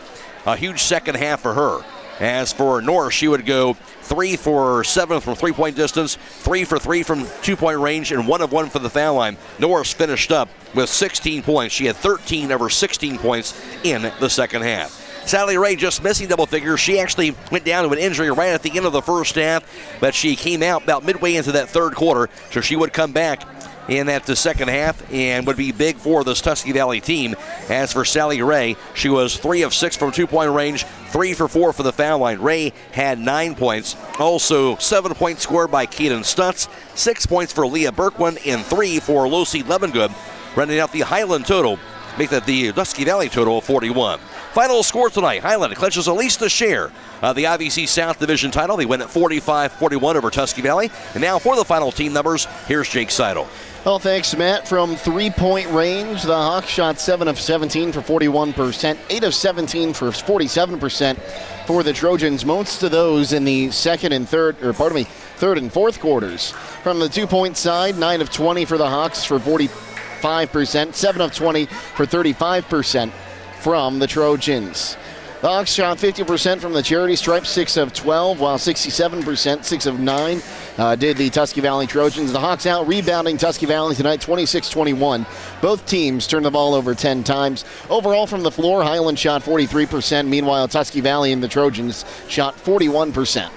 A huge second half for her. As for Norris, she would go 3 for 7 from three-point distance, 3 for 3 from two-point range, and 1 of 1 for the foul line. Norris finished up with 16 points. She had 13 of her 16 points in the second half. Sally Ray just missing double figures. She actually went down to an injury right at the end of the first half, but she came out about midway into that third quarter, so she would come back in that the second half and would be big for this Tusky Valley team. As for Sally Ray, she was 3 of 6 from two-point range, 3 for 4 for the foul line. Ray had 9 points. Also 7 points scored by Keaton Stutz, 6 points for Leah Berkwin, and 3 for Lucy Levengood, rounding out the Hiland total, make that the Tusky Valley total of 41. Final score tonight, Hiland clinches at least a share of the IVC South Division title. They win at 45-41 over Tusky Valley. And now for the final team numbers, here's Jake Seidel. Well, thanks, Matt. From three-point range, the Hawks shot 7 of 17 for 41%, 8 of 17 for 47% for the Trojans. Most of those in the third and fourth quarters. From the two-point side, 9 of 20 for the Hawks for 45%, 7 of 20 for 35% from the Trojans. The Hawks shot 50% from the charity stripe, 6 of 12, while 67%, 6 of 9, did the Tusky Valley Trojans. The Hawks out rebounding Tusky Valley tonight, 26-21. Both teams turned the ball over 10 times. Overall from the floor, Hiland shot 43%. Meanwhile, Tusky Valley and the Trojans shot 41%.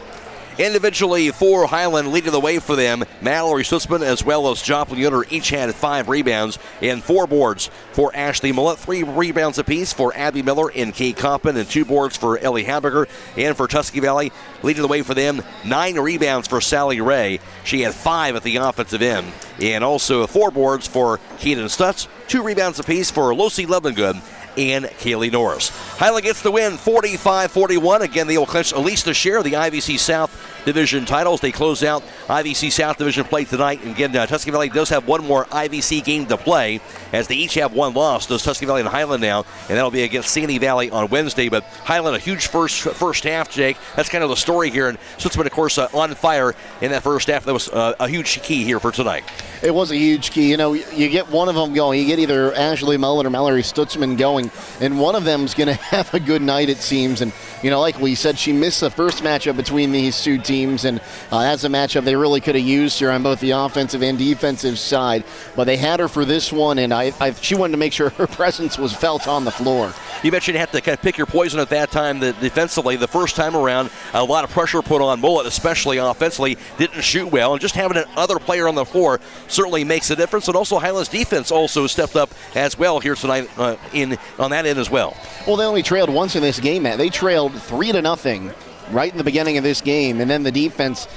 Individually for Hiland, leading the way for them, Mallory Stutzman as well as Joplin Yoder each had 5 rebounds and 4 boards for Ashley Mullett, 3 rebounds apiece for Abby Miller and Kate Coppin, and 2 boards for Ellie Habiger. And for Tusky Valley, leading the way for them, 9 rebounds for Sally Ray. She had 5 at the offensive end. And also 4 boards for Keaton Stutz, 2 rebounds apiece for Lucy Levengood and Kaylee Norris. Hiland gets the win, 45-41. Again, they will clinch at least a share of the IVC South Division titles. They close out IVC South Division play tonight. And again, Tusky Valley does have one more IVC game to play, as they each have 1 loss. Those Tusky Valley and Hiland now, and that'll be against Sandy Valley on Wednesday. But Hiland, a huge first half, Jake. That's kind of the story here. And Stutzman, of course, on fire in that first half. That was a huge key here for tonight. It was a huge key. You know, you get one of them going. You get either Ashley Mullen or Mallory Stutzman going, and one of them's going to have a good night, it seems. And, you know, like we said, she missed the first matchup between these two teams, and as a matchup they really could have used her on both the offensive and defensive side. But they had her for this one, and she wanted to make sure her presence was felt on the floor. You mentioned you have to kind of pick your poison at that time. Defensively, the first time around, a lot of pressure put on Mullet, especially offensively. Didn't shoot well, and just having another player on the floor certainly makes a difference. And also Hiland's defense also stepped up as well here tonight on that end as well. Well, they only trailed once in this game, Matt. They trailed 3-0 right in the beginning of this game, and then the defense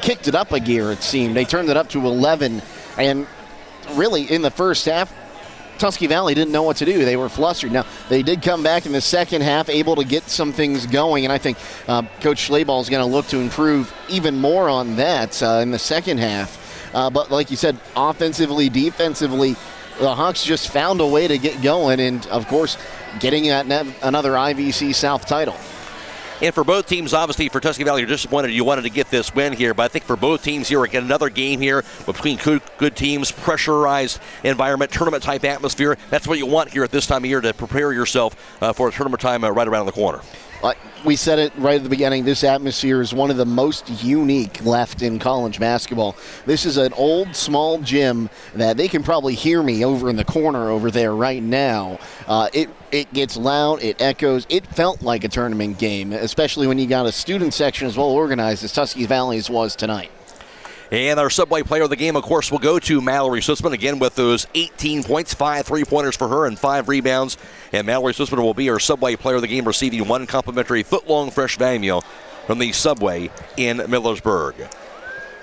kicked it up a gear, it seemed. They turned it up to 11, and really in the first half, Tusky Valley didn't know what to do. They were flustered. Now, they did come back in the second half, able to get some things going, and I think Coach Schlaball is going to look to improve even more on that in the second half. But like you said, offensively, defensively, the Hawks just found a way to get going, and, of course, getting another IVC South title. And for both teams, obviously, for Tusky Valley, you're disappointed you wanted to get this win here. But I think for both teams here, again, another game here between good teams, pressurized environment, tournament-type atmosphere. That's what you want here at this time of year to prepare yourself for a tournament time right around the corner. We said it right at the beginning, this atmosphere is one of the most unique left in college basketball. This is an old, small gym that they can probably hear me over in the corner over there right now. It gets loud, it echoes. It felt like a tournament game, especially when you got a student section as well organized as Tusky Valley's was tonight. And our Subway player of the game, of course, will go to Mallory Sussman, again with those 18 points, 5 3-pointers for her and 5 rebounds. And Mallory Sussman will be our Subway player of the game, receiving 1 complimentary foot-long fresh value meal from the Subway in Millersburg.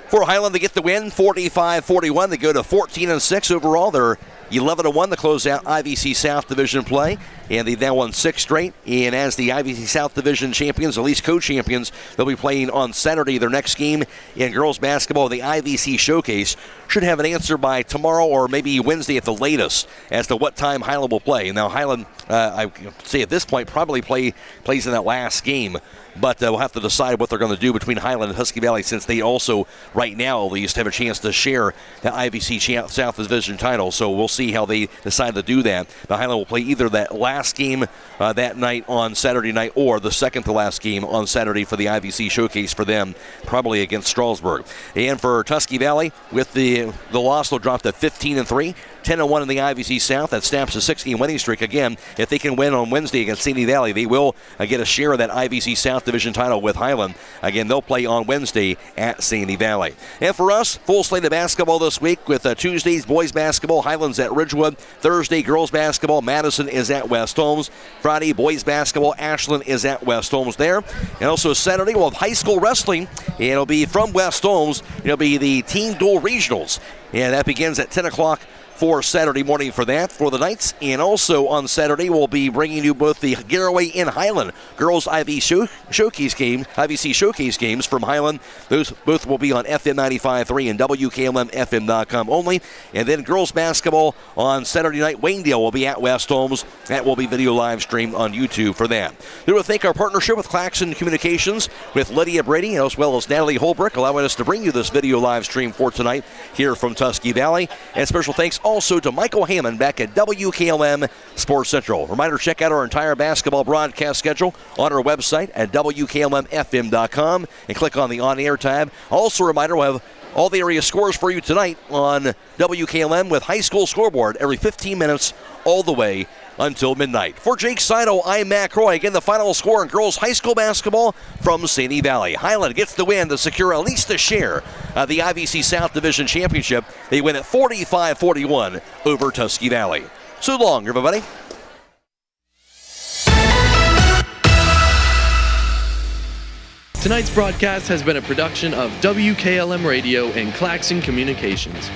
For Hiland to get the win, 45-41. They go to 14-6 overall. They're 11-1 to close out IVC South Division play, and they've now won 6 straight. And as the IVC South Division champions, at least co-champions, they'll be playing on Saturday. Their next game in girls basketball, the IVC Showcase, should have an answer by tomorrow or maybe Wednesday at the latest as to what time Hiland will play. Now, Hiland, I say at this point, probably plays in that last game. But we'll have to decide what they're going to do between Hiland and Tusky Valley, since they also, right now at least, have a chance to share the IVC South Division title. So we'll see how they decide to do that. The Hiland will play either that last game that night on Saturday night or the second to last game on Saturday for the IVC Showcase for them, probably against Strasburg. And for Tusky Valley, with the loss, they'll drop to 15-3. 10-1 in the IVC South. That snaps a 16 winning streak. Again, if they can win on Wednesday against Sandy Valley, they will get a share of that IVC South Division title with Hiland. Again, they'll play on Wednesday at Sandy Valley. And for us, full slate of basketball this week with Tuesdays, boys basketball, Hiland's at Ridgewood. Thursday, girls basketball, Madison is at West Holmes. Friday, boys basketball, Ashland is at West Holmes there. And also Saturday, we'll have high school wrestling. And it'll be from West Holmes. It'll be the Team Dual Regionals. And that begins at 10 o'clock for Saturday morning for that, for the Knights. And also on Saturday, we'll be bringing you both the Garaway and Hiland girls IVC Showcase games from Hiland. Those both will be on FM 95.3 and WKLM-FM.com only. And then girls basketball on Saturday night, Waynedale will be at West Holmes. That will be video live streamed on YouTube for that. We want to thank our partnership with Claxon Communications with Lydia, Brady, as well as Natalie Holbrook, allowing us to bring you this video live stream for tonight here from Tusky Valley. And special thanks also to Michael Hammond back at WKLM Sports Central. Reminder, check out our entire basketball broadcast schedule on our website at WKLM-FM.com and click on the On Air tab. Also a reminder, we'll have all the area scores for you tonight on WKLM with high school scoreboard every 15 minutes all the way until midnight. For Jake Saito, I'm Matt Croy. Again, the final score in girls high school basketball from Sandy Valley. Hiland gets the win to secure at least a share of the IVC South Division Championship. They win at 45-41 over Tusky Valley. So long, everybody. Tonight's broadcast has been a production of WKLM Radio and Claxon Communications.